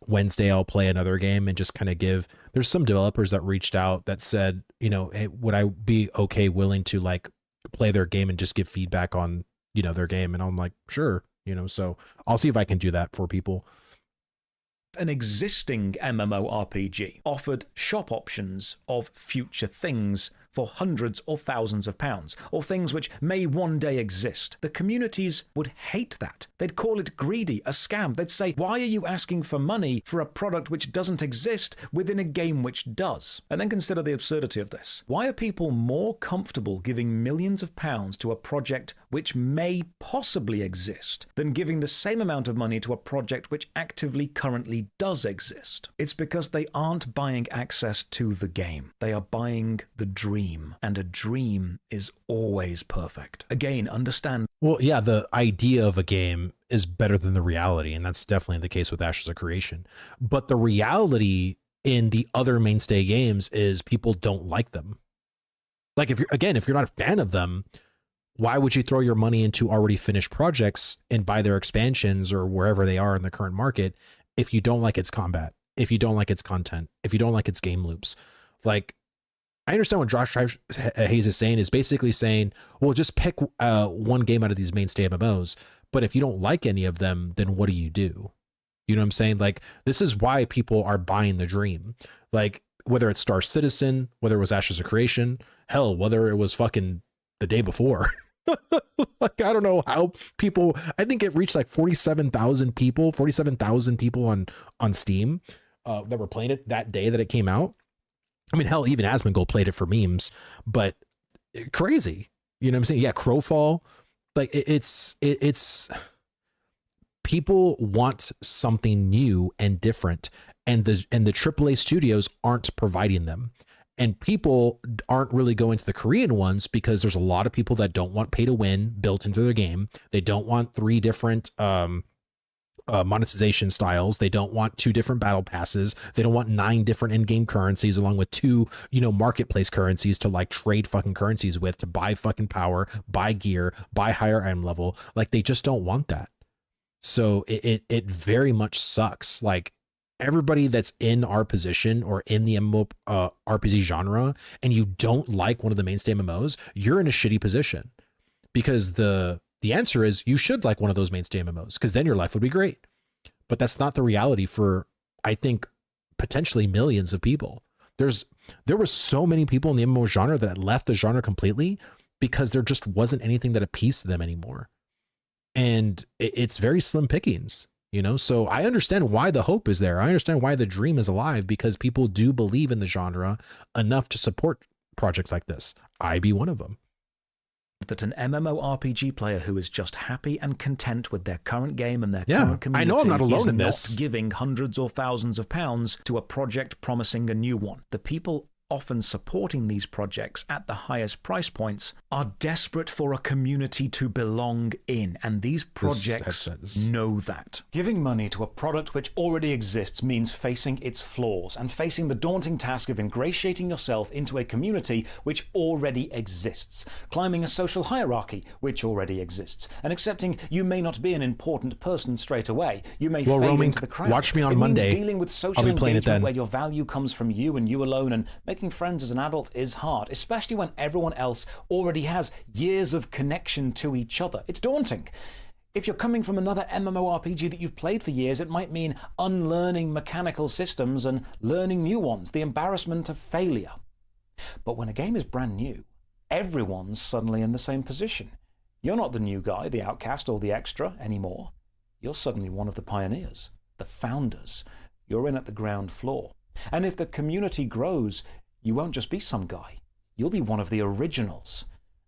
Wednesday I'll play another game, and just kind of give, there's some developers that reached out that said, you know, hey, would I be willing to like play their game and just give feedback on, you know, their game? And I'm like, sure, you know, so I'll see if I can do that for people. An existing MMORPG offered shop options of future things for hundreds or thousands of pounds, or things which may one day exist. The communities would hate that. They'd call it greedy, a scam. They'd say, why are you asking for money for a product which doesn't exist within a game which does? And then consider the absurdity of this. Why are people more comfortable giving millions of pounds to a project which may possibly exist than giving the same amount of money to a project which actively currently does exist? It's because they aren't buying access to the game. They are buying the dream. And a dream is always perfect. Again, understand. Well, yeah, the idea of a game is better than the reality, and that's definitely the case with Ashes of Creation. But the reality in the other mainstay games is people don't like them. Like, if you're not a fan of them, why would you throw your money into already finished projects and buy their expansions or wherever they are in the current market if you don't like its combat, if you don't like its content, if you don't like its game loops? Like, I understand what Josh Hayes is saying, is basically saying, well, just pick one game out of these mainstay MMOs. But if you don't like any of them, then what do? You know what I'm saying? Like, this is why people are buying the dream. Like, whether it's Star Citizen, whether it was Ashes of Creation, hell, whether it was fucking the day before. Like, I don't know how people, I think it reached like 47,000 people on Steam that were playing it that day that it came out. I mean, hell, even Asmongold played it for memes, but crazy. You know what I'm saying? Yeah, Crowfall. Like, it's people want something new and different, and the AAA studios aren't providing them. And people aren't really going to the Korean ones because there's a lot of people that don't want pay to win built into their game. They don't want 3 different monetization styles. They don't want 2 different battle passes. They don't want 9 different in-game currencies along with 2, marketplace currencies to like trade fucking currencies with, to buy fucking power, buy gear, buy higher item level. Like, they just don't want that. So it very much sucks. Like everybody that's in our position or in the MMO RPG genre, and you don't like one of the mainstay MMOs, you're in a shitty position, because the answer is you should like one of those mainstay MMOs, because then your life would be great. But that's not the reality for, I think, potentially millions of people. There were so many people in the MMO genre that left the genre completely because there just wasn't anything that appeased to them anymore. And it's very slim pickings, you know? So I understand why the hope is there. I understand why the dream is alive, because people do believe in the genre enough to support projects like this. I be one of them. That an MMORPG player who is just happy and content with their current game and their current community, I know I'm not alone in not this, giving hundreds or thousands of pounds to a project promising a new one. The people often supporting these projects at the highest price points are desperate for a community to belong in, and these projects know that. Giving money to a product which already exists means facing its flaws and facing the daunting task of ingratiating yourself into a community which already exists, climbing a social hierarchy which already exists, and accepting you may not be an important person straight away. You may fade into the crowd. Watch me on Monday. Means dealing with social engagement where your value comes from you and you alone, and making friends as an adult is hard, especially when everyone else already has years of connection to each other. It's daunting. If you're coming from another MMORPG that you've played for years, it might mean unlearning mechanical systems and learning new ones, the embarrassment of failure. But when a game is brand new, everyone's suddenly in the same position. You're not the new guy, the outcast, or the extra anymore. You're suddenly one of the pioneers, the founders. You're in at the ground floor. And if the community grows, you won't just be some guy. You'll be one of the originals.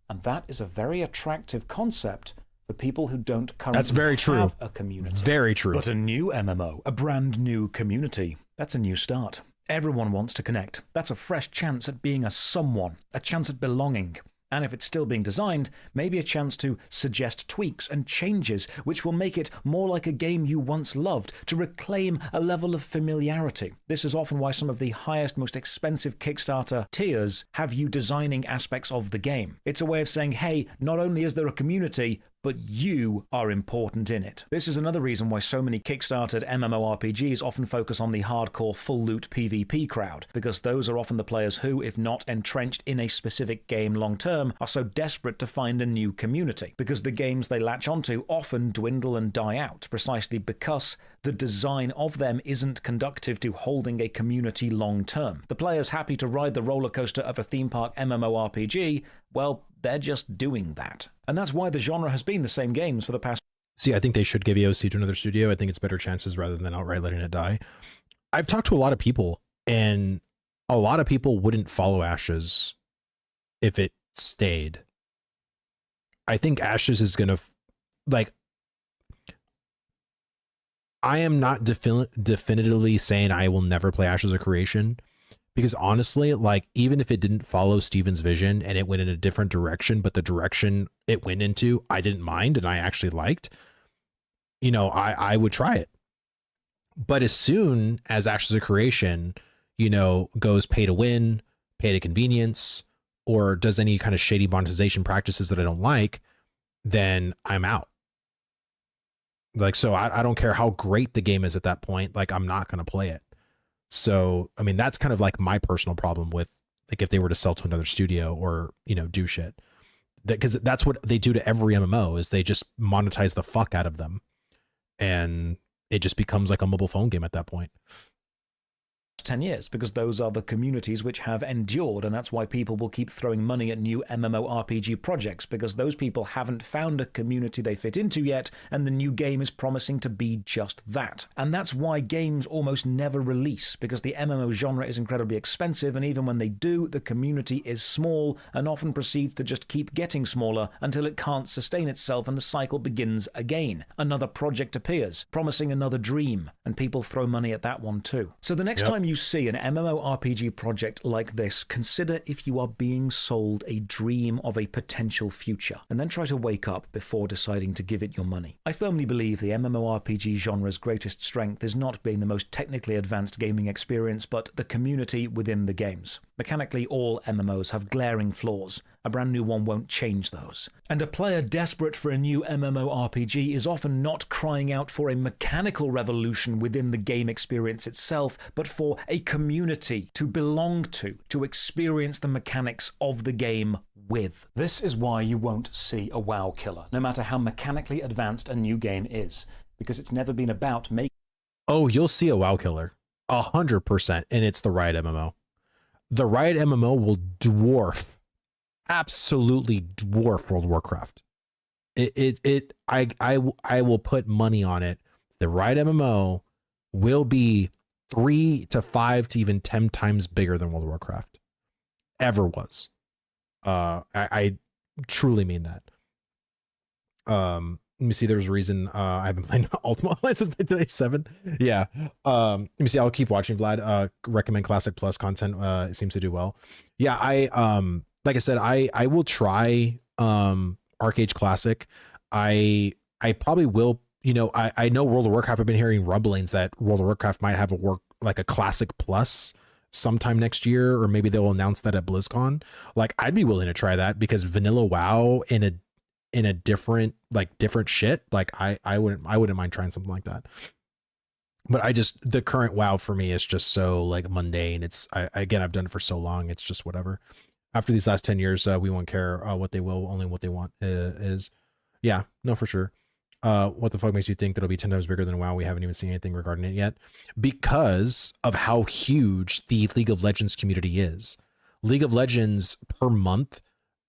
And that is a very attractive concept for people who don't currently have a community. Very true. But a new MMO, a brand new community, that's a new start. Everyone wants to connect. That's a fresh chance at being a someone, a chance at belonging. And if it's still being designed, maybe a chance to suggest tweaks and changes which will make it more like a game you once loved, to reclaim a level of familiarity. This is often why some of the highest, most expensive Kickstarter tiers have you designing aspects of the game. It's a way of saying, hey, not only is there a community, but you are important in it. This is another reason why so many Kickstarted MMORPGs often focus on the hardcore full loot PvP crowd, because those are often the players who, if not entrenched in a specific game long term, are so desperate to find a new community, because the games they latch onto often dwindle and die out, precisely because the design of them isn't conducive to holding a community long term. The players happy to ride the roller coaster of a theme park MMORPG, well, they're just doing that. And that's why the genre has been the same games for the past. See, I think they should give EOC to another studio. I think it's better chances rather than outright letting it die. I've talked to a lot of people, and a lot of people wouldn't follow Ashes if it stayed. I think Ashes is going to, like, I am not definitively saying I will never play Ashes of Creation, because honestly, like, even if it didn't follow Steven's vision and it went in a different direction, but the direction it went into, I didn't mind and I actually liked, you know, I would try it. But as soon as Ashes of Creation, you know, goes pay to win, pay to convenience, or does any kind of shady monetization practices that I don't like, then I'm out. Like, so I don't care how great the game is at that point. Like, I'm not going to play it. So, I mean, that's kind of like my personal problem with, like, if they were to sell to another studio or, you know, do shit, because that's what they do to every MMO, is they just monetize the fuck out of them. And it just becomes like a mobile phone game at that point. 10 years, because those are the communities which have endured, and that's why people will keep throwing money at new MMORPG projects, because those people haven't found a community they fit into yet, and the new game is promising to be just that. And that's why games almost never release, because the MMO genre is incredibly expensive, and even when they do, the community is small and often proceeds to just keep getting smaller until it can't sustain itself and the cycle begins again. Another project appears, promising another dream, and people throw money at that one too. So the next time you see an MMORPG project like this, consider if you are being sold a dream of a potential future, and then try to wake up before deciding to give it your money. I firmly believe the MMORPG genre's greatest strength is not being the most technically advanced gaming experience, but the community within the games. Mechanically, all MMOs have glaring flaws. A brand new one won't change those. And a player desperate for a new MMORPG is often not crying out for a mechanical revolution within the game experience itself, but for a community to belong to experience the mechanics of the game with. This is why you won't see a WoW killer, no matter how mechanically advanced a new game is, because it's never been about making... Oh, you'll see a WoW killer. 100%, and it's the Riot MMO. The Riot MMO will absolutely dwarf World of Warcraft. I will put money on it. The Riot MMO will be 3 to 5 to even 10 times bigger than World of Warcraft ever was. I truly mean that. Let me see. There's a reason I've been playing Ultima Online since today 7. Yeah. Let me see. I'll keep watching, Vlad. Recommend Classic Plus content. It seems to do well. Yeah. Like I said, I will try Arcade Classic. I probably will. You know, I know World of Warcraft. I've been hearing rumblings that World of Warcraft might have a Classic Plus sometime next year, or maybe they'll announce that at BlizzCon. Like, I'd be willing to try that, because vanilla WoW in a different shit, like I wouldn't mind trying something like that. But the current WoW for me is just so like mundane. I've done it for so long. It's just whatever. After these last 10 years, we won't care what they will, only what they want is. Yeah, no, for sure. What the fuck makes you think that'll be 10 times bigger than WoW? We haven't even seen anything regarding it yet, because of how huge the League of Legends community is. League of Legends per month,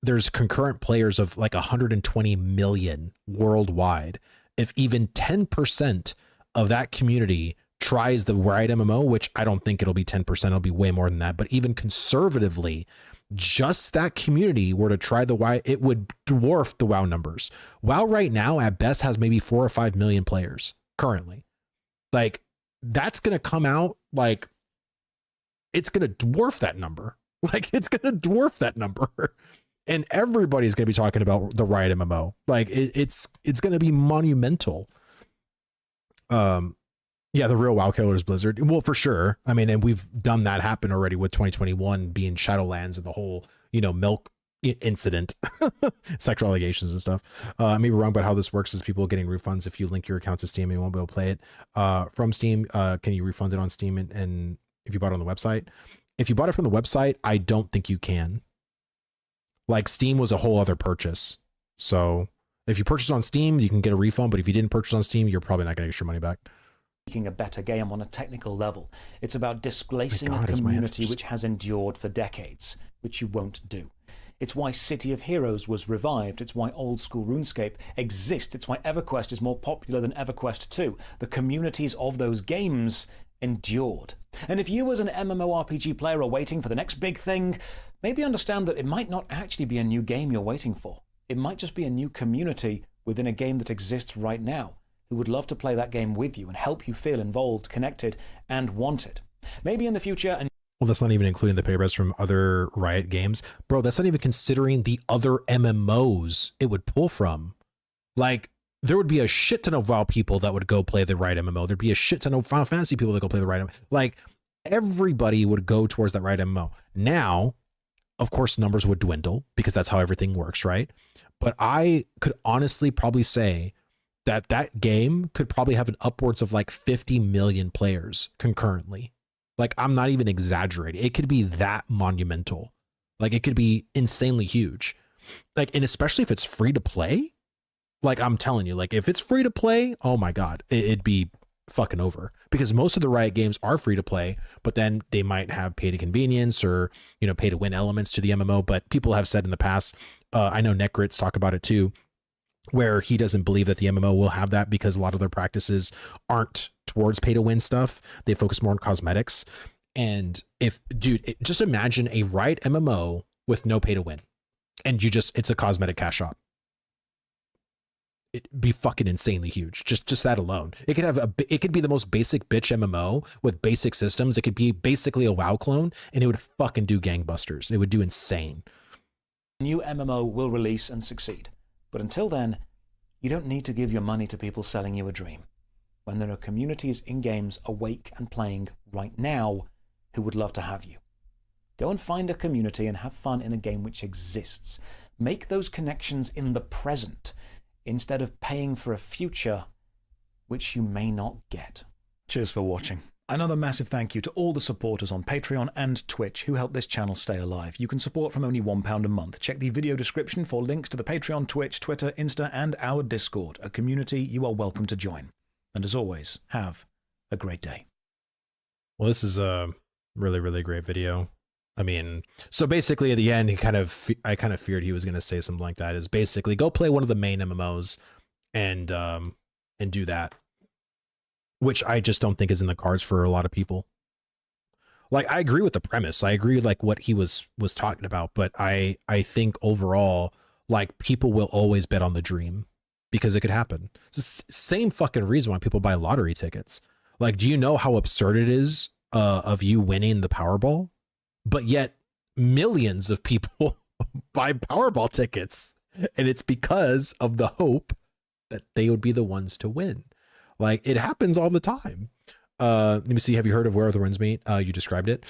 there's concurrent players of like 120 million worldwide. If even 10% of that community tries the Riot MMO, which I don't think it'll be 10%, it'll be way more than that, but even conservatively, just that community were to try the WoW, it would dwarf the WoW numbers. WoW right now at best has maybe 4 or 5 million players currently. Like, that's going to come out, like, it's going to dwarf that number. Like, it's going to dwarf that number. And everybody's going to be talking about the Riot MMO. Like, it's going to be monumental. Yeah, the real WoW killer is Blizzard. Well, for sure. I mean, and we've done that happen already with 2021 being Shadowlands and the whole, milk incident, sexual allegations and stuff. I may be wrong, but how this works is people getting refunds if you link your account to Steam, you won't be able to play it from Steam. Can you refund it on Steam? And if you bought it on the website, if you bought it from the website, I don't think you can. Like, Steam was a whole other purchase. So if you purchase on Steam, you can get a refund. But if you didn't purchase on Steam, you're probably not going to get your money back. Making a better game on a technical level. It's about displacing a community which has endured for decades, which you won't do. It's why City of Heroes was revived. It's why old school RuneScape exists. It's why EverQuest is more popular than EverQuest 2. The communities of those games endured. And if you as an MMORPG player are waiting for the next big thing, maybe understand that it might not actually be a new game you're waiting for. It might just be a new community within a game that exists right now, who would love to play that game with you and help you feel involved, connected, and wanted. Maybe in the future... Well, that's not even including the paybacks from other Riot games. Bro, that's not even considering the other MMOs it would pull from. Like, there would be a shit ton of WoW people that would go play the Riot MMO. There'd be a shit ton of Final Fantasy people that go play the Riot MMO. Like, everybody would go towards that Riot MMO. Now, of course, numbers would dwindle because that's how everything works, right? But I could honestly probably say that game could probably have an upwards of like 50 million players concurrently. Like, I'm not even exaggerating. It could be that monumental. Like, it could be insanely huge. Like, and especially if it's free to play. Like, I'm telling you, like, if it's free to play, oh my God, it'd be fucking over. Because most of the Riot games are free to play, but then they might have pay to convenience or, pay to win elements to the MMO. But people have said in the past, I know Necrit's talk about it too, where he doesn't believe that the MMO will have that because a lot of their practices aren't towards pay to win stuff. They focus more on cosmetics. And just imagine a Riot MMO with no pay to win. And it's a cosmetic cash shop. It'd be fucking insanely huge. Just that alone. It could be the most basic bitch MMO with basic systems. It could be basically a WoW clone, and it would fucking do gangbusters. It would do insane. New MMO will release and succeed. But until then, you don't need to give your money to people selling you a dream, when there are communities in games awake and playing right now who would love to have you. Go and find a community and have fun in a game which exists. Make those connections in the present instead of paying for a future which you may not get. Cheers for watching. Another massive thank you to all the supporters on Patreon and Twitch who help this channel stay alive. You can support from only £1 a month. Check the video description for links to the Patreon, Twitch, Twitter, Insta, and our Discord, a community you are welcome to join. And as always, have a great day. Well, this is a really, really great video. I mean, so basically at the end, I kind of feared he was going to say something like that, is basically go play one of the main MMOs and do that. Which I just don't think is in the cards for a lot of people. Like, I agree with the premise. I agree like what he was talking about, but I think overall, like, people will always bet on the dream because it could happen. It's the same fucking reason why people buy lottery tickets. Like, do you know how absurd it is of you winning the Powerball? But yet millions of people buy Powerball tickets, and it's because of the hope that they would be the ones to win. Like, it happens all the time. Let me see. Have you heard of Where the Winds Meet? You described it.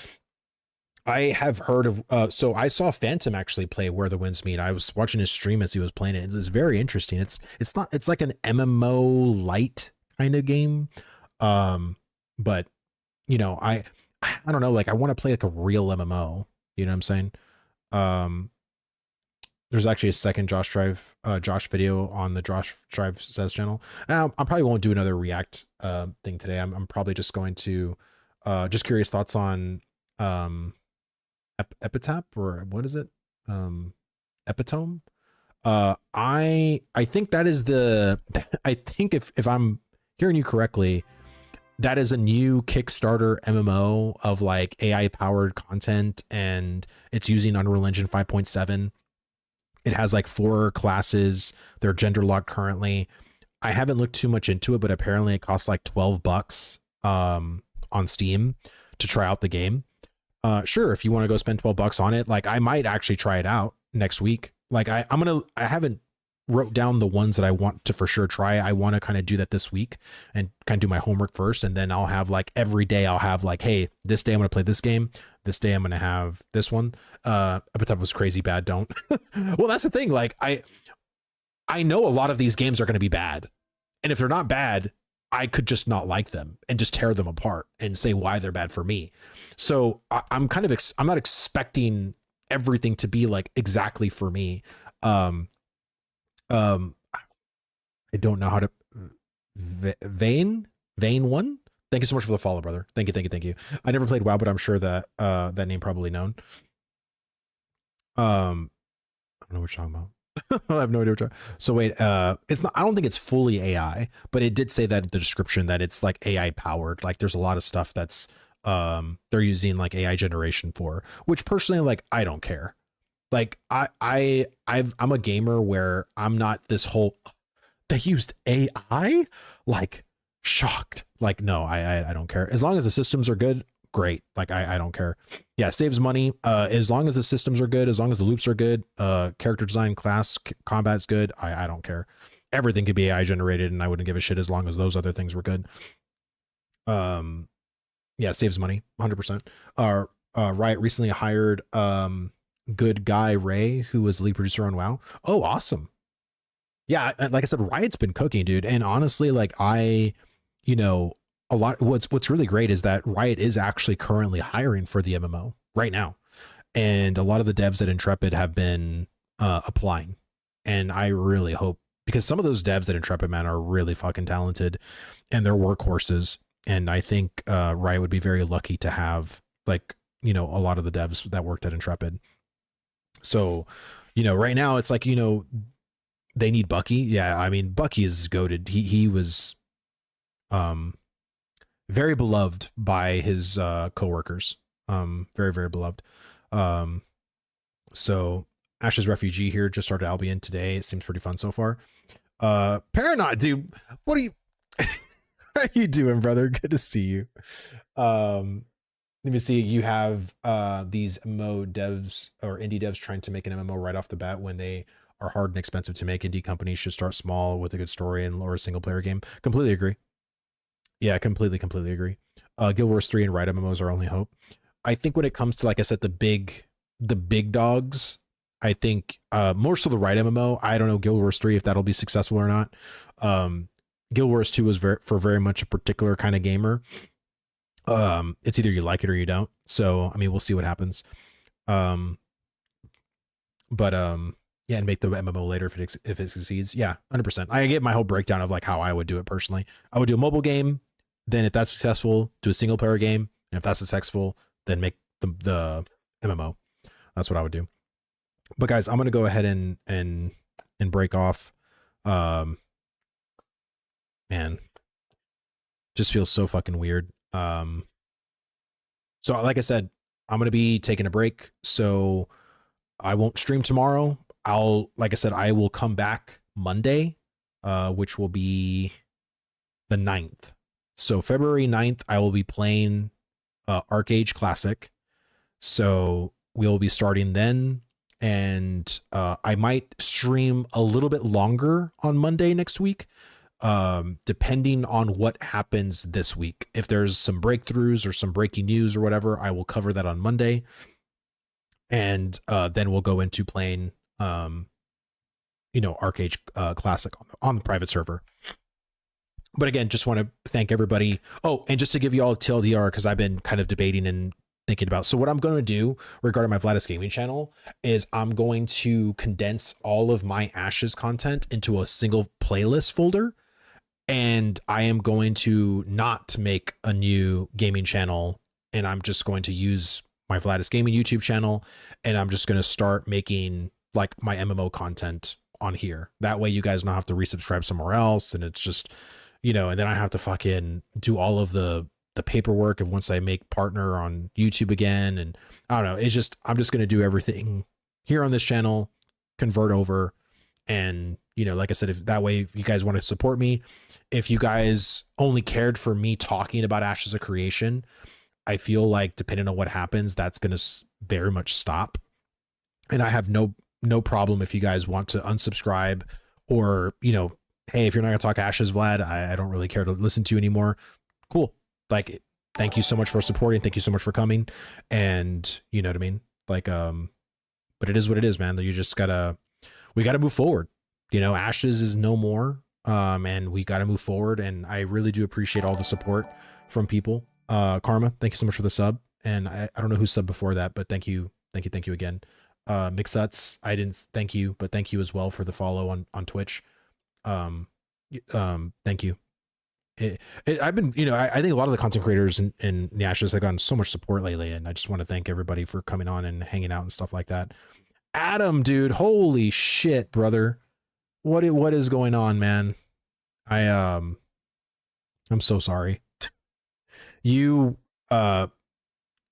I have heard of, so I saw Phantom actually play Where the Winds Meet. I was watching his stream as he was playing it. It's very interesting. It's like an MMO light kind of game. But you know, I don't know, like I want to play like a real MMO, you know what I'm saying? There's actually a second Josh video on the Josh Drive Says channel. I probably won't do another React thing today. I'm probably just going to just curious thoughts on Epitaph, or what is it? Epitome. I think that is the I think if I'm hearing you correctly, that is a new Kickstarter MMO of like AI powered content, and it's using Unreal Engine 5.7. It has like 4 classes. They're gender locked currently. I haven't looked too much into it, but apparently it costs like $12 on Steam to try out the game. Sure, if you want to go spend $12 on it, like I might actually try it out next week. Like I haven't wrote down the ones that I want to for sure try. I want to kind of do that this week and kind of do my homework first, and then I'll have like every day I'll have like, hey, this day I'm going to play this game. This day I'm going to have this one. Epitaph was crazy bad. Don't. Well, that's the thing. Like I know a lot of these games are going to be bad, and if they're not bad, I could just not like them and just tear them apart and say why they're bad for me. So I'm kind of I'm not expecting everything to be like exactly for me. I don't know how to Vane one. Thank you so much for the follow, brother. Thank you. I never played WoW, but I'm sure that that name probably known. I don't know what you're talking about. I have no idea what you're talking. So wait, it's not, I don't think it's fully AI, but it did say that in the description that it's like AI powered. Like there's a lot of stuff that's they're using like AI generation for, which personally, like, I don't care. Like I'm a gamer where I'm not this whole, they used AI, like shocked. Like, no, I don't care. As long as the systems are good, great. Like I don't care. Yeah, saves money. As long as the systems are good, as long as the loops are good, character design, class, combat's good, I don't care. Everything could be AI generated, and I wouldn't give a shit as long as those other things were good. Yeah, saves money, 100%. Riot recently hired good guy Ray, who was the lead producer on WoW. Oh, awesome. Yeah, like I said, Riot's been cooking, dude. And honestly, like you know, a lot, what's really great is that Riot is actually currently hiring for the MMO right now. And a lot of the devs at Intrepid have been applying. And I really hope, because some of those devs at Intrepid, man, are really fucking talented and they're workhorses. And I think Riot would be very lucky to have, like, you know, a lot of the devs that worked at Intrepid. So, you know, right now it's like, you know, they need Bucky. Yeah, I mean, Bucky is goated. He was very beloved by his coworkers. Very, very beloved. So Ash's Refugee here just started Albion today. It seems pretty fun so far. Paranoid, dude, what are you how are you doing, brother? Good to see you. Let me see. You have these MMO devs or indie devs trying to make an MMO right off the bat when they are hard and expensive to make. Indie companies should start small with a good story and lower single player game. Completely agree. Yeah, completely agree. Guild Wars 3 and Riot MMOs are only hope. I think when it comes to, like I said, the big dogs, I think more so the right MMO. I don't know Guild Wars 3 if that'll be successful or not. Guild Wars 2 is very much a particular kind of gamer. It's either you like it or you don't. So I mean, we'll see what happens. Yeah, and make the MMO later if it succeeds. Yeah, 100%. I get my whole breakdown of like how I would do it personally. I would do a mobile game, then if that's successful, do a single player game, and if that's successful, then make the MMO. That's what I would do. But guys, I'm gonna go ahead and break off. Man, just feels so fucking weird. So like I said, I'm gonna be taking a break, so I won't stream tomorrow. Like I said, I will come back Monday, which will be the 9th. So February 9th, I will be playing Arcade Classic. So we'll be starting then. And I might stream a little bit longer on Monday next week, depending on what happens this week. If there's some breakthroughs or some breaking news or whatever, I will cover that on Monday. And then we'll go into playing, Arcade Classic on the private server. But again, just want to thank everybody. Oh, and just to give you all a TLDR, because I've been kind of debating and thinking about. So what I'm going to do regarding my Vladis Gaming channel is I'm going to condense all of my Ashes content into a single playlist folder. And I am going to not make a new gaming channel. And I'm just going to use my Vladis Gaming YouTube channel. And I'm just going to start making like my MMO content on here. That way you guys don't have to resubscribe somewhere else. And it's just, and then I have to fucking do all of the paperwork of once I make partner on YouTube again. And I don't know, it's just, I'm just going to do everything here on this channel, convert over. And, like I said, if that way, if you guys want to support me, if you guys only cared for me talking about Ashes of Creation, I feel like depending on what happens, that's going to very much stop. And I have no problem if you guys want to unsubscribe or, hey, if you're not going to talk Ashes, Vlad, I don't really care to listen to you anymore. Cool. Like, thank you so much for supporting. Thank you so much for coming. And you know what I mean? Like, but it is what it is, man. We gotta move forward. Ashes is no more. And we got to move forward. And I really do appreciate all the support from people. Karma, thank you so much for the sub. And I don't know who subbed before that, but thank you again. Mixuts, I didn't thank you, but thank you as well for the follow on Twitch. Thank you. I've been, I think a lot of the content creators in the Ashes have gotten so much support lately, and I just want to thank everybody for coming on and hanging out and stuff like that. Adam, dude, holy shit, brother. What is going on, man? I'm so sorry. You, if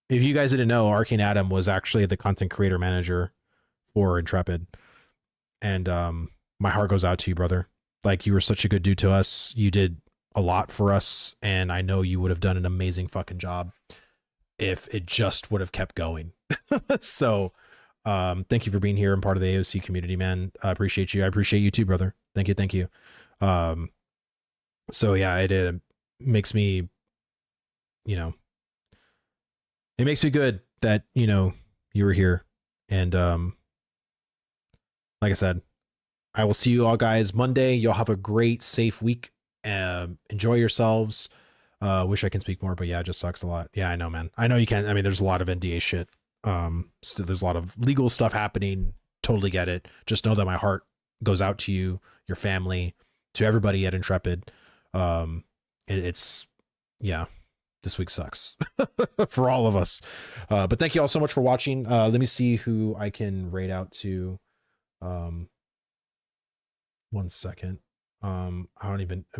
you guys didn't know, Arcane Adam was actually the content creator manager for Intrepid. And my heart goes out to you, brother. Like, you were such a good dude to us. You did a lot for us, and I know you would have done an amazing fucking job if it just would have kept going. So thank you for being here and part of the AOC community, man. I appreciate you. I appreciate you too, brother. Thank you. So yeah, it makes me, it makes me good that, you were here. And like I said, I will see you all guys Monday. You'll have a great, safe week. Enjoy yourselves. Wish I can speak more, but yeah, it just sucks a lot. Yeah, I know, man. I know you can't. I mean, there's a lot of NDA shit. So there's a lot of legal stuff happening. Totally get it. Just know that my heart goes out to you, your family, to everybody at Intrepid. It's this week sucks for all of us. But thank you all so much for watching. Let me see who I can raid out to. 1 second.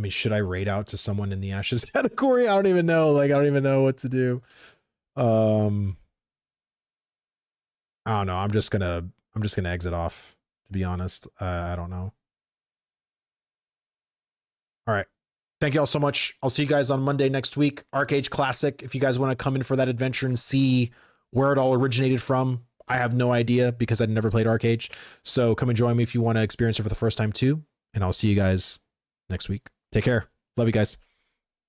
Should I raid out to someone in the Ashes category? I don't even know. I don't even know what to do. I don't know. I'm just gonna exit off, to be honest. I don't know. All right. Thank you all so much. I'll see you guys on Monday next week. Arcade Classic. If you guys want to come in for that adventure and see where it all originated from, I have no idea because I'd never played Arcade. So come and join me if you want to experience it for the first time too. And I'll see you guys next week. Take care. Love you guys.